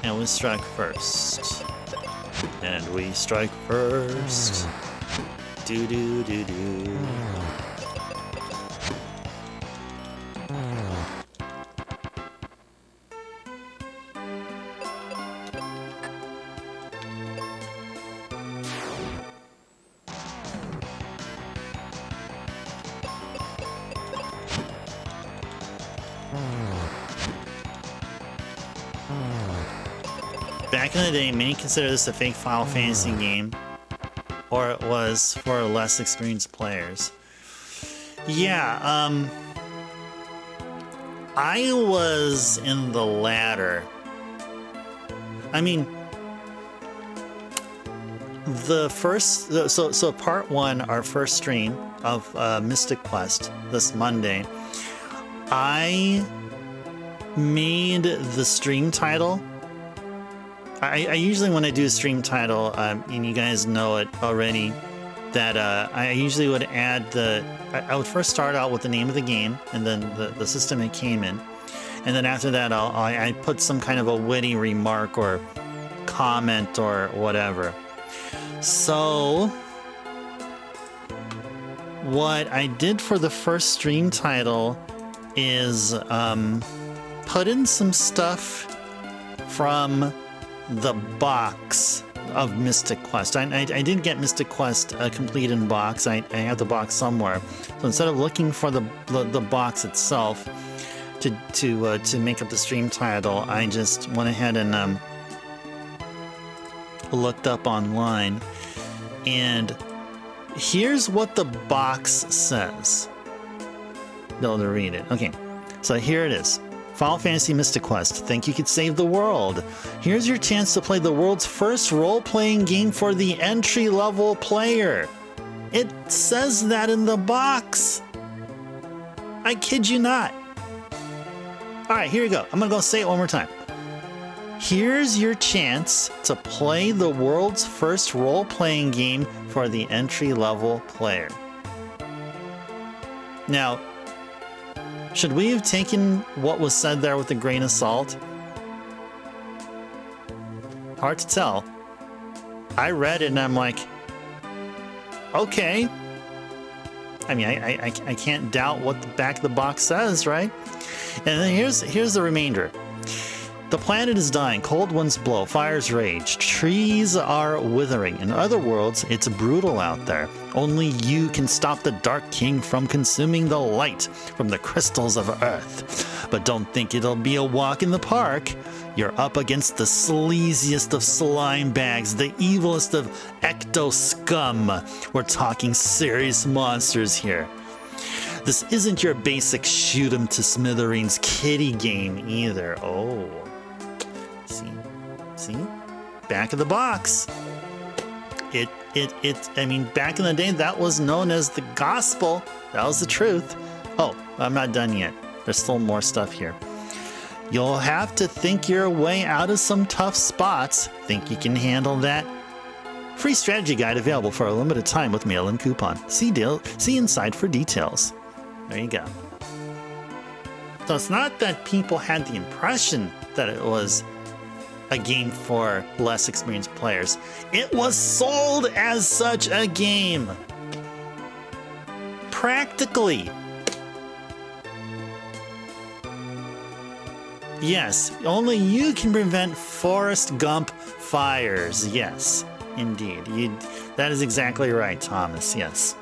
And we strike first. And we strike first. Do do do do. Back in the day, many consider this a fake Final Fantasy game, or it was for less experienced players. Yeah, I was in the latter. I mean, the first, so part one, our first stream of Mystic Quest this Monday, I made the stream title. I usually, when I do a stream title, and you guys know it already, that I usually would add I would first start out with the name of the game and then the system it came in. And then after that, I put some kind of a witty remark or comment or whatever. So what I did for the first stream title is put in some stuff from the box of Mystic Quest. I did get Mystic Quest complete in box. I have the box somewhere. So instead of looking for the box itself to make up the stream title, I just went ahead and looked up online. And here's what the box says. Go to read it. Okay, so here it is. Final Fantasy Mystic Quest. Think you could save the world? Here's your chance to play the world's first role-playing game for the entry-level player. It says that in the box. I kid you not. All right, here you go. I'm gonna go say it one more time. Here's your chance to play the world's first role-playing game for the entry-level player. Now, should we have taken what was said there with a grain of salt? Hard to tell. I read it and I'm like, okay. I mean, I can't doubt what the back of the box says, right? And then here's the remainder. The planet is dying, cold winds blow, fires rage, trees are withering. In other words, it's brutal out there. Only you can stop the Dark King from consuming the light from the crystals of Earth. But don't think it'll be a walk in the park. You're up against the sleaziest of slime bags, the evilest of ecto scum. We're talking serious monsters here. This isn't your basic shoot 'em to smithereens kiddie game either. Oh. See? Back of the box. I mean, back in the day, that was known as the gospel. That was the truth. Oh, I'm not done yet. There's still more stuff here. You'll have to think your way out of some tough spots. Think you can handle that? Free strategy guide available for a limited time with mail-in coupon. See inside for details. There you go. So it's not that people had the impression that it was a game for less experienced players. It was sold as such a game. Practically. Yes, only you can prevent Forrest Gump fires. Yes, indeed. That is exactly right, Thomas. Yes.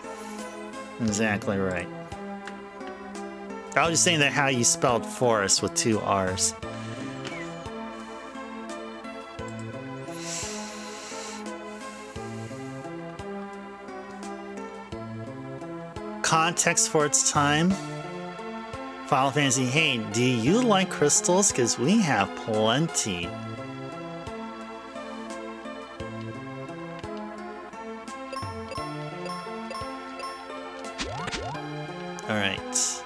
Exactly right. I was just saying that how you spelled Forrest with 2 R's. Context for its time. Final Fantasy, hey, do you like crystals? Because we have plenty. Alright.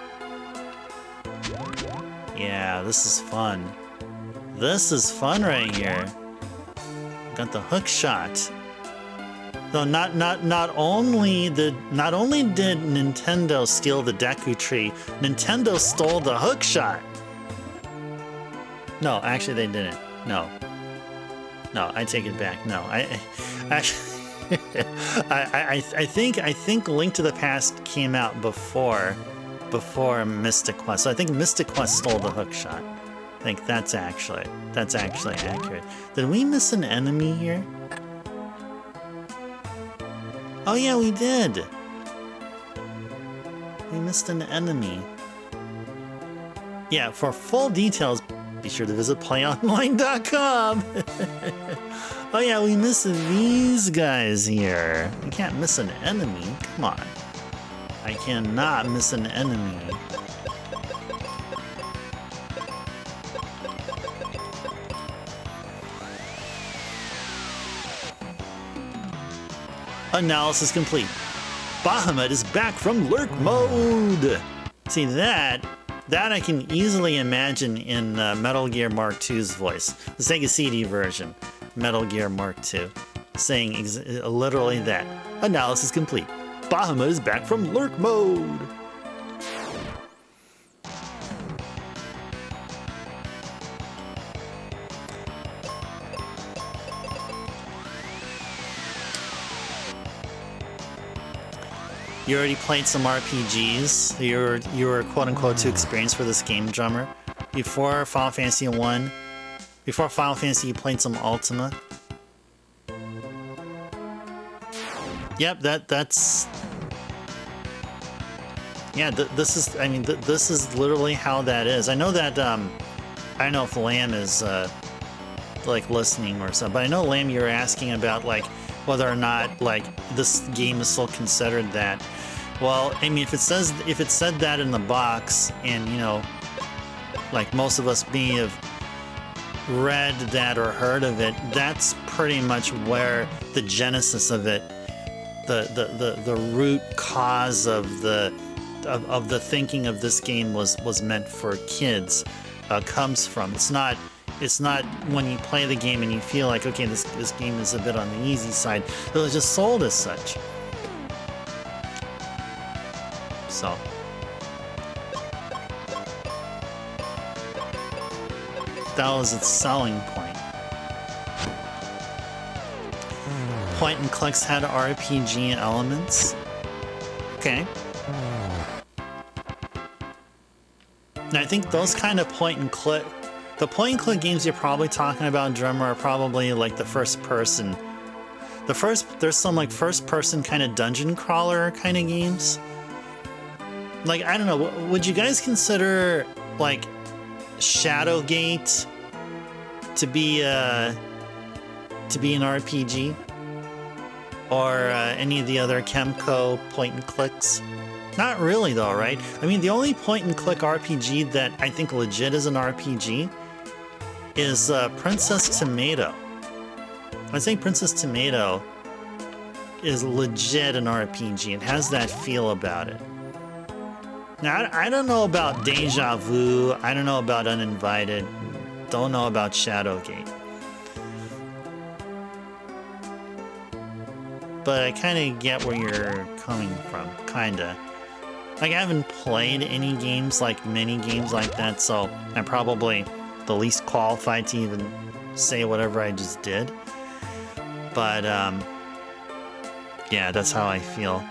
Yeah, this is fun. This is fun right here. Got the hook shot. Though not only did Nintendo steal the Deku Tree, Nintendo stole the hook shot. No, actually they didn't. No, I take it back. No, I think Link to the Past came out before Mystic Quest. So I think Mystic Quest stole the hook shot. I think that's actually accurate. Did we miss an enemy here? Oh yeah, we did. We missed an enemy. Yeah, for full details, be sure to visit playonline.com. Oh yeah, we missed these guys here. We can't miss an enemy. Come on. I cannot miss an enemy. Analysis complete. Bahamut is back from lurk mode. See that I can easily imagine in Metal Gear Mark II's voice, the Sega CD version, Metal Gear Mark II, saying literally that. Analysis complete. Bahamut is back from lurk mode. You already played some RPGs. You were quote unquote too experienced for this game, drummer. Before Final Fantasy 1, before Final Fantasy, you played some Ultima. Yep, that's. Yeah, this is. I mean, this is literally how that is. I know that. I don't know if Lamb is like listening or something, but I know Lamb, you're asking about like whether or not like this game is still considered that. Well, I mean, if it said that in the box, and you know, like most of us may have read that or heard of it, that's pretty much where the genesis of it, the root cause of the thinking of this game was meant for kids comes from. It's not when you play the game and you feel like, okay, this game is a bit on the easy side. It was just sold as such. So that was its selling point. Point and clicks had RPG elements. Okay. Now I think those kind of point and click, the point and click games you're probably talking about, drummer, are probably like the first person. There's some like first person kind of dungeon crawler kind of games. Like, I don't know, would you guys consider like Shadowgate to be an RPG? Or any of the other Kemco point and clicks? Not really though, right? I mean, the only point and click RPG that I think legit is an RPG is Princess Tomato. I think Princess Tomato is legit an RPG. It has that feel about it. Now, I don't know about Deja Vu. I don't know about Uninvited. Don't know about Shadowgate. But I kind of get where you're coming from, kinda. Like, I haven't played any games like many games like that, so I'm probably the least qualified to even say whatever I just did. But, yeah, that's how I feel.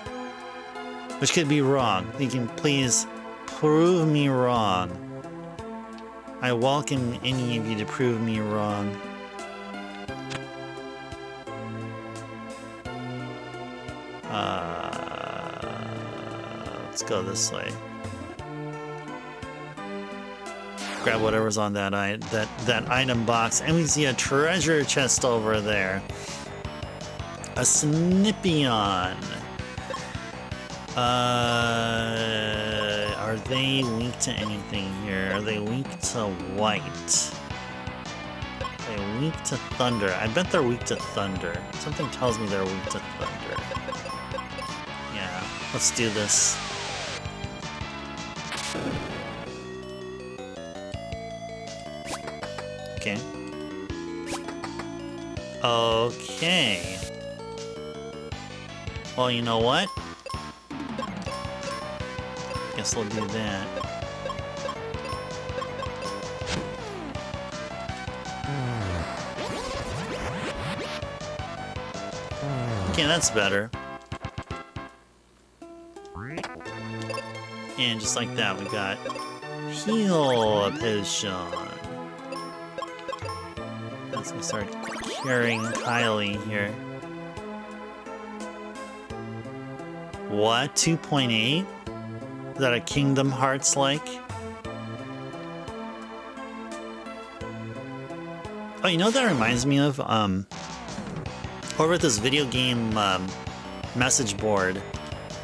Which could be wrong. You can please prove me wrong. I welcome any of you to prove me wrong. Let's go this way. Grab whatever's on that item box, and we see a treasure chest over there. A Snippion. Are they weak to anything here? Are they weak to white? Are they weak to thunder? I bet they're weak to thunder. Something tells me they're weak to thunder. Yeah, let's do this. Okay. Okay. Well, you know what? Guess we'll do that. Okay, that's better. And just like that, we got heal potion. Let's go start carrying Kylie here. What? 2.8? Is that a Kingdom Hearts like? Oh, you know what that reminds me of? Over at this video game message board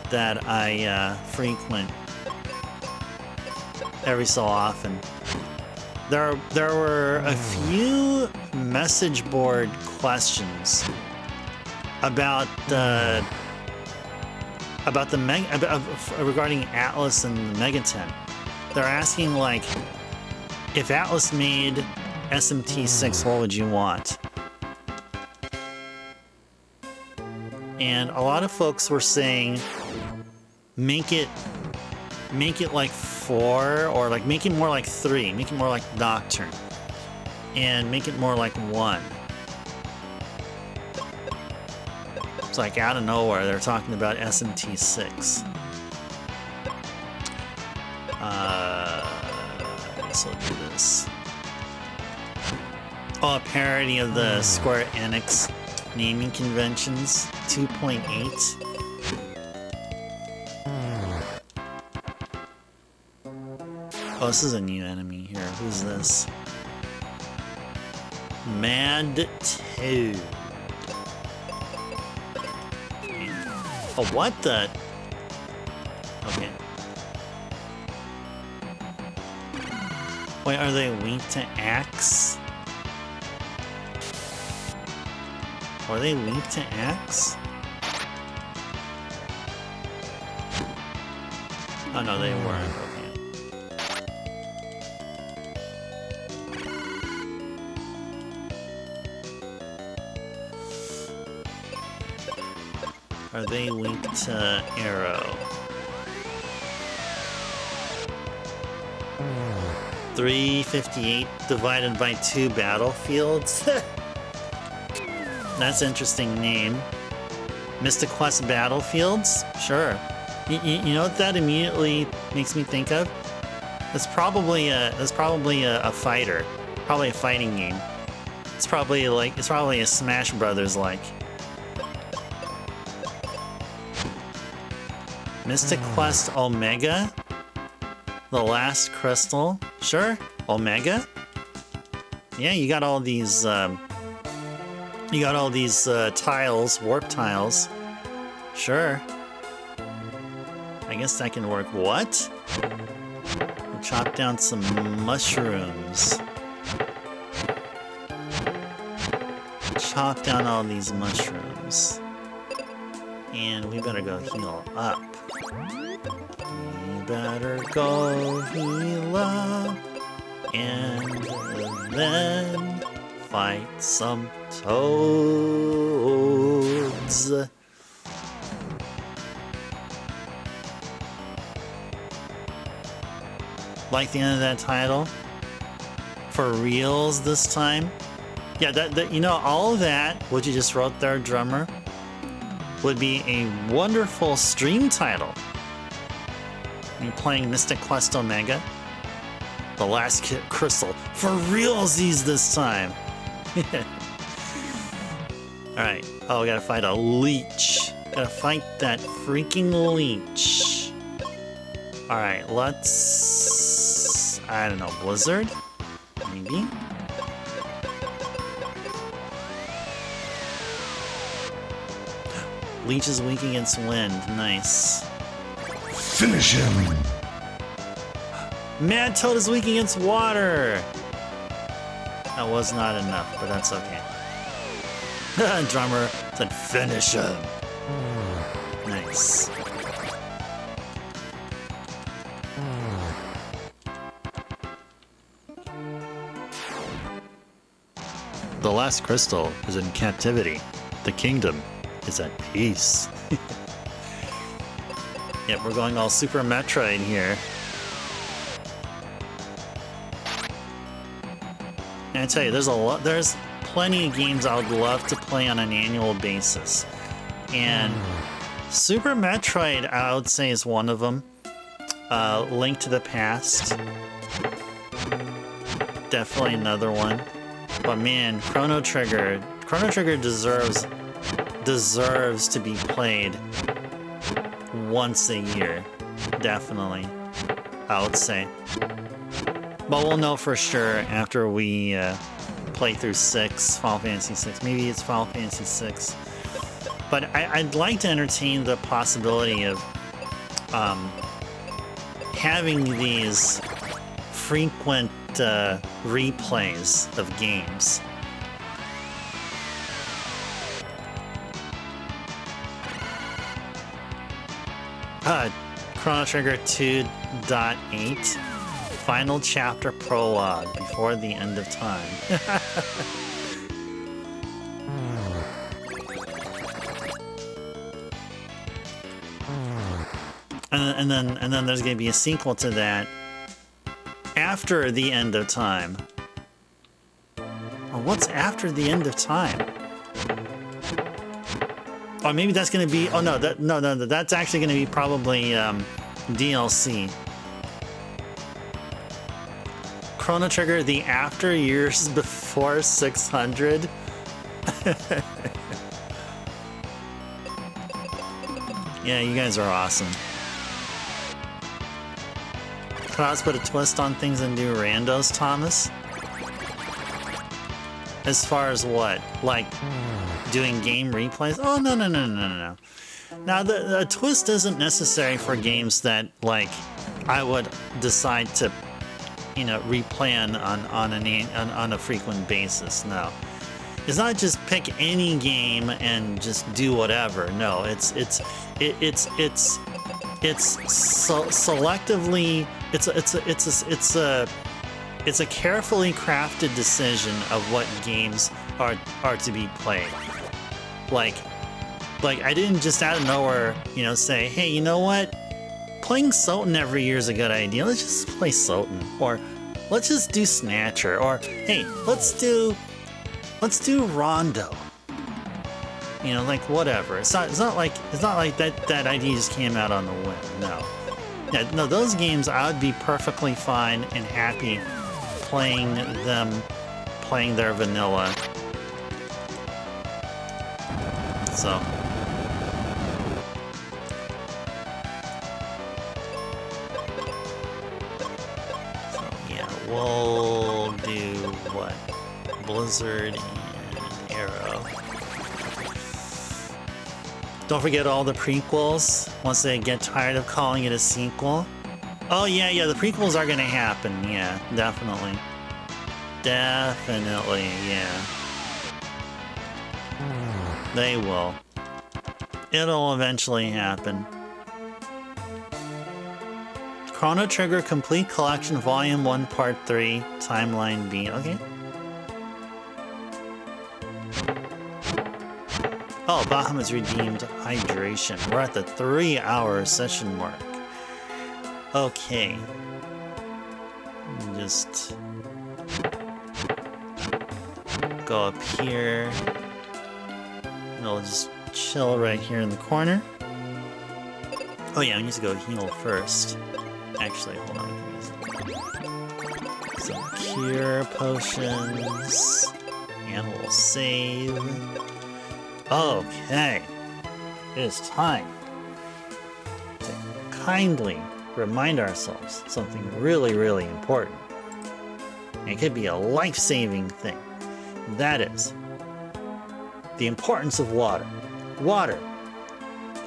that I frequent every so often. There were a few message board questions about regarding Atlas and the Megaten. They're asking like, if Atlas made SMT6, what would you want? And a lot of folks were saying, make it like 4, or like make it more like 3, make it more like Nocturne, and make it more like 1. It's like out of nowhere they're talking about SMT6. So do this. Oh, a parody of the Square Enix naming conventions 2.8. Oh, this is a new enemy here. Who's this? Mad Toad. Oh, what the? Okay. Wait, are they weak to axe? Are they weak to axe? Oh no, they weren't. Okay. Are they weak to arrow? 358 divided by 2 battlefields? That's an interesting name. Mystic Quest Battlefields? Sure. You know what that immediately makes me think of? That's probably a fighter. Probably a fighting game. It's probably a Smash Brothers like. Mystic Quest Omega? The last crystal? Sure. Omega? Yeah, you got all these tiles, warp tiles. Sure. I guess that can work. What? We'll chop down some mushrooms. Chop down all these mushrooms. And we better go heal up. We better go heal up. And then fight some toads. Like the end of that title? For reals this time? Yeah, that you know, all of that, what you just wrote there, drummer, would be a wonderful stream title. You're playing Mystic Quest Omega. The last crystal. For realsies this time. Alright. Oh, we gotta fight a leech. Gotta fight that freaking leech. Alright, let's... I don't know, Blizzard? Maybe? Leech is weak against wind. Nice. Finish him! Mad Toad is weak against water! That was not enough, but that's okay. Drummer said finish him. Nice. The last crystal is in captivity. The kingdom is at peace. Yep, we're going all Super Metroid here. And I tell you, there's plenty of games I would love to play on an annual basis. And Super Metroid, I would say, is one of them. Link to the Past. Definitely another one. But man, Chrono Trigger deserves to be played once a year. Definitely, I would say. But we'll know for sure after we play through 6, Final Fantasy 6. Maybe it's Final Fantasy 6. But I'd like to entertain the possibility of having these frequent replays of games. Chrono Trigger 2.8 Final Chapter Prologue Before the End of Time. and then there's gonna be a sequel to that after the end of time. Well, what's after the end of time? Or maybe that's gonna be. Oh no, that's actually gonna be probably DLC. Chrono Trigger: The After Years Before 600. Yeah, you guys are awesome. Can I also put a twist on things and do randos, Thomas? As far as what? Like doing game replays? Oh, no. Now, the twist isn't necessary for games that, like, I would decide to, you know, replay on a frequent basis. No. It's not just pick any game and just do whatever. No, it's selectively. It's a carefully crafted decision of what games are to be played. Like I didn't just out of nowhere, you know, say, hey, you know what? Playing Soten every year is a good idea. Let's just play Soten, or let's just do Snatcher, or hey, let's do Rondo. You know, like whatever. It's not like that idea just came out on the whim. No. Yeah, no, those games I would be perfectly fine and happy playing their vanilla. So yeah, we'll do what? Blizzard and Arrow. Don't forget all the prequels once they get tired of calling it a sequel. Oh yeah, the prequels are gonna happen. Yeah, definitely. Definitely, yeah. They will. It'll eventually happen. Chrono Trigger Complete Collection Volume 1 Part 3 Timeline B. Okay. Oh, Bahamut's redeemed hydration. We're at the 3-hour session mark. Okay. Just go up here. And I'll just chill right here in the corner. Oh yeah, I need to go heal first. Actually, hold on. Some cure potions. And we'll save. Okay. It is time to kindly remind ourselves something really, really important. It could be a life-saving thing. That is the importance of water. Water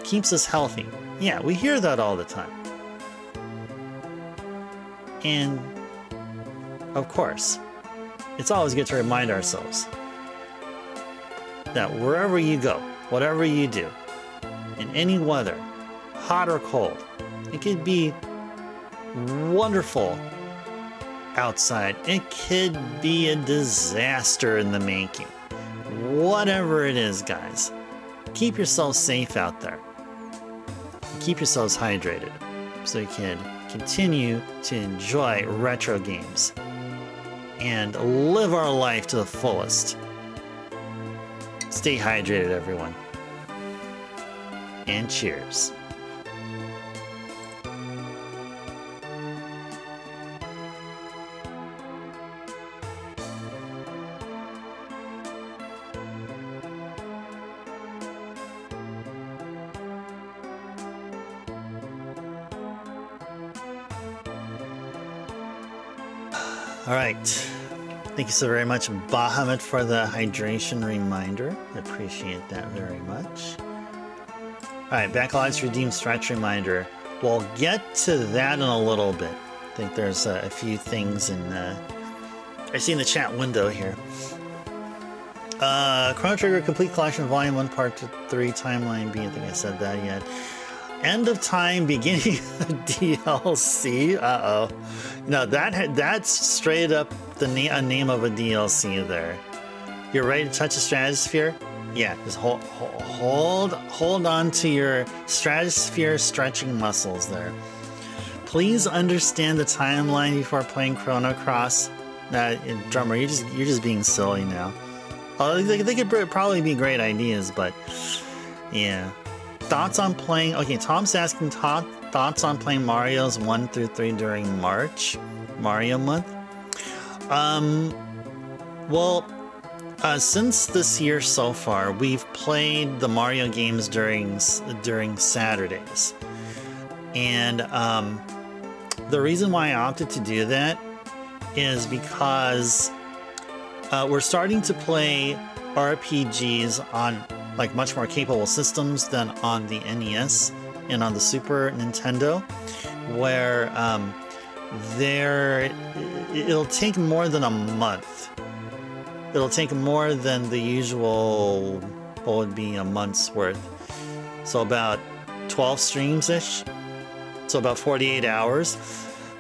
keeps us healthy. Yeah, we hear that all the time. And, of course, it's always good to remind ourselves that wherever you go, whatever you do, in any weather, hot or cold, it could be wonderful outside. It could be a disaster in the making. Whatever it is, guys, keep yourselves safe out there. Keep yourselves hydrated so you can continue to enjoy retro games and live our life to the fullest. Stay hydrated, everyone. And cheers. All right. Thank you so very much, Bahamut, for the hydration reminder. I appreciate that very much. All right, Backlogs Redeemed Stretch reminder. We'll get to that in a little bit. I think there's a few things in I see in the chat window here. Chrono Trigger Complete Collection Volume 1 Part 3 Timeline B. I think I said that yet. End of time, beginning of DLC. Uh-oh. No, that's straight up a name of a DLC there. You're ready to touch the stratosphere? Yeah, just hold on to your stratosphere stretching muscles there. Please understand the timeline before playing Chrono Cross. Drummer, you're just being silly now. Oh, they could probably be great ideas, but yeah. Thoughts on playing... Okay, Tom's asking thoughts on playing Mario's 1 through 3 during Mario month. Well, since this year so far, we've played the Mario games during Saturdays. And the reason why I opted to do that is because we're starting to play RPGs on like much more capable systems than on the NES and on the Super Nintendo, where it'll take more than a month. It'll take more than the usual, what would be a month's worth. So about 12 streams-ish. So about 48 hours.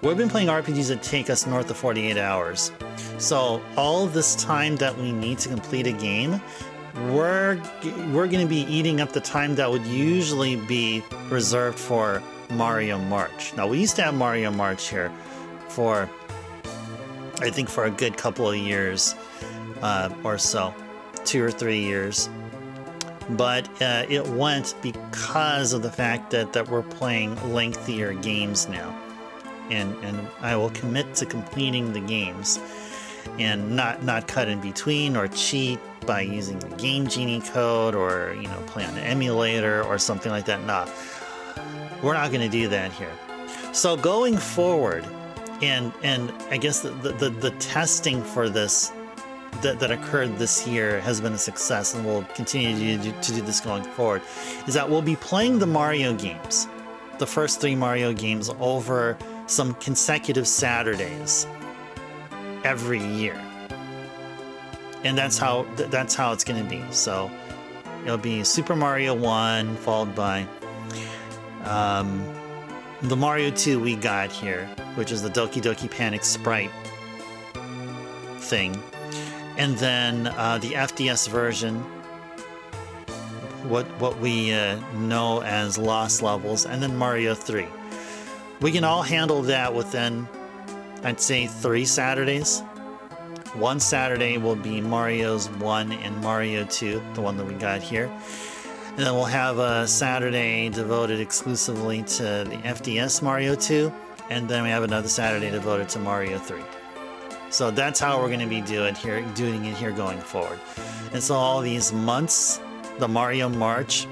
We've been playing RPGs that take us north of 48 hours. So all this time that we need to complete a game, we're going to be eating up the time that would usually be reserved for Mario March. Now, we used to have Mario March here for, I think, for a good couple of years or so, 2 or 3 years. But it went because of the fact that we're playing lengthier games now. And I will commit to completing the games and not cut in between or cheat by using the Game Genie code or, play on an emulator or something like that. Nah, we're not going to do that here. So going forward, and I guess the testing for this that occurred this year has been a success, and we'll continue to do this going forward, is that we'll be playing the Mario games, the first 3 Mario games, over some consecutive Saturdays every year. And that's how it's going to be. So it'll be Super Mario 1 followed by the Mario 2 we got here, which is the Doki Doki Panic Sprite thing. And then the FDS version, what we know as Lost Levels, and then Mario 3. We can all handle that within, I'd say, 3 Saturdays. One Saturday will be Mario's 1 and Mario 2, the one that we got here. And then we'll have a Saturday devoted exclusively to the FDS Mario 2. And then we have another Saturday devoted to Mario 3. So that's how we're going to be doing it here going forward. And so all these months, the Mario March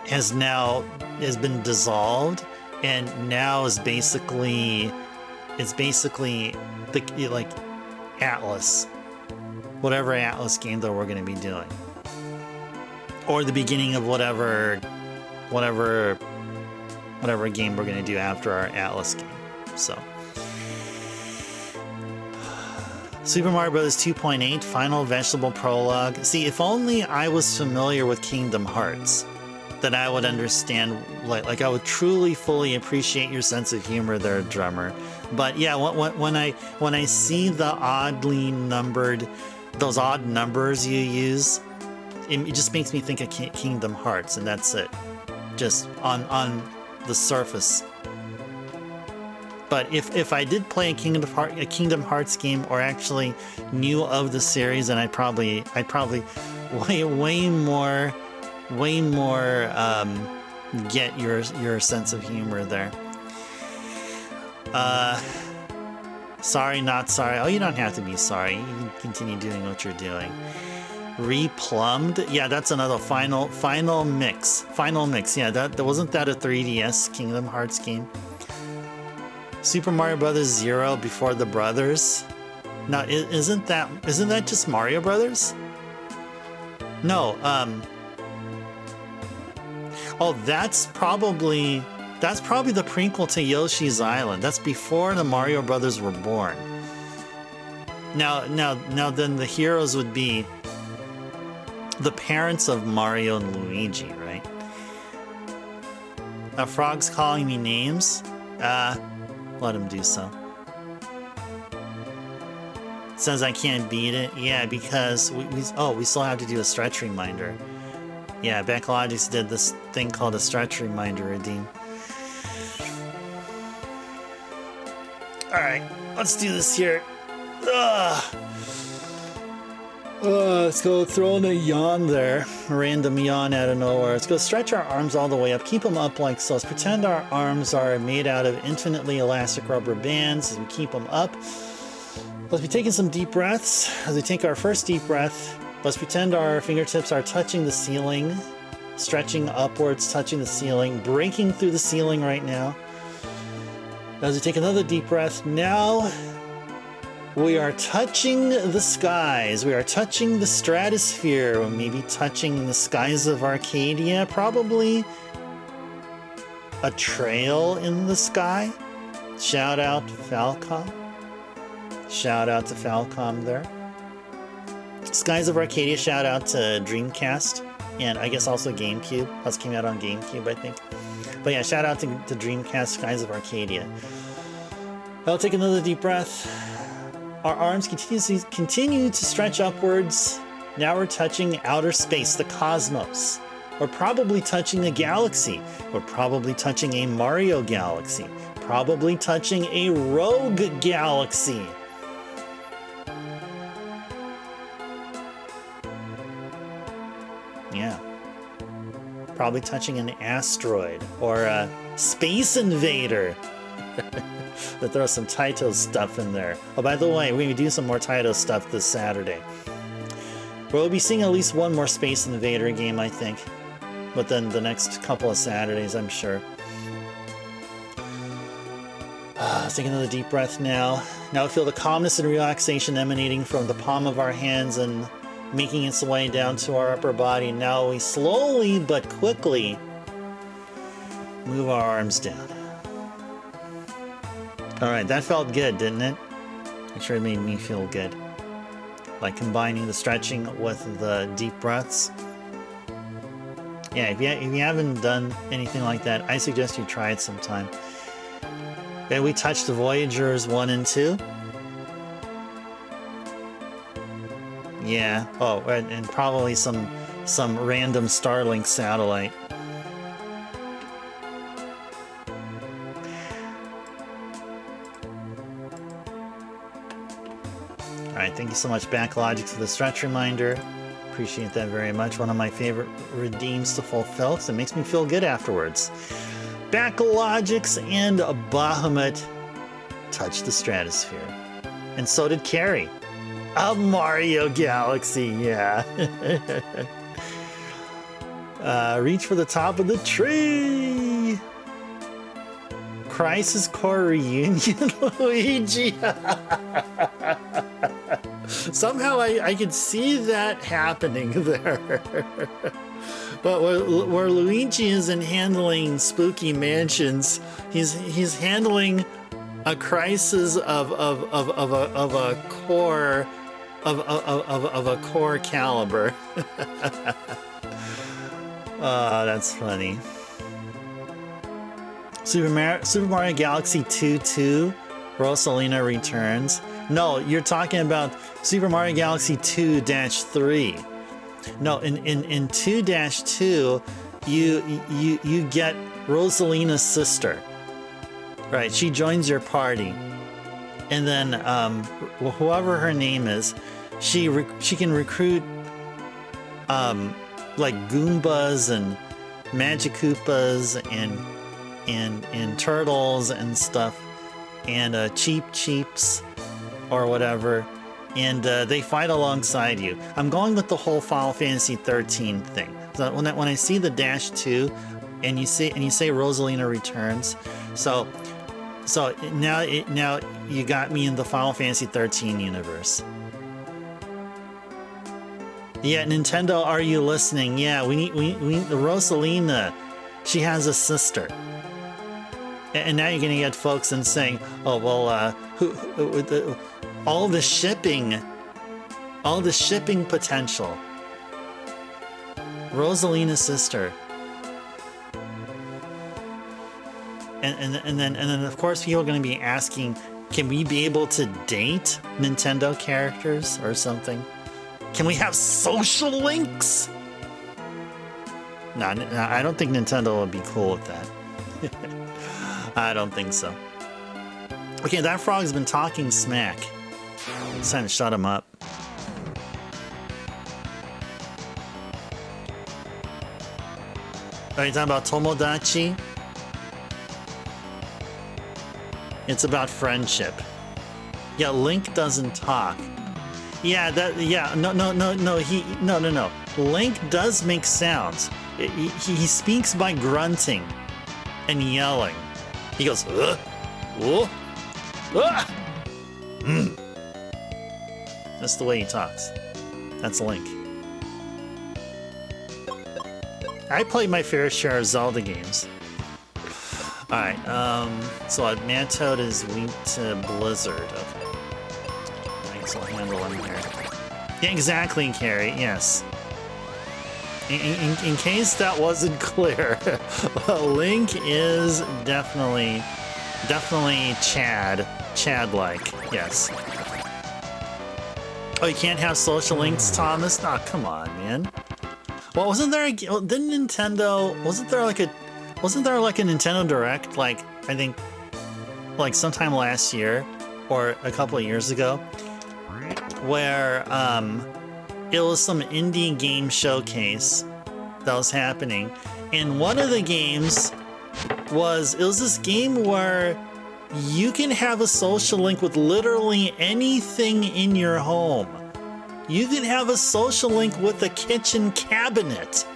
has been dissolved, and now is basically the like Atlas, whatever Atlas game that we're going to be doing, or the beginning of whatever game we're going to do after our Atlas game. So Super Mario Bros. 2.8 Final Vegetable Prologue. See, if only I was familiar with Kingdom Hearts, then I would understand, like I would truly, fully appreciate your sense of humor there, Drummer. But yeah, when I see the oddly numbered, those odd numbers you use, it just makes me think of Kingdom Hearts, and that's it. Just on the surface. But if I did play a Kingdom Hearts game, or actually knew of the series, then I'd probably way more get your sense of humor there. Sorry, not sorry. Oh, you don't have to be sorry. You can continue doing what you're doing. Replumbed. Yeah, that's another final mix. Final mix. Yeah, that wasn't that a 3DS Kingdom Hearts game? Super Mario Brothers 0 before the Brothers. Now, isn't that just Mario Brothers? No. Oh, that's probably the prequel to Yoshi's Island. That's before the Mario Brothers were born. Now then the heroes would be the parents of Mario and Luigi, right? A frog's calling me names? Let him do so. Says I can't beat it. Yeah, because we still have to do a stretch reminder. Yeah, Backlogics did this thing called a stretch reminder redeem. Alright, let's do this here. Let's go throw in a yawn there. A random yawn out of nowhere. Let's go stretch our arms all the way up. Keep them up like so. Let's pretend our arms are made out of infinitely elastic rubber bands as we keep them up. Let's be taking some deep breaths. As we take our first deep breath, let's pretend our fingertips are touching the ceiling, stretching upwards, touching the ceiling, breaking through the ceiling right now. As we take another deep breath, now we are touching the skies. We are touching the stratosphere. Or maybe touching the skies of Arcadia. Probably a trail in the sky. Shout out Falcom. Shout out to Falcom there. Skies of Arcadia, shout out to Dreamcast. And I guess also GameCube. Plus came out on GameCube, I think. But yeah, shout out to Dreamcast, Skies of Arcadia. I'll take another deep breath. Our arms continue to stretch upwards. Now we're touching outer space, the cosmos. We're probably touching a galaxy. We're probably touching a Mario galaxy. Probably touching a Rogue galaxy. Yeah. Probably touching an asteroid or a space invader. Let's throw some Taito stuff in there. Oh, by the way, we're going to do some more Taito stuff this Saturday. We'll be seeing at least one more Space Invader game, I think. Within the next couple of Saturdays, I'm sure. Let's take another deep breath now. Now we feel the calmness and relaxation emanating from the palm of our hands and making its way down to our upper body. Now we slowly but quickly move our arms down. Alright, that felt good, didn't it? It sure made me feel good. Like combining the stretching with the deep breaths. Yeah, if you haven't done anything like that, I suggest you try it sometime. Okay, we touched the Voyagers 1 and 2. Yeah, oh, and probably some random Starlink satellite. Alright, thank you so much, Backlogics, for the stretch reminder. Appreciate that very much. One of my favorite redeems to fulfill, because it makes me feel good afterwards. Backlogics and Bahamut touched the stratosphere. And so did Carrie. A Mario Galaxy, yeah. Reach for the top of the tree. Crisis Core Reunion, Luigi. Somehow I could see that happening there. But where Luigi isn't handling spooky mansions, he's handling a crisis of a core of a core caliber. Oh, that's funny. Super Mario Galaxy 2 Rosalina Returns. No, you're talking about Super Mario Galaxy 2-3. No, in 2-2, you get Rosalina's sister. Right, she joins your party, and then whoever her name is, she can recruit like Goombas and Magikoopas and turtles and stuff, and Cheeps or whatever, and they fight alongside you. I'm going with the whole Final Fantasy 13 thing. So when I see the -2 and you say Rosalina Returns, so now you got me in the Final Fantasy 13 universe. Yeah, Nintendo, are you listening? Yeah, we need Rosalina. She has a sister. And now you're gonna get folks and saying, "Oh well, all the shipping potential." Rosalina's sister. and then of course people are going to be asking, can we be able to date Nintendo characters or something? Can we have social links? No, I don't think Nintendo would be cool with that. I don't think so. Okay, that frog's been talking smack. It's time to shut him up. Are you talking about Tomodachi? It's about friendship. Yeah, Link doesn't talk. Yeah, no. Link does make sounds. He speaks by grunting and yelling. He goes, That's the way he talks. That's Link. I played my fair share of Zelda games. Alright, so Mantoad is weak to Blizzard. Okay. I guess I'll handle him here. Yeah, exactly, Carrie, yes. In case that wasn't clear, Link is definitely Chad-like, yes. Oh, you can't have social links, Thomas? Oh, come on, man. Well, wasn't there wasn't there like a Nintendo Direct, like, I think, like sometime last year or a couple of years ago, where it was some indie game showcase that was happening, and one of the games was this game where you can have a social link with literally anything in your home. You can have a social link with a kitchen cabinet.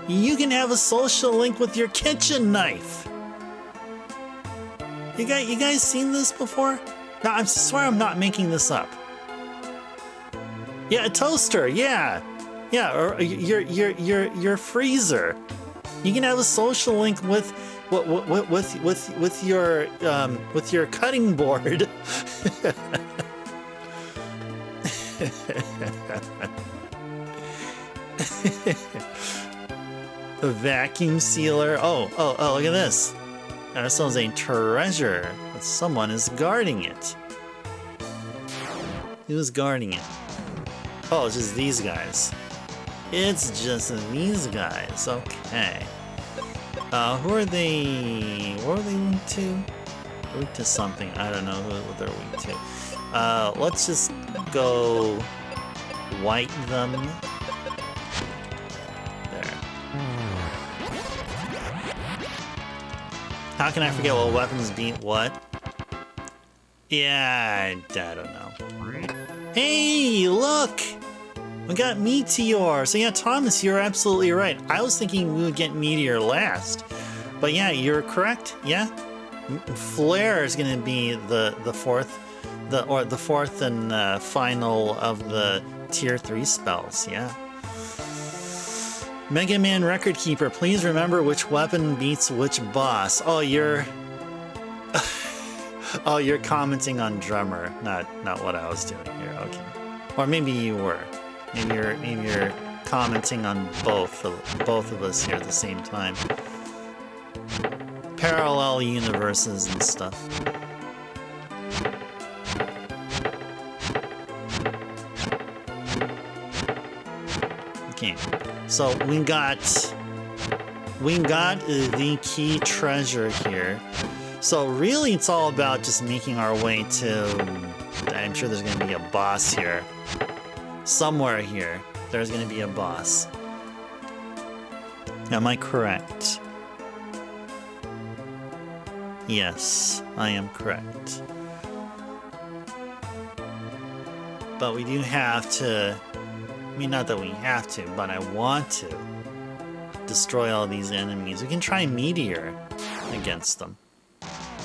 You can have a social link with your kitchen knife. You guys seen this before? No, I swear I'm not making this up. Yeah, a toaster. Yeah, or your freezer. You can have a social link with your cutting board. The vacuum sealer. Oh, look at this. Ourselves a treasure, but someone is guarding it. Who's guarding it? Oh, it's just these guys. It's just these guys. Okay. Who are they? What are they weak to? Weak to something. I don't know what they're weak to. Let's just go white them. There. How can I forget what weapons beat what? Yeah, I don't know. Hey, look! We got Meteor. So yeah, Thomas, you're absolutely right. I was thinking we would get Meteor last. But yeah, you're correct. Yeah. Flare is going to be the fourth and final of the tier 3 spells. Yeah. Mega Man Record Keeper, please remember which weapon beats which boss. Oh, you're you're commenting on Drummer, not what I was doing here. Okay. Or maybe you were. Maybe you're commenting on both of us here at the same time. Parallel universes and stuff. Okay, so we got the key treasure here. So really, it's all about just making our way to. I'm sure there's going to be a boss here. Somewhere here, there's going to be a boss. Am I correct? Yes, I am correct. But we do have to... I mean, not that we have to, but I want to destroy all these enemies. We can try Meteor against them.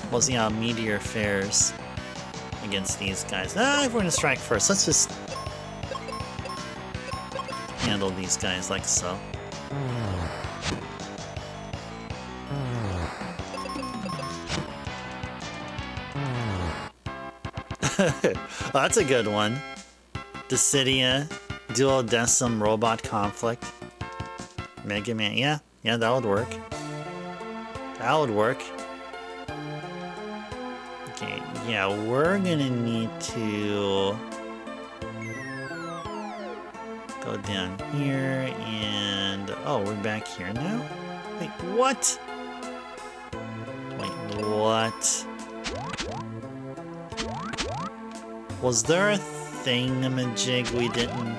We'll see how Meteor fares against these guys. We're going to strike first. Let's just handle these guys like so. Well, that's a good one. Dissidia, Duodecim Robot Conflict. Mega Man, yeah. Yeah, that would work. That would work. Okay, yeah, we're gonna need to go down here and... Oh, we're back here now? Wait, what? Wait, what? Was there a thingamajig we didn't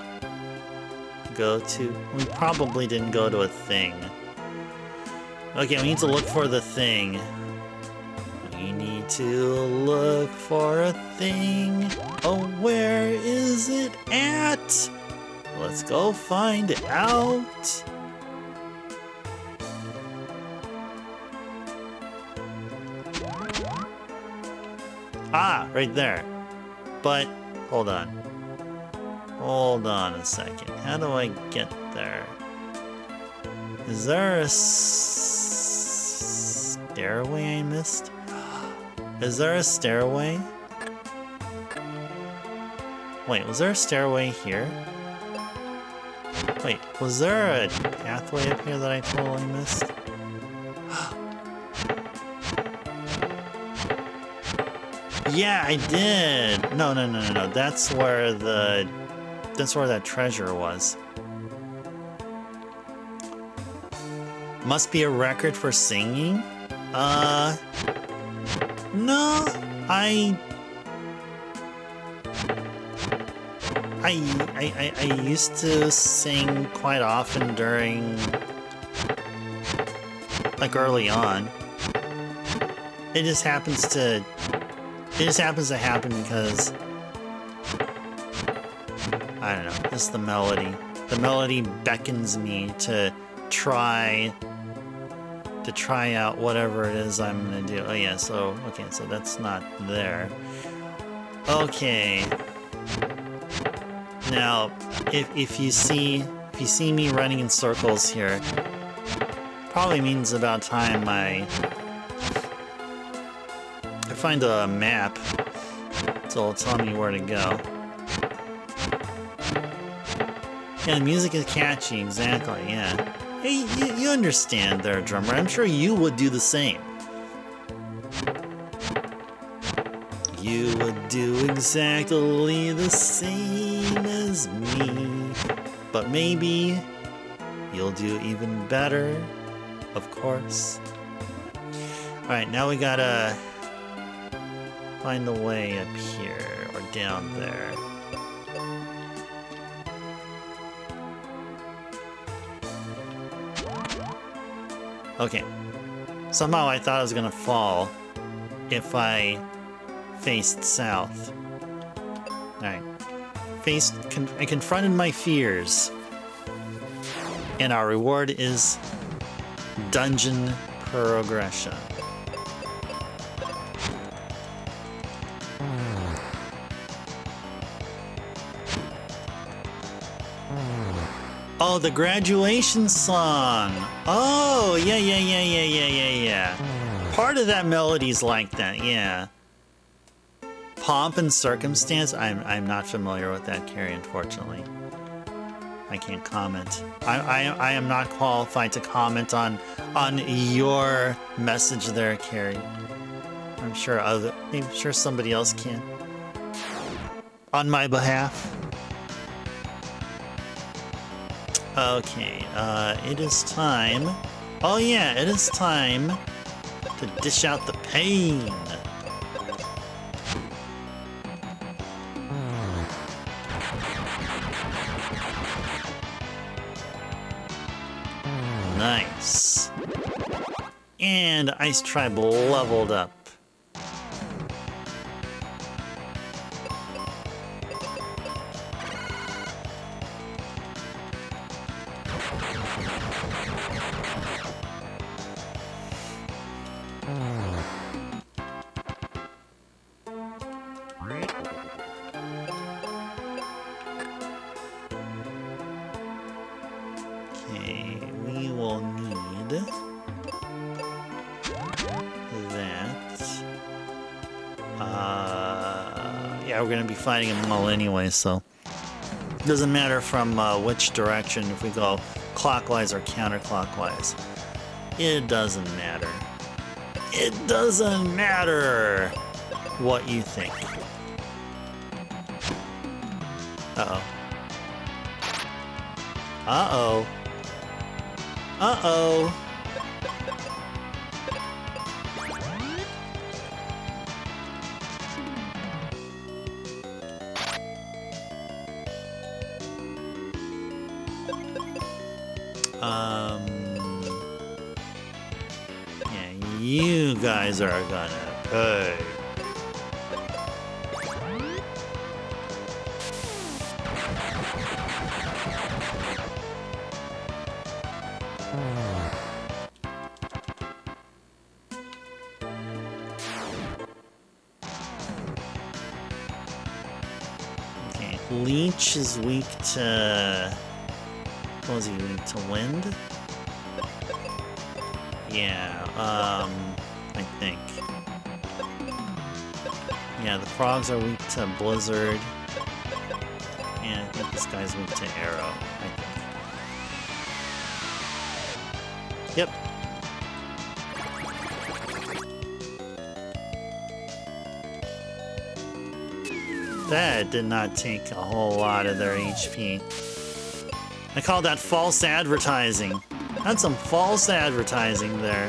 go to? We probably didn't go to a thing. Okay, we need to look for the thing. We need to look for a thing. Oh, where is it at? Let's go find it out. Ah, right there. But, hold on. Hold on a second. How do I get there? Is there a stairway I missed? Is there a stairway? Wait, was there a stairway here? Wait, was there a pathway up here that I totally missed? Yeah, I did! No. That's where that treasure was. Must be a record for singing? No, I used to sing quite often during, like, early on. It just happens to happen because, I don't know, just the melody. The melody beckons me to try out whatever it is I'm gonna do. Oh yeah, so that's not there. Okay. Now, if you see me running in circles here, probably means about time I find a map, so it'll tell me where to go. Yeah, the music is catchy, exactly, yeah. Hey, you understand there, drummer. I'm sure you would do the same. You would do exactly the same as me. But maybe you'll do even better, of course. Alright, now we gotta find the way up here, or down there. Okay. Somehow I thought I was gonna fall if I faced south. Alright. I confronted my fears. And our reward is dungeon progression. Oh, the graduation song. Oh, yeah. Part of that melody's like that, yeah. Pomp and Circumstance. I'm not familiar with that, Carrie, unfortunately. I can't comment. I am not qualified to comment on your message there, Carrie. I'm sure somebody else can. On my behalf. Okay, it is time. Oh yeah, it is time to dish out the pain. Nice. And Ice Tribe leveled up. Okay, we will need that. Yeah, we're gonna be fighting them all anyway, so it doesn't matter from which direction, if we go clockwise or counterclockwise. It doesn't matter. It doesn't matter what you think. Uh-oh. Uh-oh. Uh-oh. Yeah, you guys are gonna pay. Okay, Leech is weak to... What was he weak to? Wind? Yeah, I think. Yeah, the frogs are weak to blizzard. And I think this guy's weak to arrow, I think. Yep. That did not take a whole lot of their HP. I call that false advertising. That's some false advertising there.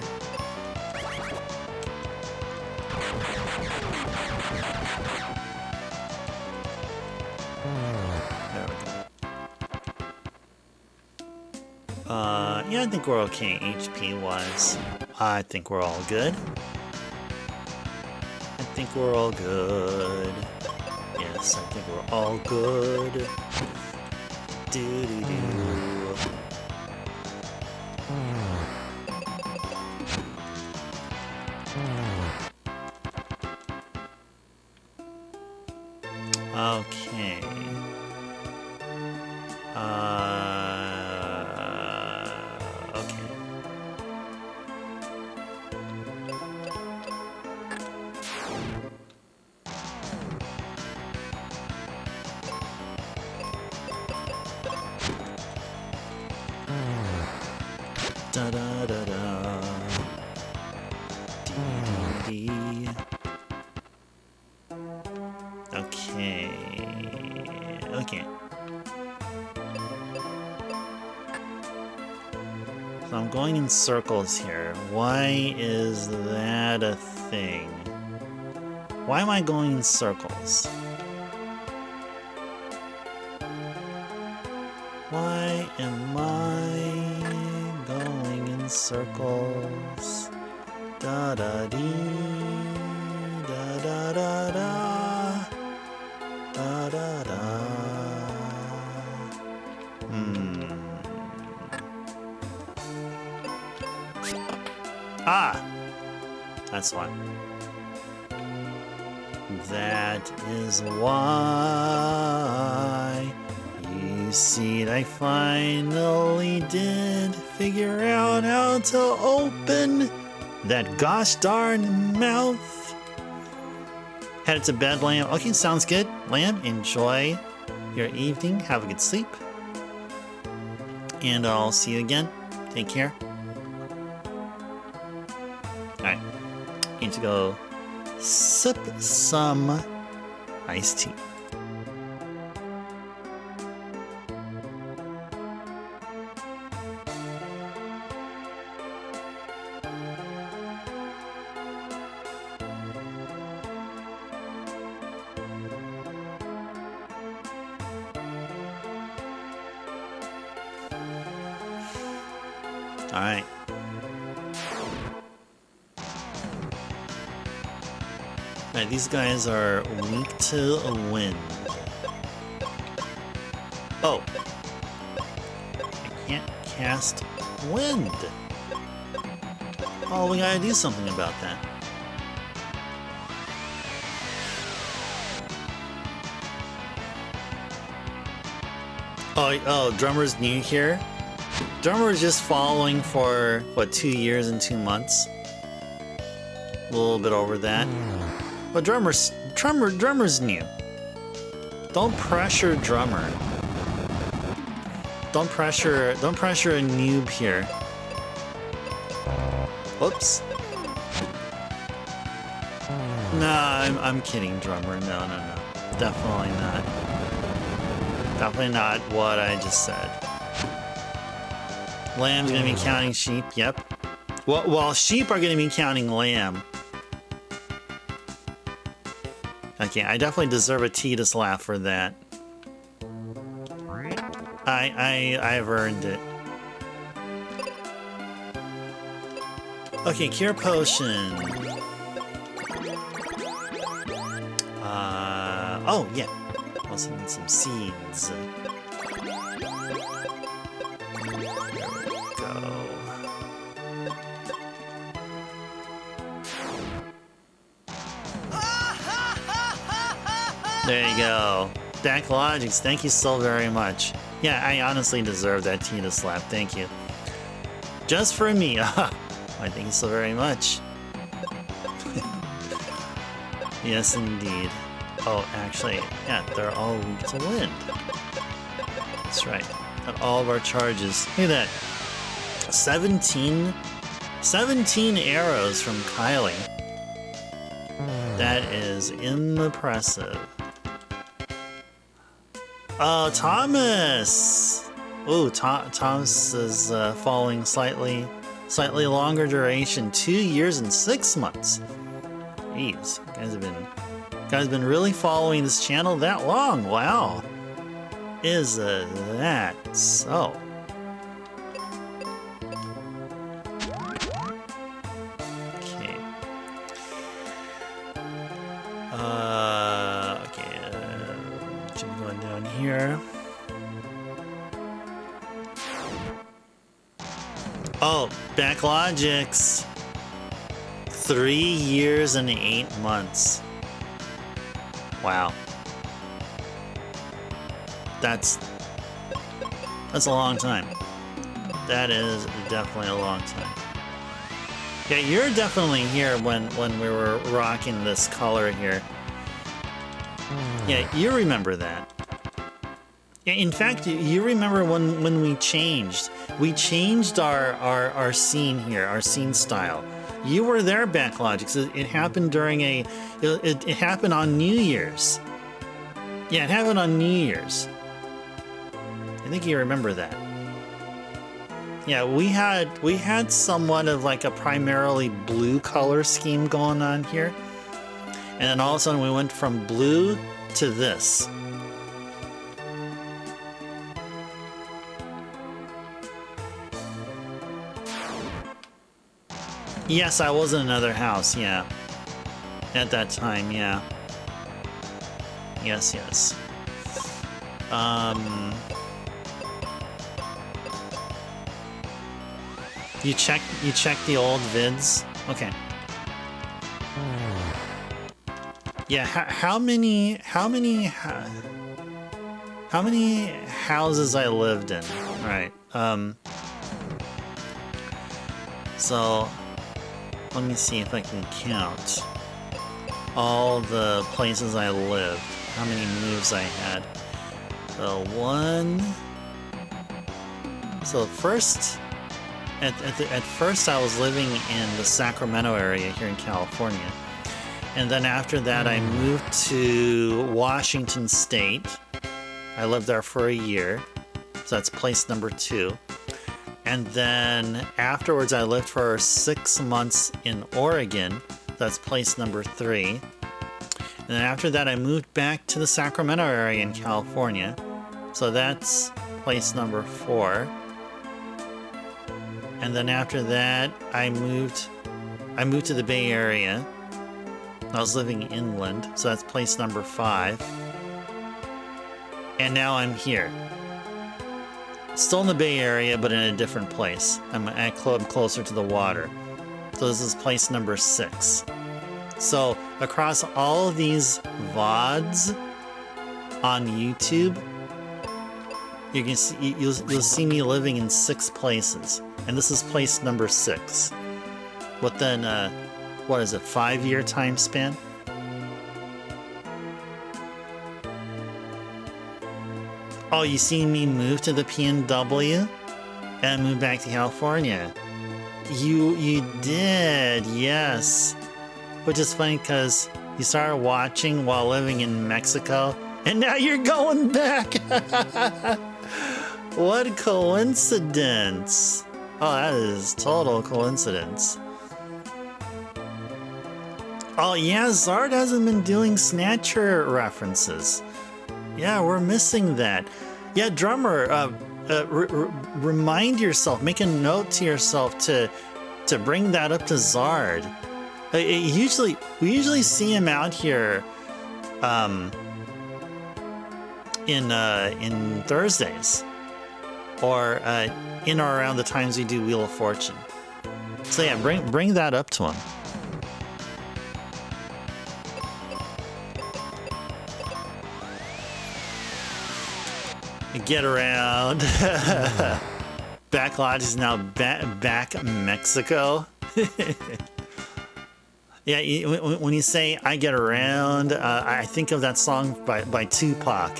There we go. Yeah, I think we're okay HP-wise. I think we're all good. I think we're all good. Yes, I think we're all good. Do-do-do. Okay. Okay. Da da da da. Dee dee dee. Okay. Okay. So I'm going in circles here. Why is that a thing? Why am I going in circles? Why am I going in circles? Da da dee, da da da da, da da da. Ah, that's why. That is why. You see, I finally did figure out how to open that gosh darn mouth. Headed to bed, Lamb. Okay, sounds good. Lamb, enjoy your evening. Have a good sleep. And I'll see you again. Take care. Alright. Need to go sip some iced tea. Alright. Alright, these guys are weak to a wind. Oh. I can't cast wind. Oh, we gotta do something about that. Oh, Drummer's new here? Drummer was just following for, what, 2 years and 2 months? A little bit over that. But Drummer's new. Don't pressure Drummer. Don't pressure a noob here. Oops. No, I'm kidding, drummer. No. Definitely not. Definitely not what I just said. Lamb's gonna be counting sheep, yep. Well, sheep are gonna be counting lamb. Okay, I definitely deserve a Titus laugh for that. I've earned it. Okay, cure potion. Oh yeah. Also need some seeds. There you go. Backlogics, thank you so very much. Yeah, I honestly deserve that Tina slap. Thank you. Just for me. I thank you so very much. Yes, indeed. Oh, actually, yeah, they're all weak to wind. That's right. Got all of our charges. Look at that. 17 arrows from Kylie. That is impressive. Thomas! Ooh, Thomas is following slightly longer duration, 2 years and 6 months. Jeez, guys been really following this channel that long. Wow. Is that so? Okay. Should be going down here. Oh, Backlogics. 3 years and 8 months. Wow. That's a long time. That is definitely a long time. Yeah, you're definitely here when we were rocking this color here. Yeah, you remember that. Yeah, in fact, you remember when we changed. We changed our scene here, our scene style. You were there, Backlogics. It happened during it happened on New Year's. Yeah, it happened on New Year's. I think you remember that. Yeah, we had somewhat of like a primarily blue color scheme going on here. And then all of a sudden we went from blue to this. Yes, I was in another house, yeah. At that time, yeah. Yes. You checked the old vids? Okay. Yeah, how many houses I lived in? Right. So let me see if I can count all the places I lived. How many moves I had. So first, at first I was living in the Sacramento area here in California. And then after that I moved to Washington State. I lived there for a year. So that's place number 2. And then afterwards I lived for 6 months in Oregon. That's place number 3. And then after that I moved back to the Sacramento area in California. So that's place number 4. And then after that I moved to the Bay Area. I was living inland, so that's place number 5. And now I'm here. Still in the Bay Area, but in a different place. I'm at club closer to the water. So this is place number 6. So across all of these VODs on YouTube, you'll see me living in 6 places, and this is place number 6. Within what is it, 5-year time span? Oh, you see me move to the PNW and move back to California. You did, yes. Which is funny because you started watching while living in Mexico, and now you're going back. What a coincidence. Oh, that is total coincidence. Oh yeah, Zard hasn't been doing Snatcher references. Yeah, we're missing that. Yeah, drummer, remind yourself, make a note to yourself to bring that up to Zard. We usually see him out here in Thursdays, or in or around the times we do Wheel of Fortune. So yeah, bring that up to him. Get around. Backlot is now back Mexico. Yeah, when you say "I get around," I think of that song by Tupac.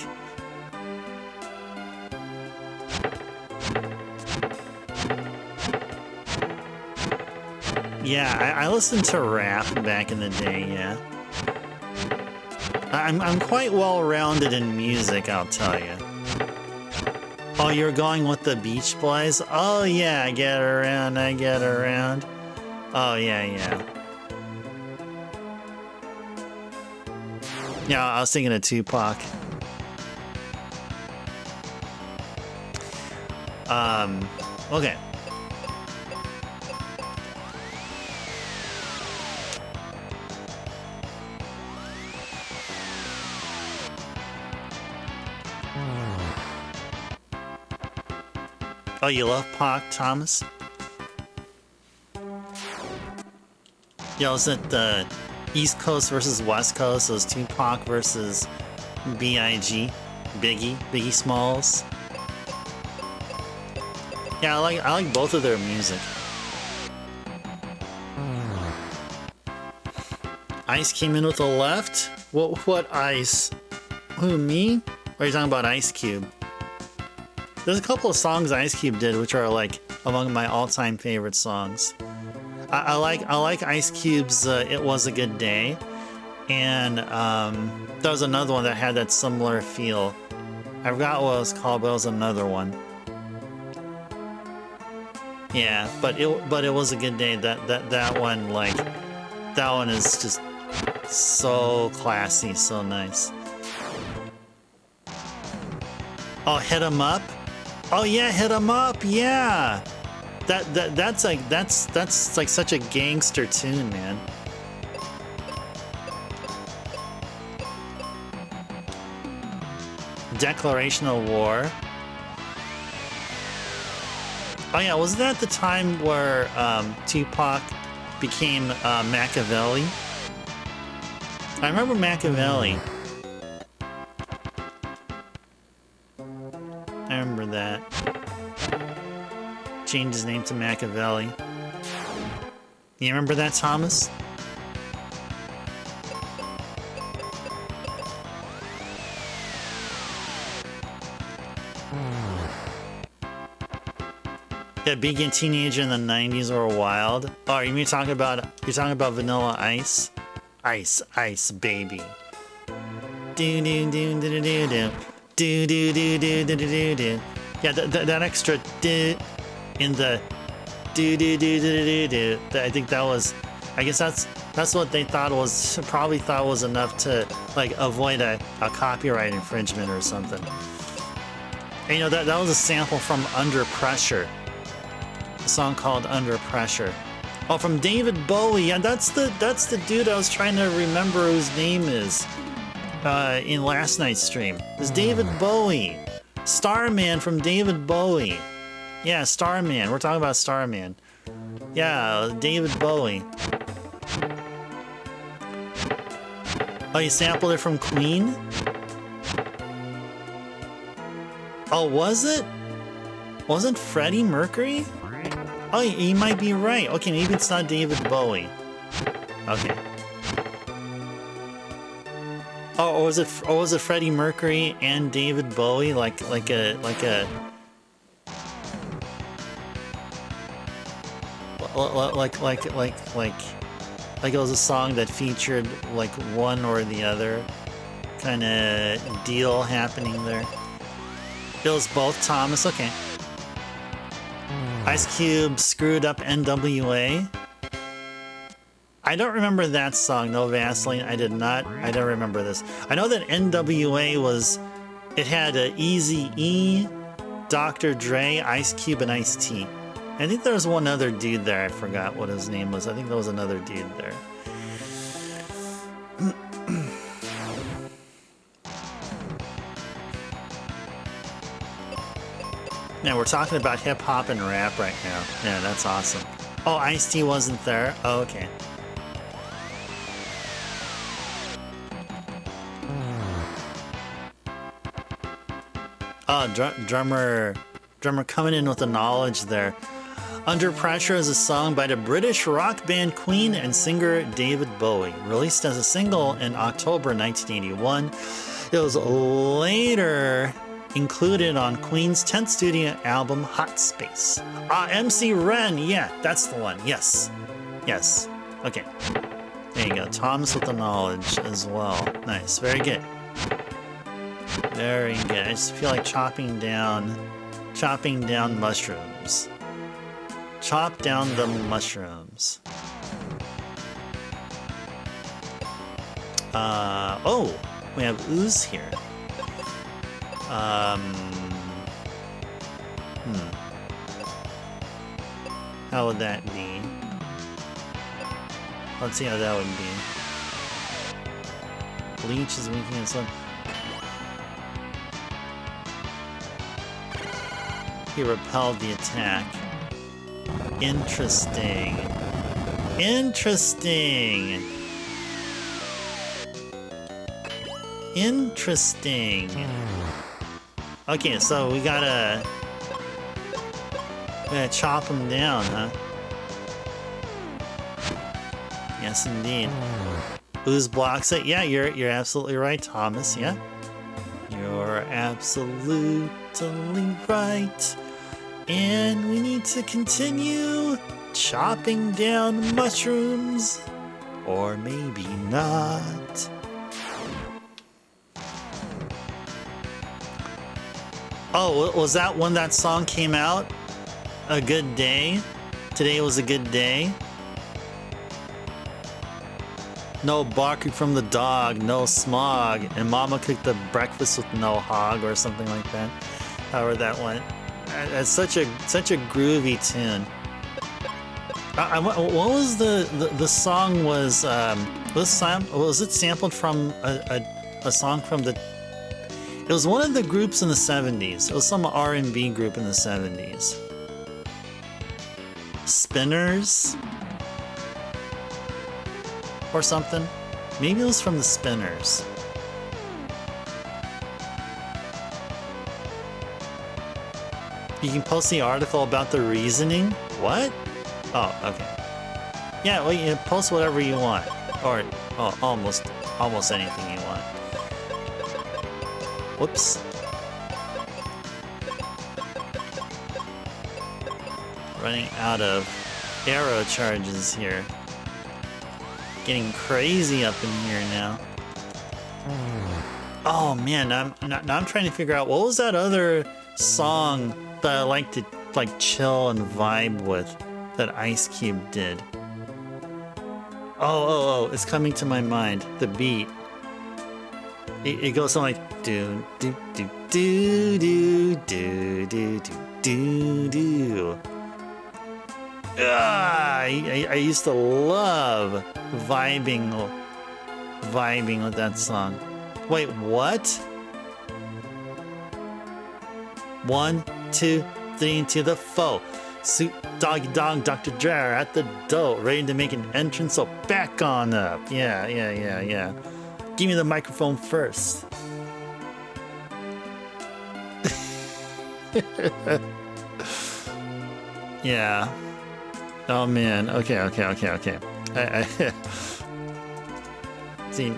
Yeah, I listened to rap back in the day. Yeah, I'm quite well-rounded in music, I'll tell you. Oh, you're going with the Beach Boys? Oh yeah, I get around, I get around. Oh yeah, yeah. Yeah, I was thinking of Tupac. Okay. Oh, you love Pac, Thomas? Yo, is it the East Coast versus West Coast? So it's Tupac versus B.I.G. Biggie Smalls. Yeah, I like both of their music. Ice came in with a left? What Ice? Who, me? Or are you talking about Ice Cube? There's a couple of songs Ice Cube did which are like among my all-time favorite songs. I like Ice Cube's "It Was a Good Day," and there was another one that had that similar feel. I forgot what it was called, but it was another one. Yeah, but it was a good day. That one, like, that one is just so classy, so nice. Oh, Hit 'Em Up. Oh yeah, Hit 'Em Up. Yeah, that's like such a gangster tune, man. Declaration of War. Oh yeah, wasn't that the time where Tupac became Machiavelli? I remember Machiavelli. I remember that. Changed his name to Machiavelli. You remember that, Thomas? Yeah, being a teenager in the 90s were wild. Oh, you're talking about Vanilla Ice? Ice, baby. Do do do do do do. Do do do do do do do. Yeah, that extra do in the do do do do do do. I think that was, I guess that's what they probably thought was enough to like avoid a copyright infringement or something. And, you know, that was a sample from Under Pressure, a song called Under Pressure. Oh, from David Bowie. Yeah, that's the dude I was trying to remember whose name is. In last night's stream. It's David Bowie. Starman from David Bowie. Yeah, Starman. We're talking about Starman. Yeah, David Bowie. Oh, you sampled it from Queen? Oh, was it? Wasn't Freddie Mercury? Oh, you might be right. Okay, maybe it's not David Bowie. Okay. Oh, or was it Freddie Mercury and David Bowie? Like a like it was a song that featured like one or the other kind of deal happening there. It was both, Thomas. Okay. Ice Cube screwed up NWA. I don't remember that song. No Vaseline. I did not. I don't remember this. I know that NWA was. It had Eazy-E, Dr. Dre, Ice Cube, and Ice-T. I think there was one other dude there. I forgot what his name was. I think there was another dude there. Yeah, we're talking about hip-hop and rap right now. Yeah, that's awesome. Oh, Ice-T wasn't there? Oh, okay. Oh, drummer coming in with the knowledge there. Under Pressure is a song by the British rock band Queen and singer David Bowie, released as a single in October 1981. It was later included on Queen's 10th studio album Hot Space. MC Ren, yeah, that's the one. Yes. Yes. Okay. There you go. Thomas with the knowledge as well. Nice. Very good. Very good. I just feel like chopping down mushrooms. Chop down the mushrooms. Oh, we have ooze here. How would that be? Let's see how that would be. Bleach is weakening its one. He repelled the attack. Interesting. Interesting. Interesting. Okay, so we gotta chop him down, huh? Yes, indeed. Ooze blocks it. Yeah, you're absolutely right, Thomas. Yeah, you're absolutely right. And we need to continue chopping down mushrooms, or maybe not. Oh, was that when that song came out? A Good Day? Today was a good day? No barking from the dog, no smog, and Mama cooked the breakfast with no hog, or something like that. However that went. It's such a groovy tune. What was the song? Was it sampled from a song from the? It was one of the groups in the 70s. It was some R&B group in the 70s. Spinners? Or something? Maybe it was from the Spinners. You can post the article about the reasoning? What? Oh, okay. Yeah, well, you post whatever you want. Or almost anything you want. Whoops. Running out of arrow charges here. Getting crazy up in here now. Oh man, now I'm trying to figure out what was that other song that I like to chill and vibe with that Ice Cube did. Oh, it's coming to my mind. The beat. It goes something like do do do do do do do do do. I used to love vibing with that song. Wait, what? 1, 2, 3 into the foe. Suit doggy dog, Dr. Dre at the door, ready to make an entrance. So back on up. Yeah. Give me the microphone first. Yeah. Oh man. Okay. See,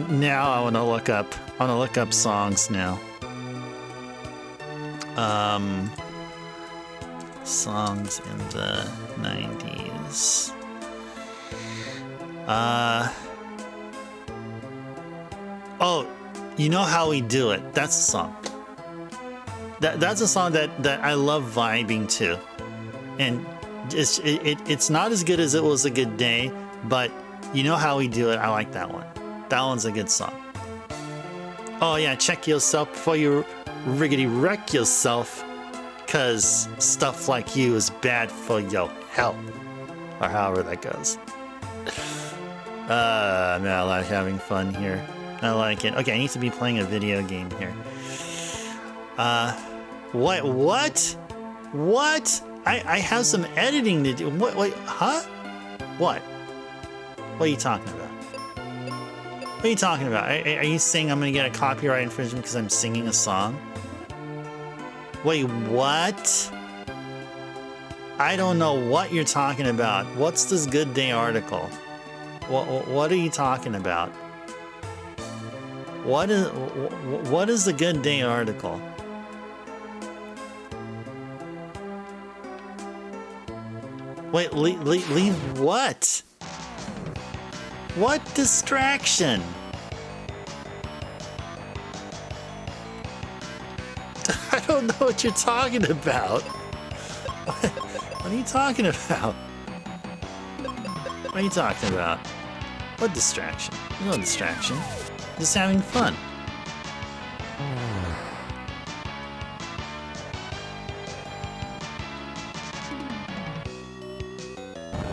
now I want to look up songs now. Songs in the 90s. is. Oh, you know how we do it. That's a song. That's a song that I love vibing to, and it's not as good as It Was a Good Day, but you know how we do it. I like that one. That one's a good song. Oh yeah, check yourself before you riggedy wreck yourself, cause stuff like you is bad for your health, or however that goes. Man, I like having fun here. I like it. Okay, I need to be playing a video game here. What? I have some editing to do. What? Wait, huh? What? What are you talking about? What are you talking about? Are you saying I'm gonna get a copyright infringement because I'm singing a song? Wait, what? I don't know what you're talking about. What's this Good Day article? What are you talking about? What is the Good Day article? Wait, leave what? What distraction? I don't know what you're talking about. What are you talking about? What are you talking about? What distraction? No distraction. Just having fun.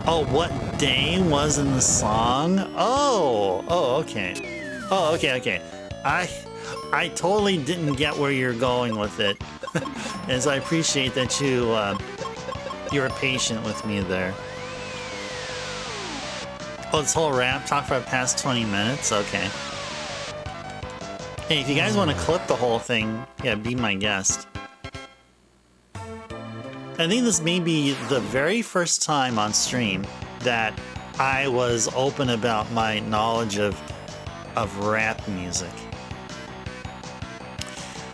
Oh, what day was in the song? Oh, okay. Oh, okay. I totally didn't get where you're going with it. As I appreciate that you were patient with me there. Oh, this whole rap talk for the past 20 minutes? Okay. Hey, if you guys want to clip the whole thing, yeah, be my guest. I think this may be the very first time on stream that I was open about my knowledge of rap music.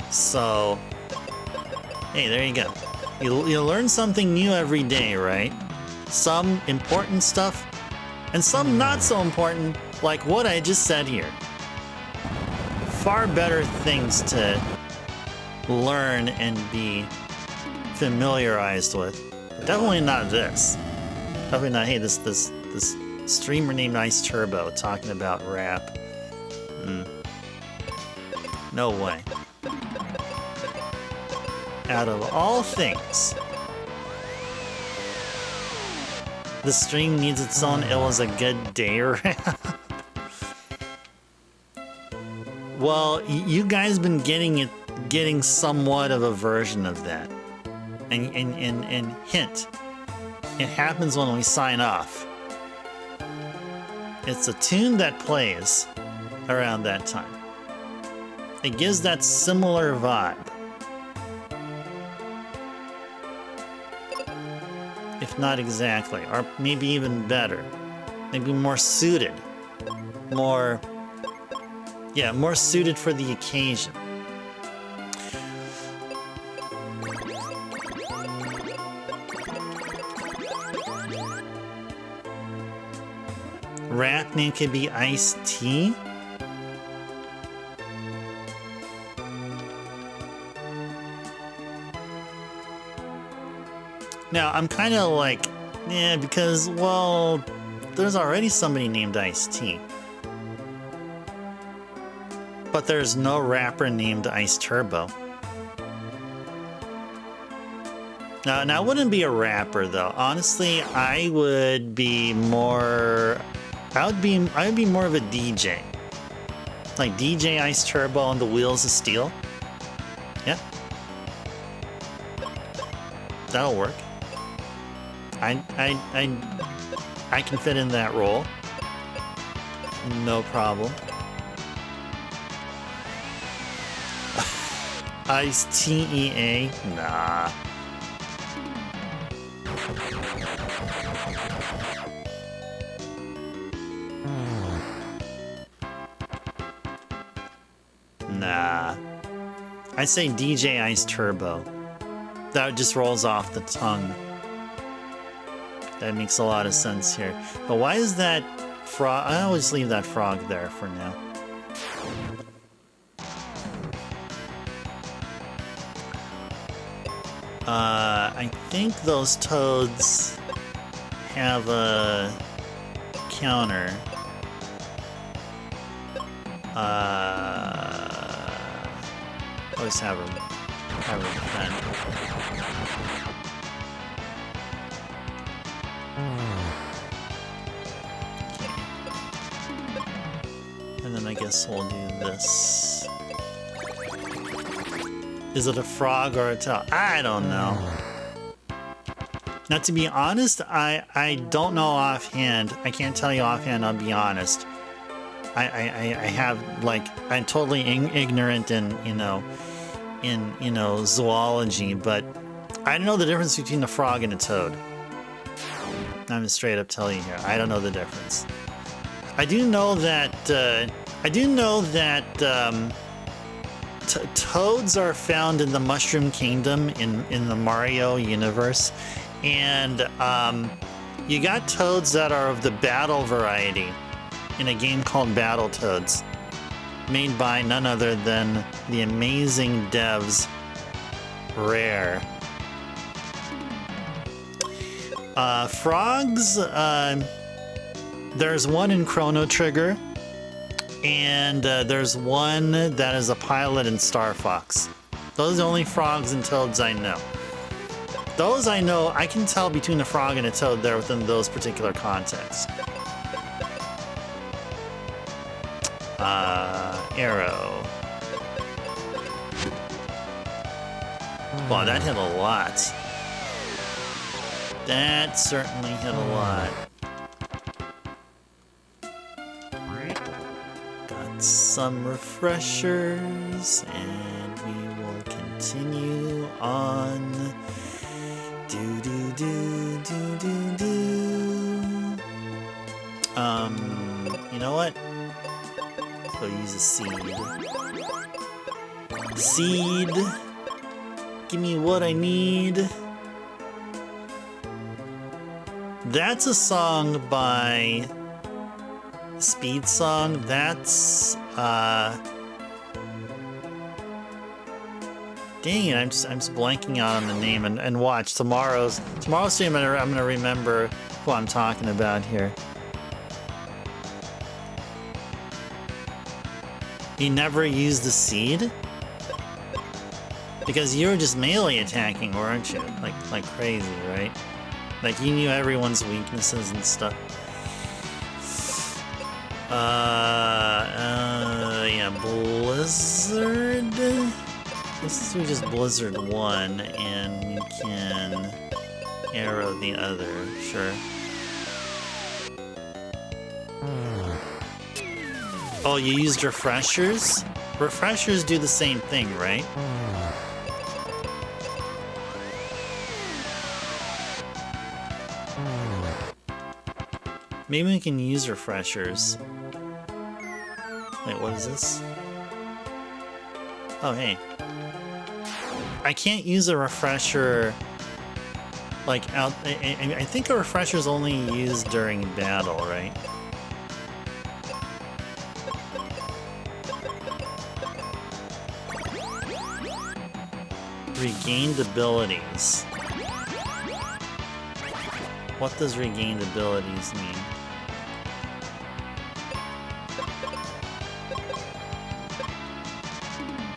So, hey, there you go. You learn something new every day, right? Some important stuff, and some not so important, like what I just said here. Far better things to learn and be familiarized with. Definitely not this. Definitely not, hey, this streamer named Ice Turbo talking about rap. No way. Out of all things, the stream needs its own It Was a Good Day rap. Well, you guys been getting somewhat of a version of that. And hint, it happens when we sign off. It's a tune that plays around that time. It gives that similar vibe. If not exactly, or maybe even better. Maybe more suited. More suited for the occasion. Rap name could be Ice-T. Now, I'm kind of like, yeah, because, well, there's already somebody named Ice-T. But there's no rapper named Ice Turbo. Now, I wouldn't be a rapper, though. Honestly, I would be more... I would be more of a DJ. Like DJ Ice Turbo on the Wheels of Steel. Yeah. That'll work. I can fit in that role. No problem. Ice-T-E-A? Nah. Nah. I say DJ Ice Turbo. That just rolls off the tongue. That makes a lot of sense here. But why is that frog? I always leave that frog there for now. I think those toads have a counter. Always have a defend. Okay. And then I guess we'll do this. Is it a frog or a toad? I don't know. Now, to be honest, I don't know offhand. I can't tell you offhand, I'll be honest. I have, like, I'm totally ignorant in, zoology, but I don't know the difference between a frog and a toad. I'm just straight up telling you here. I don't know the difference. I do know that, toads are found in the Mushroom Kingdom in the Mario universe, and you got toads that are of the battle variety in a game called Battletoads, made by none other than the amazing devs Rare. Frogs, there's one in Chrono Trigger, and there's one that is a pilot in Star Fox. Those are the only frogs and toads I know. Those I know, I can tell between a frog and a toad there within those particular contexts. Arrow. Wow, that hit a lot. That certainly hit a lot. Got some refreshers, and we will continue on. Do do do do do do. You know what? Let's go use a seed. Seed. Give me what I need. That's a song by Speed Song. That's dang it, I'm just blanking out on the name. And watch tomorrow's stream. I'm gonna remember who I'm talking about here. You never used the seed? Because you were just melee attacking, weren't you? Like crazy, right? Like you knew everyone's weaknesses and stuff. Yeah, Blizzard. This is just Blizzard 1, and we can arrow the other, sure. Oh, you used refreshers? Refreshers do the same thing, right? Maybe we can use refreshers. Wait, what is this? Oh, hey. I can't use a refresher, like, out... I think a refresher is only used during battle, right? Regained abilities. What does regained abilities mean?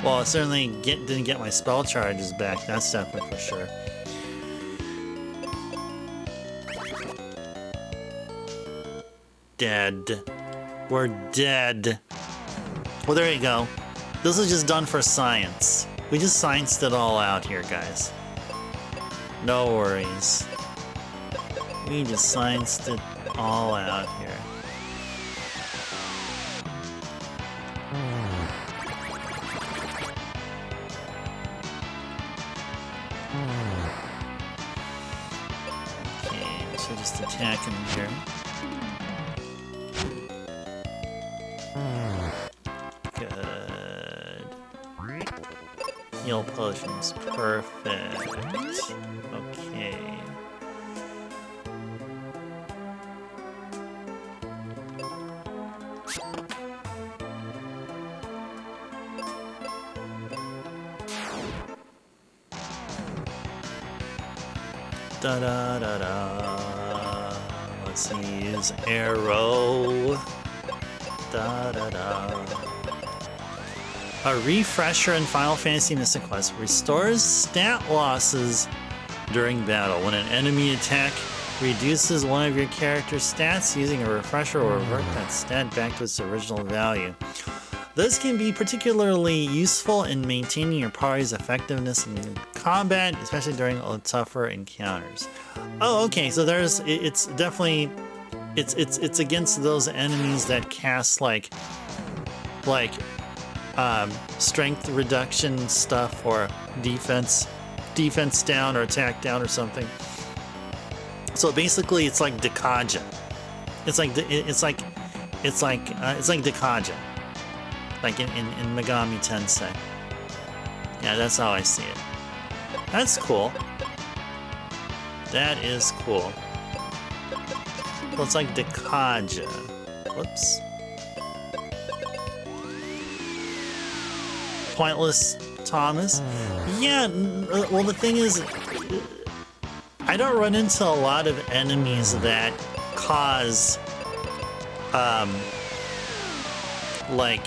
Well, I certainly didn't get my spell charges back, that's definitely for sure. Dead. We're dead. Well, there you go. This is just done for science. We just scienced it all out here, guys. No worries. We just scienced it all out here. Okay, so just attack him here. Good. Heal potions, perfect. Okay. Da da da da. Let's see, use arrow. Da da da. A refresher in Final Fantasy Mystic Quest restores stat losses during battle. When an enemy attack reduces one of your character's stats, using a refresher will revert that stat back to its original value. This can be particularly useful in maintaining your party's effectiveness in combat, especially during tougher encounters. Oh, okay, so it's definitely it's against those enemies that cast like strength reduction stuff or defense down or attack down or something. So basically, it's like Dekaja. It's like Dekaja, like in Megami Tensei. Yeah, that's how I see it. That's cool. That is cool. So it's like Dekaja. Whoops. Pointless Thomas. Yeah. Well, the thing is, I don't run into a lot of enemies that cause, like,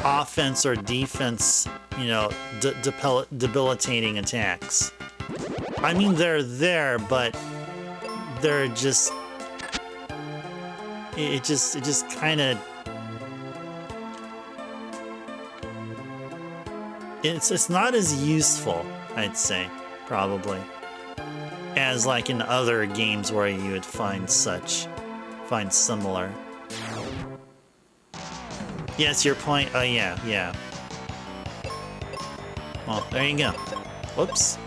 offense or defense, debilitating attacks. I mean, they're there, but they're just, it just kind of, it's not as useful, I'd say, probably, as like in other games where you would find similar. Yes, your point. Oh, yeah. Well, there you go. Whoops.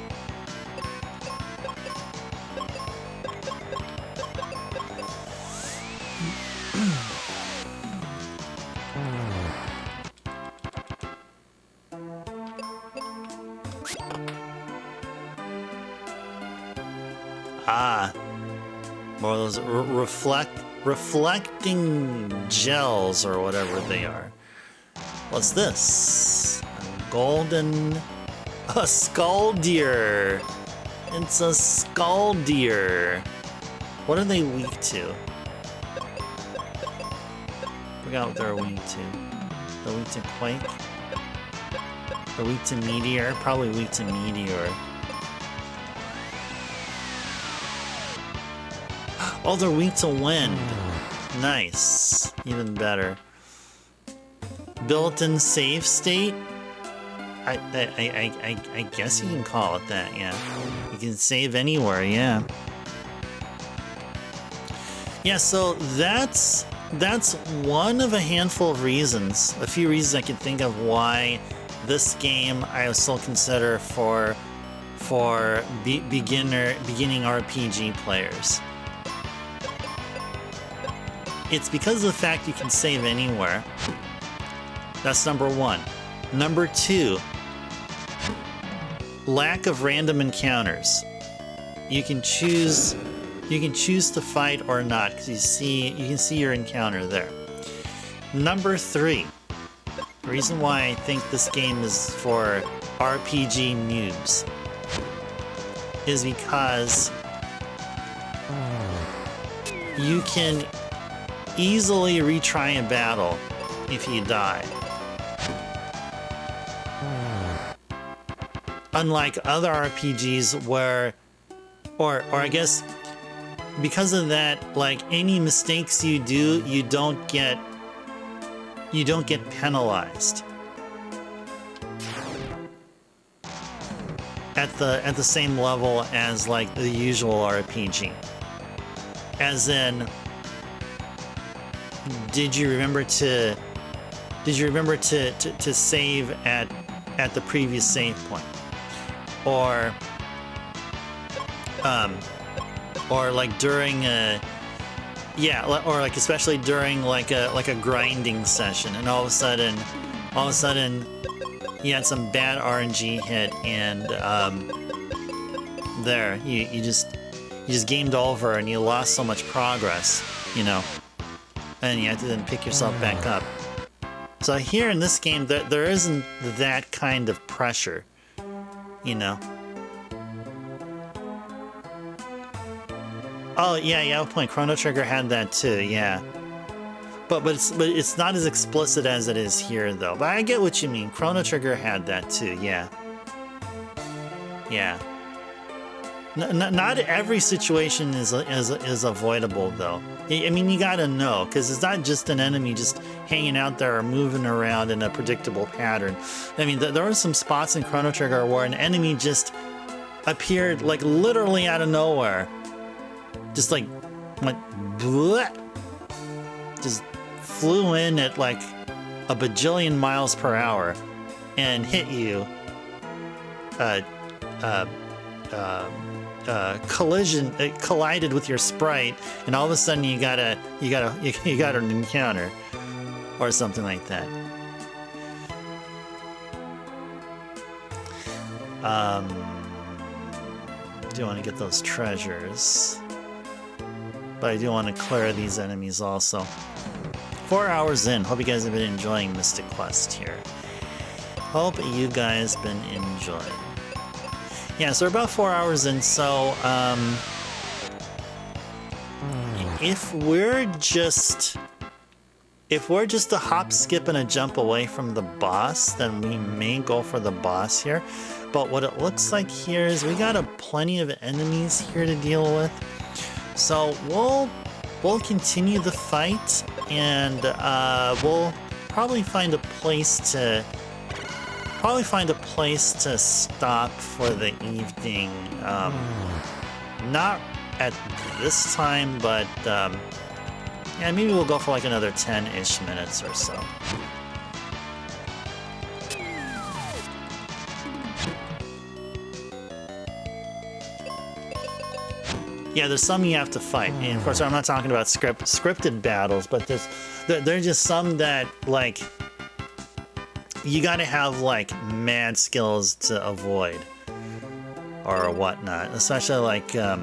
More of those reflecting gels or whatever they are. What's this? A skull deer. It's a skull deer. What are they weak to? Forgot what they're weak to. They're weak to quake. They're weak to meteor. Probably weak to meteor. Oh, they're weak to wind. Nice. Even better. Built-in save state? I guess you can call it that, yeah. You can save anywhere, yeah. Yeah, so that's one of a handful of reasons, a few reasons I can think of why this game I still consider for beginning RPG players. It's because of the fact you can save anywhere. That's number one. Number two, lack of random encounters. You can choose to fight or not because you can see your encounter there. Number three, the reason why I think this game is for RPG noobs is because you can easily retry a battle if you die. Unlike other RPGs where, or I guess because of that, like any mistakes you do, you don't get penalized at the same level as like the usual RPG. As in, did you remember to save at the previous save point? Or like during or like especially during like a grinding session, and all of a sudden you had some bad RNG hit, and there you just gamed over and you lost so much progress, and you had to then pick yourself back up. So here in this game, there isn't that kind of pressure, Oh yeah, yeah. Point. Chrono Trigger had that too. Yeah. But it's not as explicit as it is here though. But I get what you mean. Chrono Trigger had that too. Yeah. Yeah. Not every situation is avoidable though. I mean, you gotta know, because it's not just an enemy just hanging out there or moving around in a predictable pattern. I mean, there are some spots in Chrono Trigger where an enemy just appeared like literally out of nowhere, just like went bleh, just flew in at like a bajillion miles per hour and hit you. Collided with your sprite, and all of a sudden you got an encounter or something like that. Do want to get those treasures, but I do want to clear these enemies also. 4 hours in. Hope you guys have been enjoying Mystic Quest here. Hope you guys been enjoying. Yeah, so we're about 4 hours in, so if we're just a hop, skip, and a jump away from the boss, then we may go for the boss here. But what it looks like here is we got plenty of enemies here to deal with. So we'll continue the fight, and we'll probably find a place to stop for the evening. Not at this time, but yeah, maybe we'll go for like another 10-ish minutes or so. Yeah, there's some you have to fight, and of course I'm not talking about scripted battles, but there's just some that like you gotta have like mad skills to avoid or whatnot. Especially like I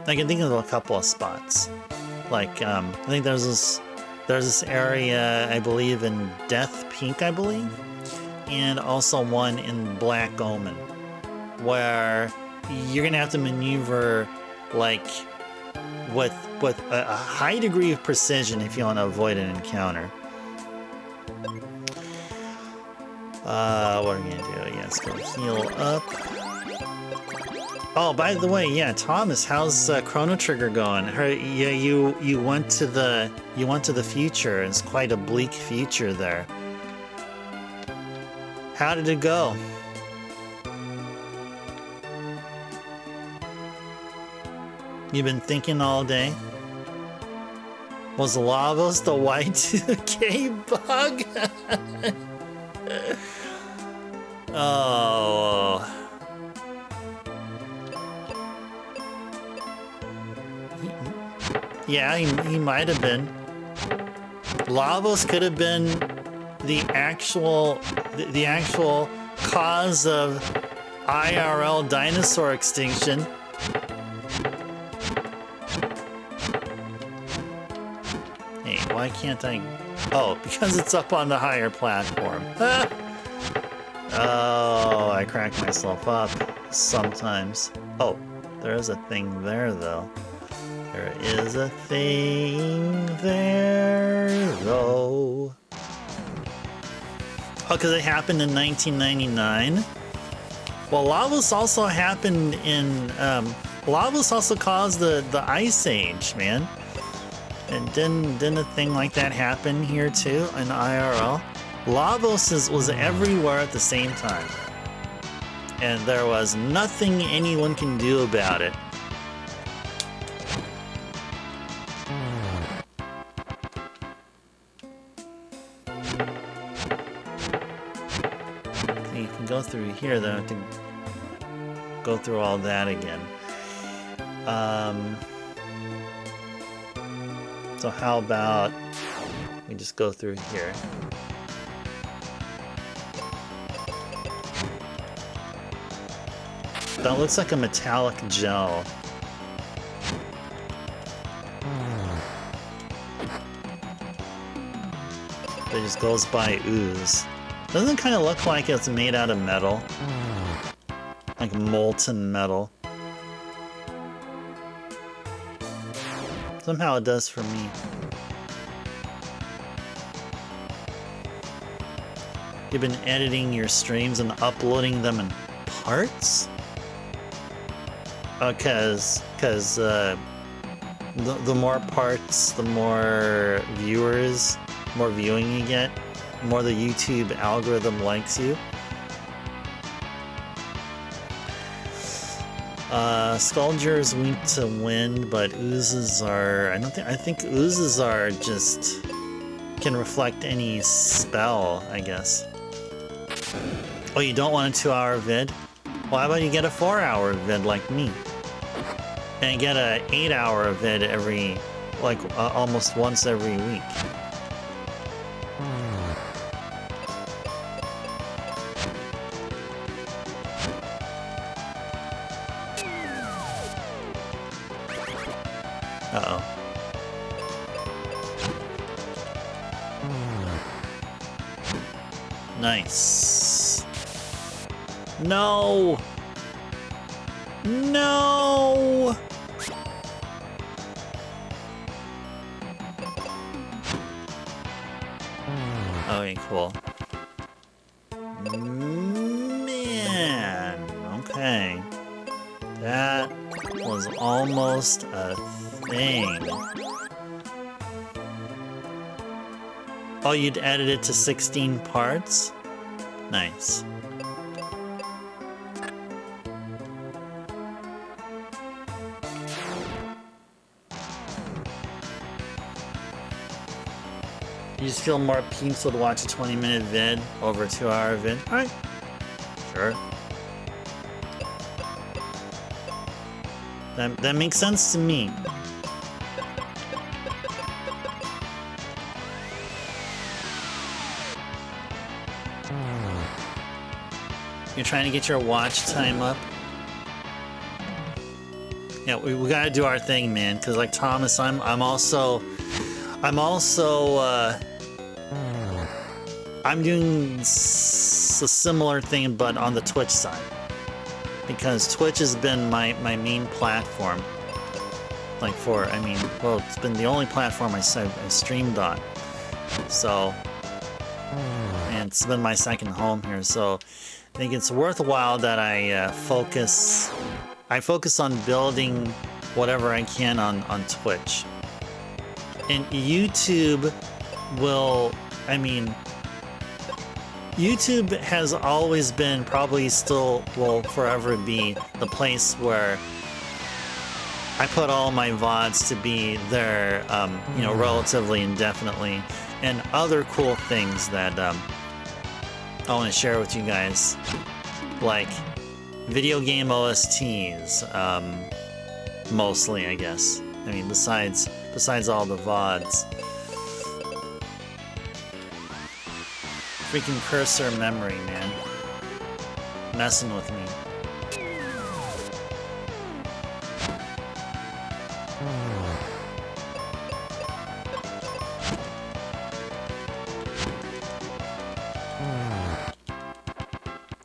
can think of a couple of spots. Like I think there's this area, I believe, in Death Peak, I believe, and also one in Black Omen, where you're gonna have to maneuver like with a high degree of precision if you want to avoid an encounter. What are we gonna do? Yeah, let's go heal up. Oh, by the way, yeah, Thomas, how's Chrono Trigger going? Yeah, you went to the future. It's quite a bleak future there. How did it go? You've been thinking all day? Was Lavos the Y2K bug? Oh. Yeah, he might have been. Lavos could have been the actual cause of IRL dinosaur extinction. Hey, why can't I? Oh, because it's up on the higher platform. Oh, I crack myself up sometimes. Oh, there is a thing there, though. There is a thing there, though. Oh, because it happened in 1999? Well, Lavos also happened in... Lavos also caused the Ice Age, man. And didn't a thing like that happen here, too, in IRL? Lavos was everywhere at the same time. And there was nothing anyone can do about it. You can go through here, then I have to go through all that again. So how about we just go through here? That looks like a metallic gel. It just goes by ooze. Doesn't it kind of look like it's made out of metal? Like molten metal. Somehow it does for me. You've been editing your streams and uploading them in parts? Because the more parts, the more viewers, more viewing you get, the more the YouTube algorithm likes you. Skullger is weak to wind, but oozes are... I think oozes are just... can reflect any spell, I guess. Oh, you don't want a 2-hour vid? Well, how about you get a 4-hour vid like me? And get a 8-hour vid every... like, almost once every week. Uh-oh. Nice. No! No! Okay, cool. Man, okay. That was almost a thing. Oh, you'd edit it to 16 parts? Nice. You just feel more peeps would watch a 20-minute vid over a 2-hour vid? Alright. Sure. That makes sense to me. You're trying to get your watch time up? Yeah, we gotta do our thing, man. Cause like Thomas, I'm doing a similar thing, but on the Twitch side. Because Twitch has been my main platform. Like well, it's been the only platform I streamed on. So, and it's been my second home here. So, I think it's worthwhile that I focus on building whatever I can on Twitch. And YouTube will, YouTube has always been, probably still will forever be, the place where I put all my VODs to be there, relatively indefinitely, and other cool things that I want to share with you guys, like video game OSTs, mostly, I guess. Besides all the VODs. Freaking cursor memory, man. Messing with me.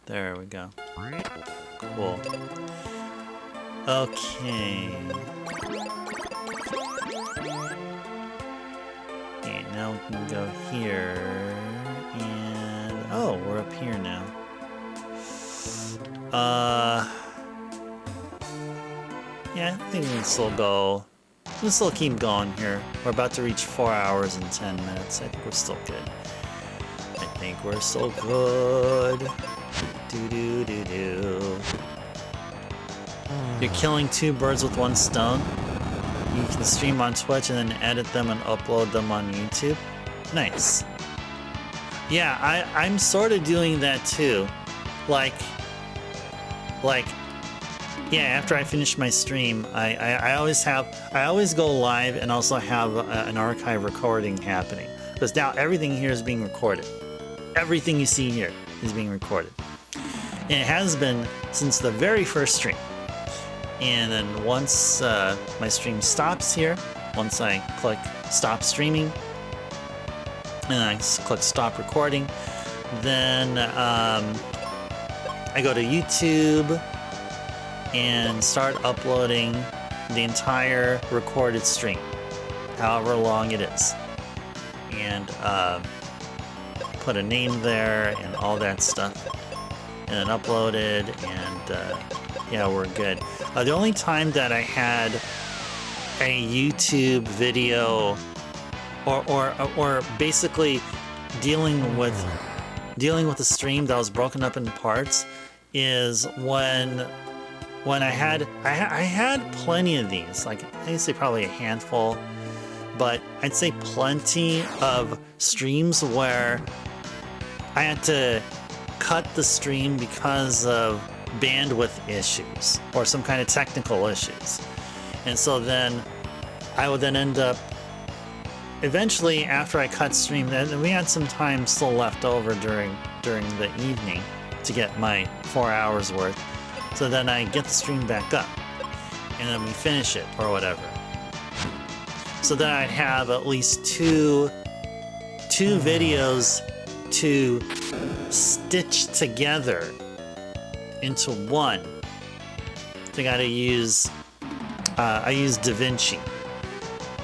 There we go. Cool. Okay. Okay, now we can go here. And oh, we're up here now. Yeah, I think we can still go. We'll still keep going here. We're about to reach 4 hours and 10 minutes. I think we're still good. I think we're still good. Do. You're killing 2 birds with 1 stone. You can stream on Twitch and then edit them and upload them on YouTube. Nice. Yeah, I'm sort of doing that too. Yeah, after I finish my stream, I always go live and also have an archive recording happening. Because now everything here is being recorded. Everything you see here is being recorded. And it has been since the very first stream. And then once my stream stops here, once I click stop streaming, and I click stop recording, then I go to YouTube and start uploading the entire recorded stream. however long it is, and put a name there and all that stuff, and then upload it, and yeah, we're good. The only time that I had a YouTube video or basically dealing with a stream that was broken up in parts is when I had plenty of these, like I'd say probably a handful, but I'd say plenty of streams where I had to cut the stream because of bandwidth issues or some kind of technical issues. And so then I would then end up eventually, after I cut stream, and we had some time still left over during the evening to get my 4 hours worth. So then I get the stream back up and then we finish it or whatever. So then I'd have at least two videos to stitch together into one. I think I use DaVinci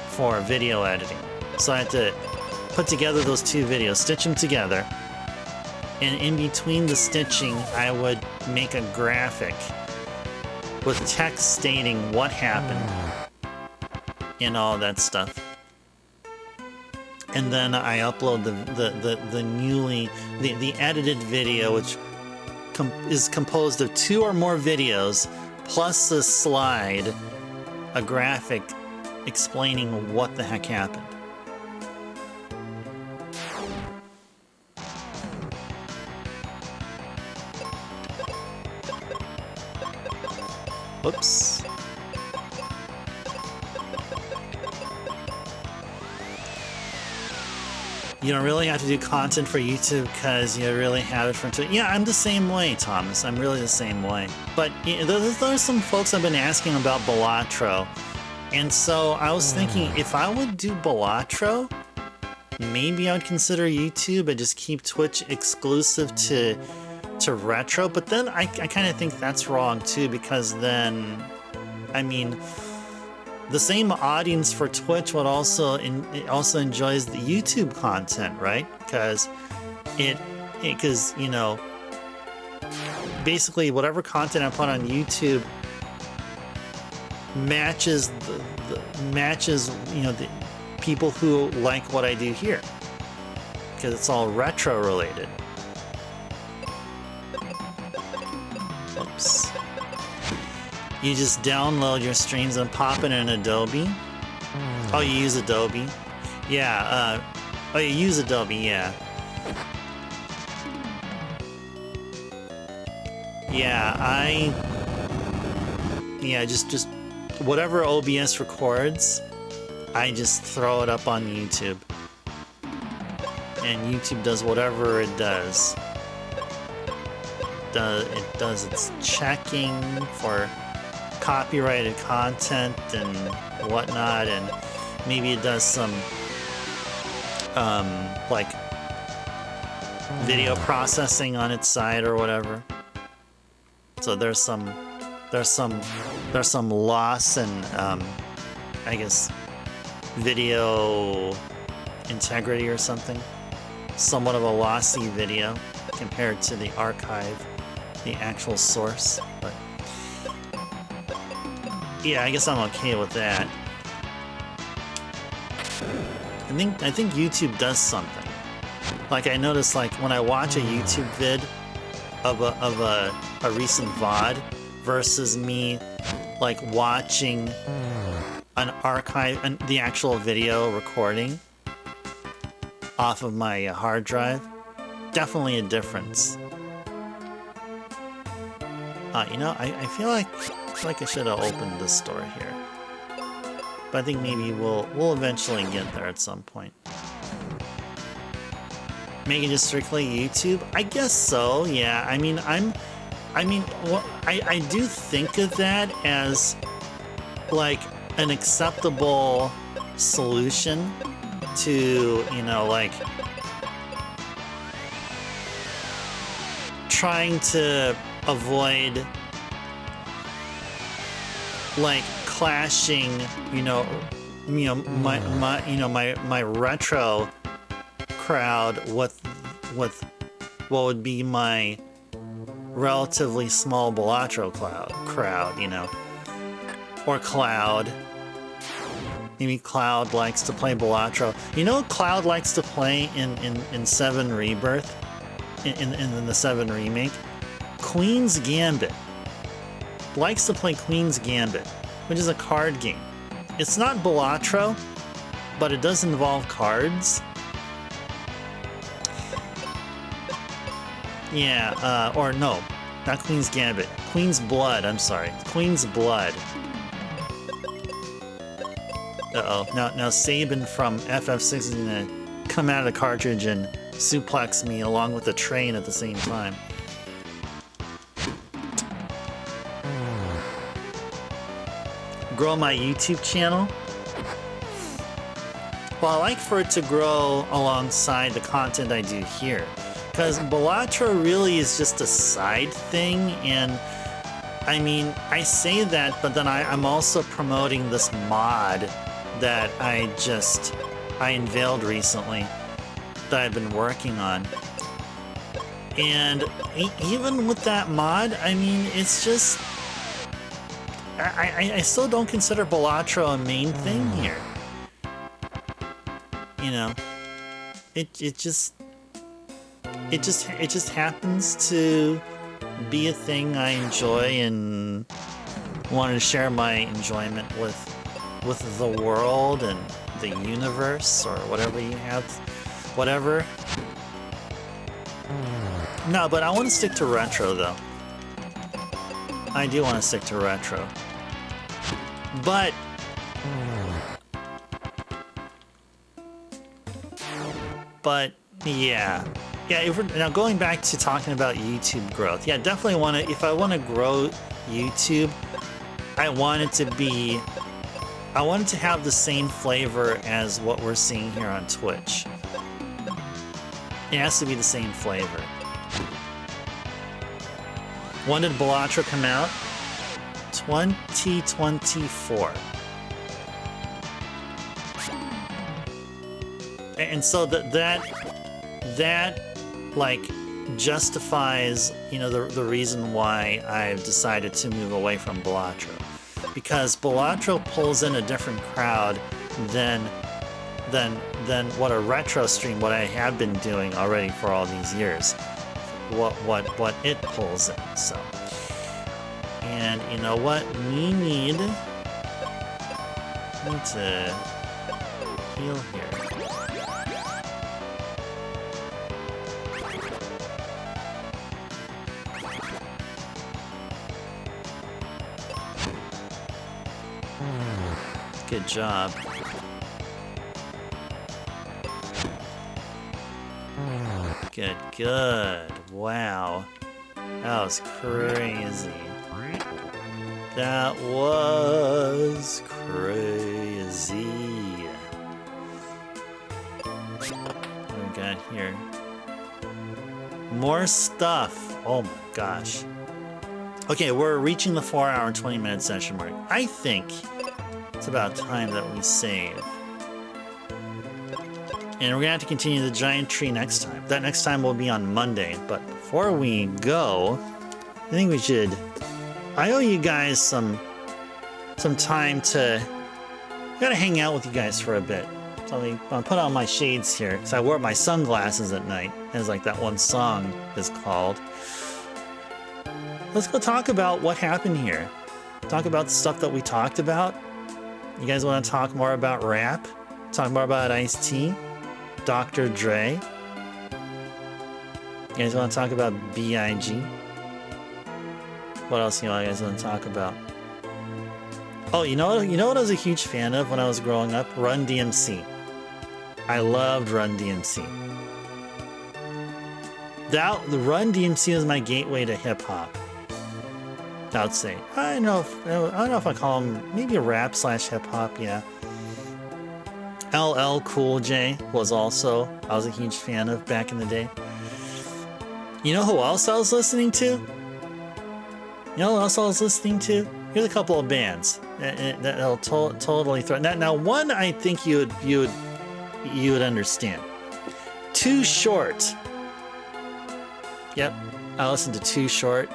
for video editing. So I had to put together those two videos, stitch them together, and in between the stitching, I would make a graphic with text stating what happened and all that stuff. And then I upload the edited video, which is composed of 2 or more videos plus a slide, a graphic explaining what the heck happened. Whoops. You don't really have to do content for YouTube because you really have it for Twitch. Yeah, I'm the same way, Thomas. I'm really the same way. But there's some folks I've been asking about Balatro. And so I was thinking, if I would do Balatro, maybe I would consider YouTube and just keep Twitch exclusive to retro. But then I kind of think that's wrong too, because then, I mean, the same audience for Twitch would also enjoys the YouTube content, right? Because you know, basically whatever content I put on YouTube matches you know, the people who like what I do here, because it's all retro related. Oops. You just download your streams and pop it in Adobe. Oh, you use Adobe? Yeah, oh, you use Adobe, yeah. Yeah, just whatever OBS records, I just throw it up on YouTube. And YouTube does whatever it does. It does its checking for copyrighted content and whatnot, and maybe it does some like video processing on its side or whatever. So there's some loss in I guess video integrity or something. Somewhat of a lossy video compared to the archive, the actual source, but yeah, I guess I'm okay with that. I think YouTube does something. Like I noticed, like when I watch a YouTube vid of a recent VOD versus me like watching an archive and the actual video recording off of my hard drive, definitely a difference. You know, I feel like I should have opened this store here, but I think maybe we'll eventually get there at some point. Make it just strictly YouTube? I guess so. Yeah. I mean, I do think of that as like an acceptable solution to, you know, like trying to avoid like clashing, you know, my retro crowd with what would be my relatively small Balatro crowd, or Cloud. Maybe Cloud likes to play Balatro. Cloud likes to play in 7 Rebirth, in the 7 remake. Queen's Gambit. Likes to play Queen's Gambit, which is a card game. It's not Balatro, but it does involve cards. Yeah, or no, not Queen's Gambit. Queen's Blood, I'm sorry. Queen's Blood. Uh-oh, now Sabin from FF6 is gonna come out of the cartridge and suplex me along with the train at the same time. Grow my YouTube channel? Well, I like for it to grow alongside the content I do here. Because Balatro really is just a side thing, and I mean, I say that, but then I'm also promoting this mod that I unveiled recently that I've been working on. And even with that mod, I mean, it's just... I still don't consider Balatro a main thing here. It just happens to be a thing I enjoy and wanted to share my enjoyment with the world and the universe, or whatever you have, whatever. No, but I want to stick to retro though. I do want to stick to retro. But yeah, now going back to talking about YouTube growth, yeah, definitely want to. If I want to grow YouTube, I want it to have the same flavor as what we're seeing here on Twitch. It has to be the same flavor. When did Balatro come out? 2024. And so that like justifies, the reason why I've decided to move away from Balatro. Because Balatro pulls in a different crowd than what a retro stream, what I have been doing already for all these years, what it pulls in. So, and you know what, we need to heal here. Good job. Good. Wow. That was crazy. That was crazy. What do we got here? More stuff. Oh my gosh. Okay, we're reaching the 4-hour and 20-minute session mark. I think it's about time that we save. And we're gonna have to continue the giant tree next time. That next time will be on Monday. But before we go, I think we should... I owe you guys some time to... I gotta hang out with you guys for a bit. So I'll put on my shades here, because I wore my sunglasses at night, as like that one song is called. Let's go talk about what happened here. Talk about the stuff that we talked about. You guys want to talk more about rap? Talk more about Ice-T? Dr. Dre? You guys want to talk about B.I.G.? What else you guys want to talk about? Oh, you know what I was a huge fan of when I was growing up? Run DMC. I loved Run DMC. The Run DMC was my gateway to hip-hop. I would say. I don't know if I call him maybe a rap / hip hop, yeah. LL Cool J was also, I was a huge fan of back in the day. You know who else I was listening to? You know who else I was listening to? Here's a couple of bands that'll totally throw. Now, one I think you would understand. Too Short. Yep, I listened to Too Short.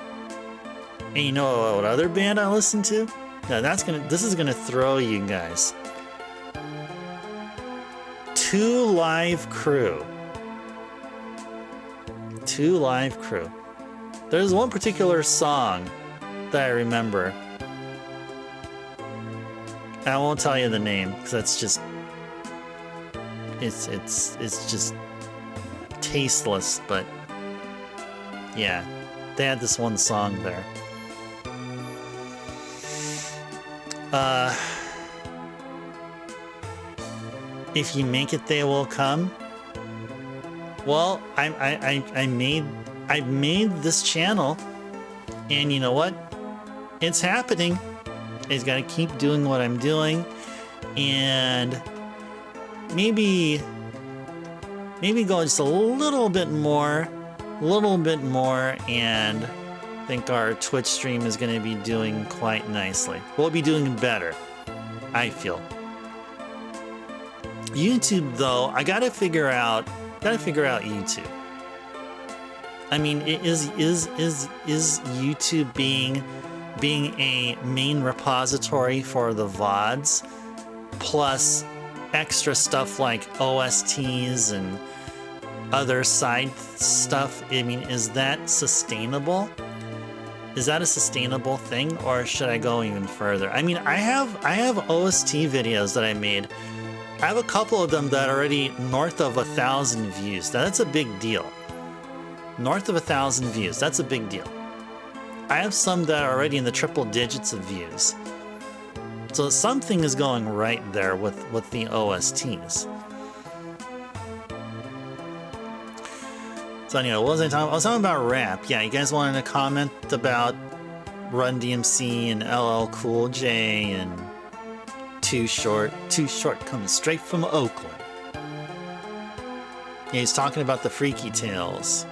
And you know what other band I listened to? Now this is gonna throw you guys. Two Live Crew. Two Live Crew. There's one particular song that I remember. I won't tell you the name because that's just it's just tasteless, but yeah, they had this one song there. If you make it, they will come. Well, I've made this channel, and you know what? It's happening. I just gotta keep doing what I'm doing, and maybe go just a little bit more, and I think our Twitch stream is gonna be doing quite nicely. We'll be doing better, I feel. YouTube, though, I gotta figure out YouTube. I mean, is YouTube being a main repository for the VODs, plus extra stuff like OSTs and other side stuff? I mean, is that sustainable? Is that a sustainable thing, or should I go even further? I mean, I have OST videos that I made. I have a couple of them that are already north of 1,000 views. Now, that's a big deal. North of 1,000 views, that's a big deal. I have some that are already in the triple digits of views. So something is going right there with the OSTs. So anyway, what was I talking about? I was talking about rap. Yeah, you guys wanted to comment about Run DMC and LL Cool J and Too Short. Too Short coming straight from Oakland. Yeah, he's talking about the freaky tales.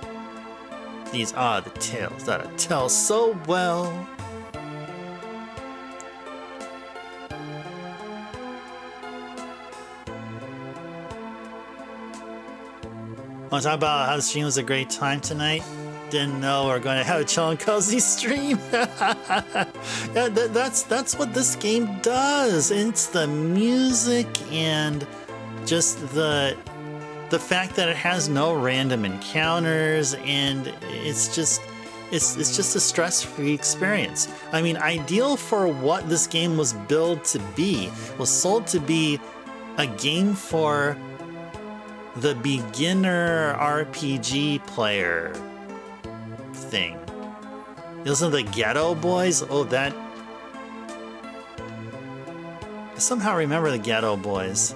These are the tales that I tell so well. Want to talk about how the stream was a great time tonight? Didn't know we were going to have a chill and cozy stream. Yeah, that's what this game does. It's the music and just the fact that it has no random encounters, and it's just a stress-free experience. I mean, ideal for what this game was billed to be, was sold to be a game for the beginner RPG player thing. You listen to the Ghetto Boys? Oh, that... I somehow remember the Ghetto Boys.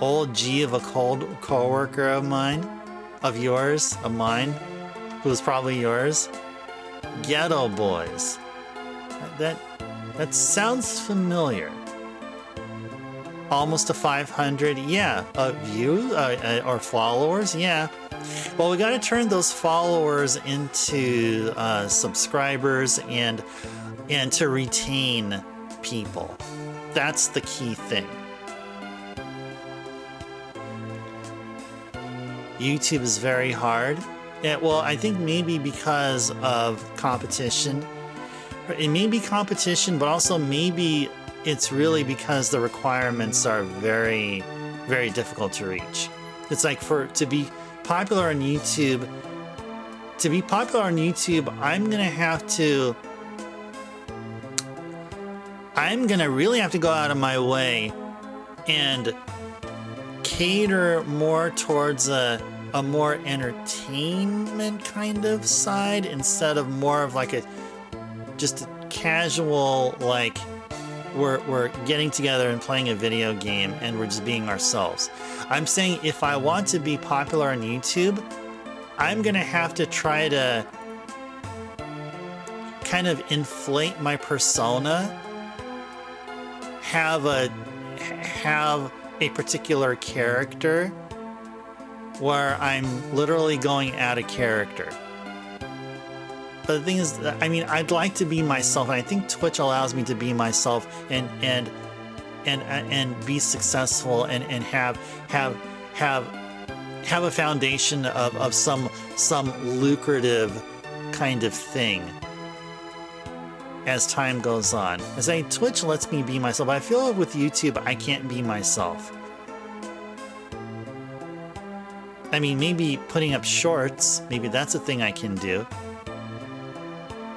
Old G of a co-worker of mine, of mine, who was probably yours. Ghetto Boys. That sounds familiar. Almost to 500, yeah. Views or followers, yeah. Well, we got to turn those followers into subscribers and to retain people. That's the key thing. YouTube is very hard. Yeah, well, I think maybe because of competition. It may be competition, but also maybe it's really because the requirements are very, very difficult to reach. It's like to be popular on YouTube, I'm gonna really have to go out of my way and cater more towards a more entertainment kind of side instead of more of like just a casual, like we're getting together and playing a video game and we're just being ourselves. I'm saying if I want to be popular on YouTube, I'm gonna have to try to kind of inflate my persona, have a particular character where I'm literally going at a character. But the thing is, I mean, I'd like to be myself, and I think Twitch allows me to be myself and be successful and have a foundation of some lucrative kind of thing as time goes on. As I Twitch lets me be myself. I feel with YouTube I can't be myself. I mean, maybe putting up shorts, maybe that's a thing I can do.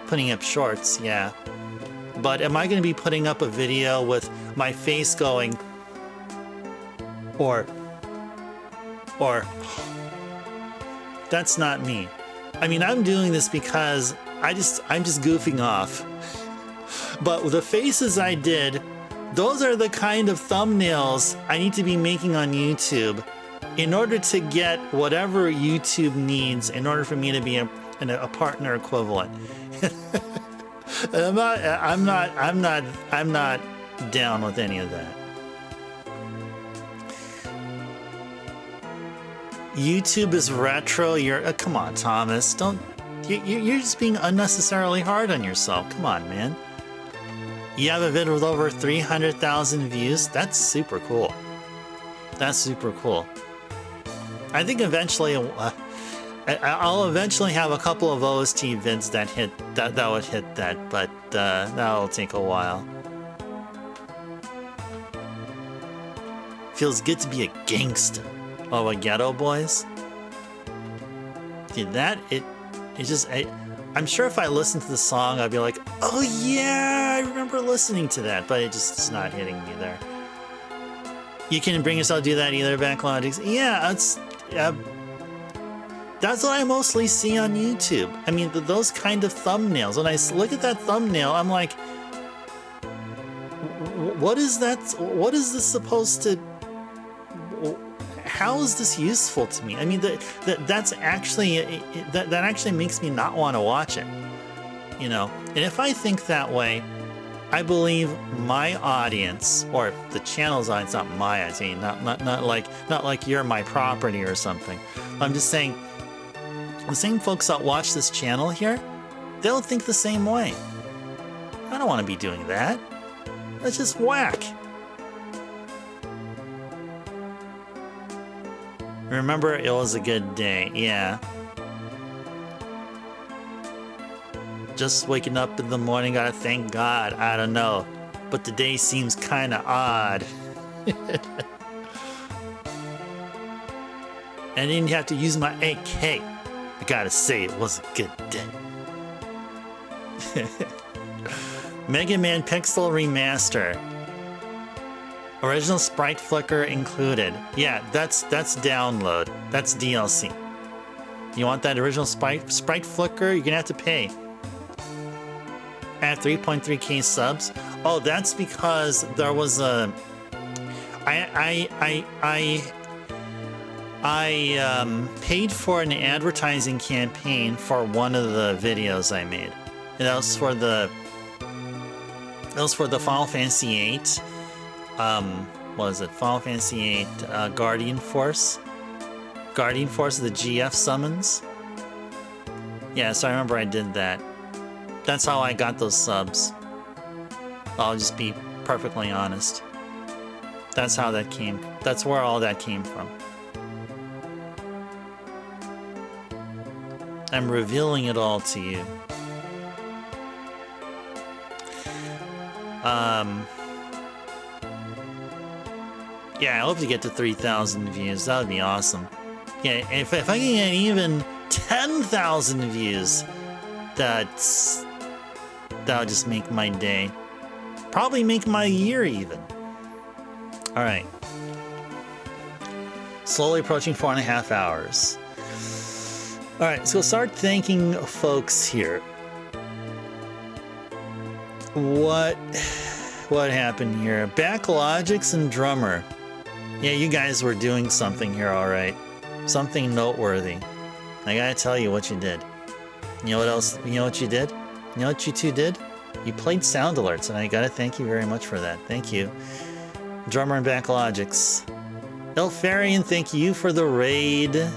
Putting up shorts, yeah. But am I going to be putting up a video with my face going, or that's not me. I mean, I'm doing this because I'm just goofing off. But the faces I did, those are the kind of thumbnails I need to be making on YouTube in order to get whatever YouTube needs in order for me to be a partner equivalent. I'm not down with any of that. YouTube is retro. Come on, Thomas. You're just being unnecessarily hard on yourself. Come on, man. You have a video with over 300,000 views. That's super cool. That's super cool. I think eventually, I'll eventually have a couple of OST vids that would hit that, but that'll take a while. Feels good to be a gangster. Oh, a Ghetto Boys? Dude, I'm sure if I listened to the song, I'd be like, oh yeah, I remember listening to that, but it's not hitting me there. You can bring yourself to do that either, Backlogics. Yeah, that's what I mostly see on YouTube. I mean, those kind of thumbnails. When I look at that thumbnail, I'm like, what is that? What is this supposed to? How is this useful to me? I mean, that actually makes me not want to watch it, you know. And if I think that way, I believe my audience, or the channel's audience, not my audience, not like you're my property or something. I'm just saying, the same folks that watch this channel here, they'll think the same way. I don't want to be doing that. That's just whack. Remember, it was a good day. Yeah. Just waking up in the morning, gotta thank God. I don't know. But the day seems kinda odd. I didn't have to use my AK. I gotta say, it was a good day. Mega Man Pixel Remaster. Original sprite flicker included. Yeah, that's download. That's DLC. You want that original sprite flicker? You're gonna have to pay. At 3.3k subs. Oh, that's because there was a. I paid for an advertising campaign for one of the videos I made. And that was for the. Final Fantasy VIII. What is it? Final Fantasy VIII Guardian Force? Guardian Force, the GF summons? Yeah, so I remember I did that. That's how I got those subs. I'll just be perfectly honest. That's how that came. That's where all that came from. I'm revealing it all to you. Yeah, I hope to get to 3,000 views. That would be awesome. Yeah, if I can get even 10,000 views, that would just make my day. Probably make my year even. All right. Slowly approaching 4.5 hours. All right, so we'll start thanking folks here. What happened here? Backlogics and Drummer. Yeah, you guys were doing something here, all right. Something noteworthy. I gotta tell you what you did. You know what else? You know what you did? You know what you two did? You played sound alerts, and I gotta thank you very much for that. Thank you. Drummer and Backlogics. Elfarian, thank you for the raid.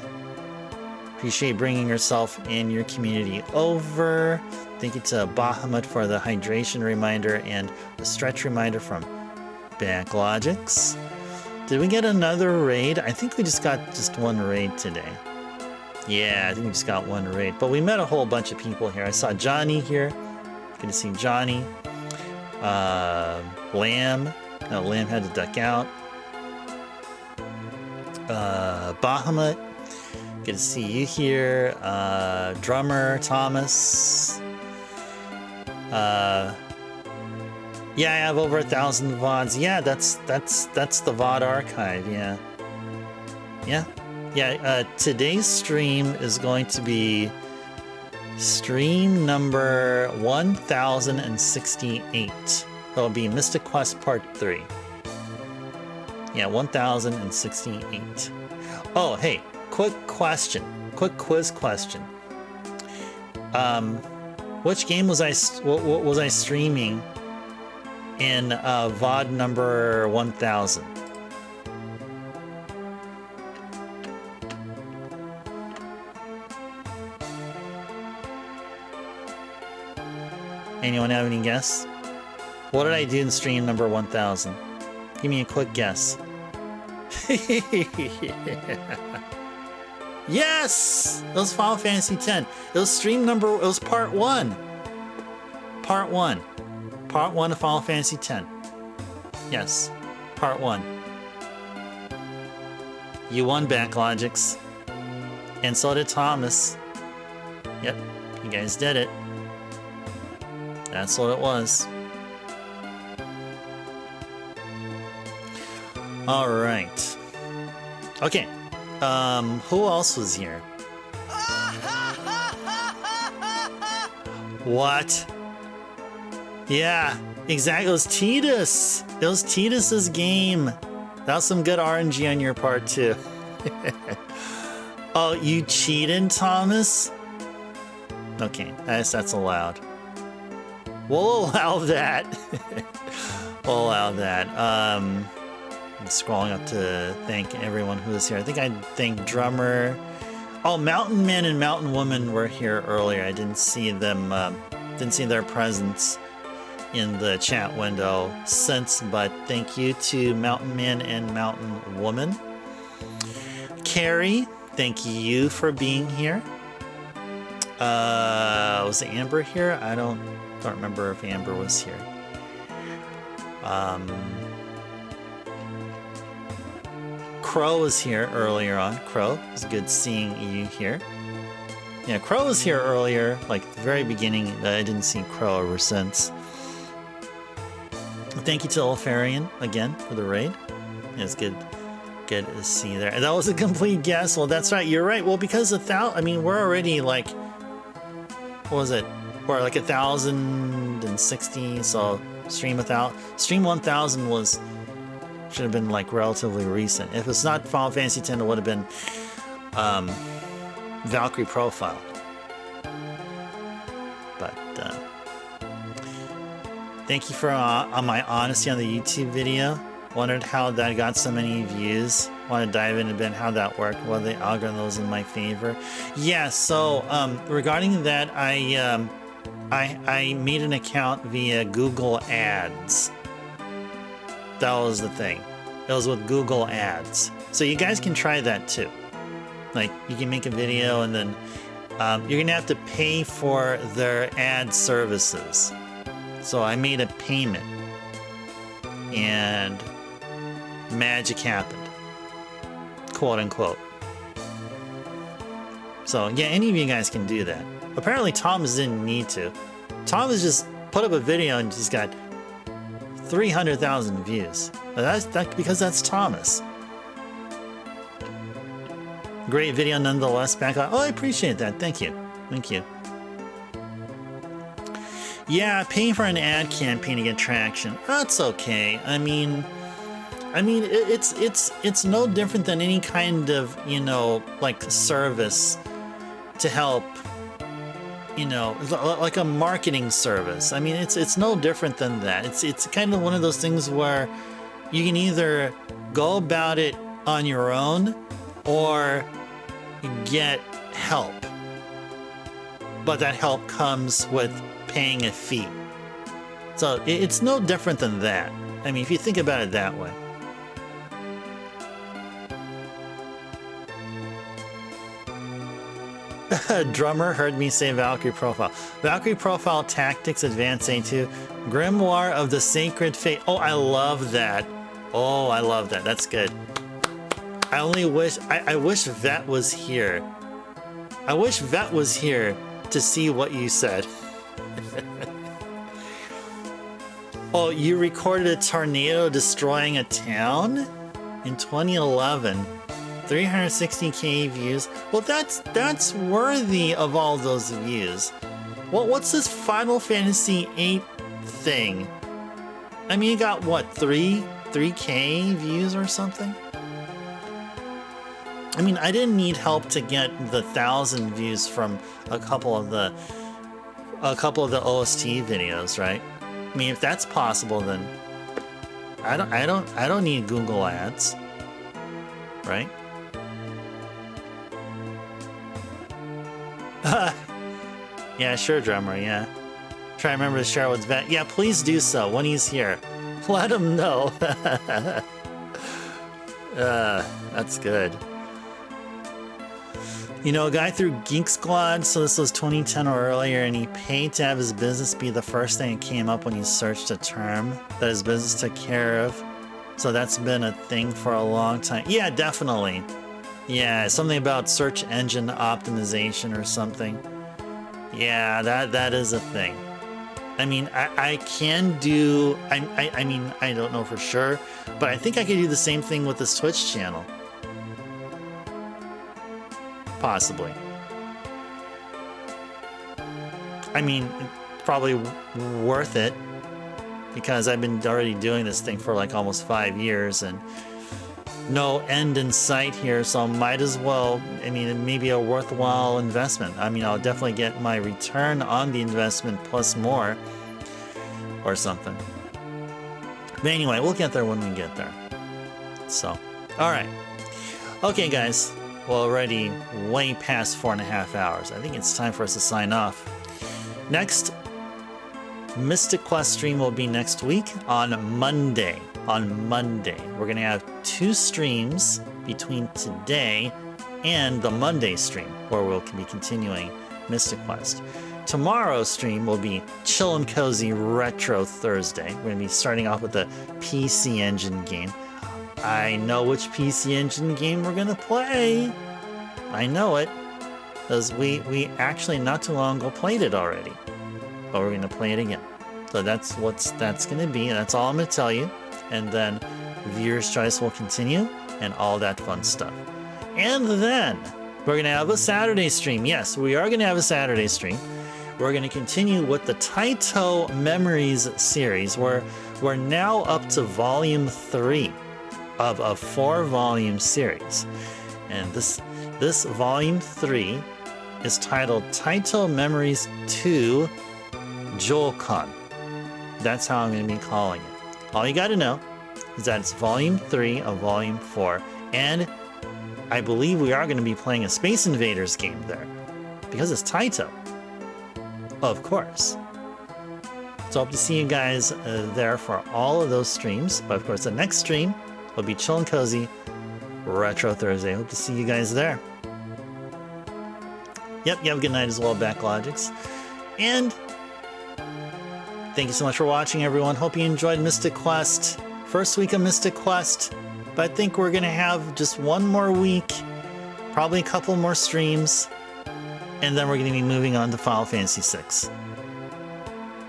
Appreciate bringing yourself and your community over. Thank you to Bahamut for the hydration reminder and the stretch reminder from Backlogics. Did we get another raid? I think we just got just one raid today. Yeah, I think we just got one raid. But we met a whole bunch of people here. I saw Johnny here. Good to see Johnny. Lamb. No, Lamb had to duck out. Bahamut. Good to see you here. Drummer Thomas. Yeah, I have over 1,000 VODs. Yeah, that's the VOD archive. Yeah. Today's stream is going to be stream number 1068. It'll be Mystic Quest Part 3. Yeah, 1068. Oh, hey, quick quiz question. Which game was I streaming in VOD number 1000? Anyone have any guess? What did I do in stream number 1000? Give me a quick guess. Yes! It was Final Fantasy X. It was stream number, it was part 1. Part 1. Part 1 of Final Fantasy X. Yes, part 1. You won, Backlogics. And so did Thomas. Yep, you guys did it. That's what it was. All right. Okay. Who else was here? What? Yeah, exactly. It was Titus. It was Titus's game. That was some good RNG on your part too. Oh, you cheated, Thomas? Okay, that's allowed. We'll allow that. We'll allow that. I'm scrolling up to thank everyone who was here. I think I thank Drummer. Oh, Mountain Man and Mountain Woman were here earlier. I didn't see them. Didn't see their presence in the chat window since. But thank you to Mountain Man and Mountain Woman. Carrie, thank you for being here. Was Amber here? I don't remember if Amber was here. Crow was here earlier on. Crow, it was good seeing you here. Yeah, Crow was here earlier, like the very beginning. I didn't see Crow ever since. Thank you to Elfarian again for the raid. It's good to see you there. And that was a complete guess. Well, that's right. You're right. Well, because I mean, we're already like, what was it? We're like 1,060. So stream 1,000 should have been like relatively recent. If it's not Final Fantasy X, it would have been Valkyrie Profile. But thank you for my honesty on the YouTube video. Wondered how that got so many views. Want to dive in a bit how that worked, whether the algorithm was in my favor. Yeah, so regarding that, I made an account via Google Ads. That was the thing. It was with Google Ads. So you guys can try that too. Like, you can make a video and then you're gonna have to pay for their ad services. So I made a payment and magic happened, quote unquote. So yeah, any of you guys can do that. Apparently Thomas didn't need to. Thomas just put up a video and just got 300,000 views. That's because that's Thomas. Great video nonetheless. Back on. Oh, I appreciate that. Thank you. Thank you. Yeah, paying for an ad campaign to get traction. That's okay. I mean, it's no different than any kind of, you know, like service to help, you know, like a marketing service. I mean, it's no different than that. It's kind of one of those things where you can either go about it on your own, or get help. But that help comes with paying a fee. So it's no different than that. I mean, if you think about it that way. Drummer heard me say Valkyrie Profile. Valkyrie Profile Tactics Advance A2. Grimoire of the Sacred Fate. Oh, I love that. Oh, I love that. That's good. I only wish... I wish Vet was here. I wish Vet was here to see what you said. Oh, you recorded a tornado destroying a town in 2011. 360k views. Well, that's worthy of all those views. Well, what's this Final Fantasy VIII thing? I mean, you got what, 3k views or something? I mean, I didn't need help to get the 1,000 views from a couple of the OST videos, right? I mean, if that's possible, then I don't need Google Ads, right? Yeah, sure, Drummer, yeah. Try to remember to share with Vet. Yeah, please do so when he's here. Let him know. That's good. You know, a guy through Geek Squad, so this was 2010 or earlier, and he paid to have his business be the first thing that came up when he searched a term that his business took care of. So that's been a thing for a long time. Yeah, definitely. Yeah, something about search engine optimization or something. Yeah, that is a thing. I mean, I can do... I mean, I don't know for sure, but I think I could do the same thing with this Twitch channel. Possibly. I mean, probably worth it because I've been already doing this thing for like almost 5 years and no end in sight here, so might as well. I mean, it may be a worthwhile investment. I mean, I'll definitely get my return on the investment plus more or something. But anyway, we'll get there when we get there. So, all right. Okay, guys. Well, already way past 4.5 hours. I think it's time for us to sign off. Next, Mystic Quest stream will be next week on Monday. On Monday, we're going to have 2 streams between today and the Monday stream, where we'll be continuing Mystic Quest. Tomorrow's stream will be Chill and Cozy Retro Thursday. We're going to be starting off with the PC Engine game. I know which PC Engine game we're going to play. I know it. Because we actually not too long ago played it already. But we're going to play it again. So that's going to be. That's all I'm going to tell you. And then Viewer's Choice will continue and all that fun stuff. And then we're going to have a Saturday stream. Yes, we are going to have a Saturday stream. We're going to continue with the Taito Memories series. We're now up to Volume 3 of a 4-volume series. And this Volume 3 is titled Taito Memories 2 Jokan. That's how I'm going to be calling it. All you got to know is that it's Volume 3 of Volume 4. And I believe we are going to be playing a Space Invaders game there. Because it's Taito. Of course. So I hope to see you guys there for all of those streams. But of course, the next stream will be Chill and Cozy Retro Thursday. Hope to see you guys there. Yep, you have a good night as well, Backlogics. And thank you so much for watching, everyone. Hope you enjoyed Mystic Quest. First week of Mystic Quest. But I think we're going to have just one more week. Probably a couple more streams. And then we're going to be moving on to Final Fantasy VI.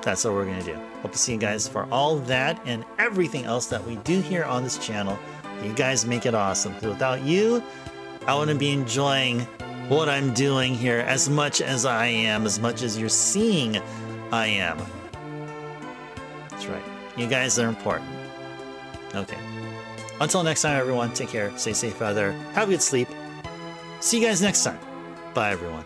That's what we're going to do. Hope to see you guys for all that and everything else that we do here on this channel. You guys make it awesome. Without you, I wouldn't be enjoying what I'm doing here as much as I am, as much as you're seeing I am. That's right. You guys are important. Okay. Until next time, everyone, take care. Stay safe out there. Have a good sleep. See you guys next time. Bye, everyone.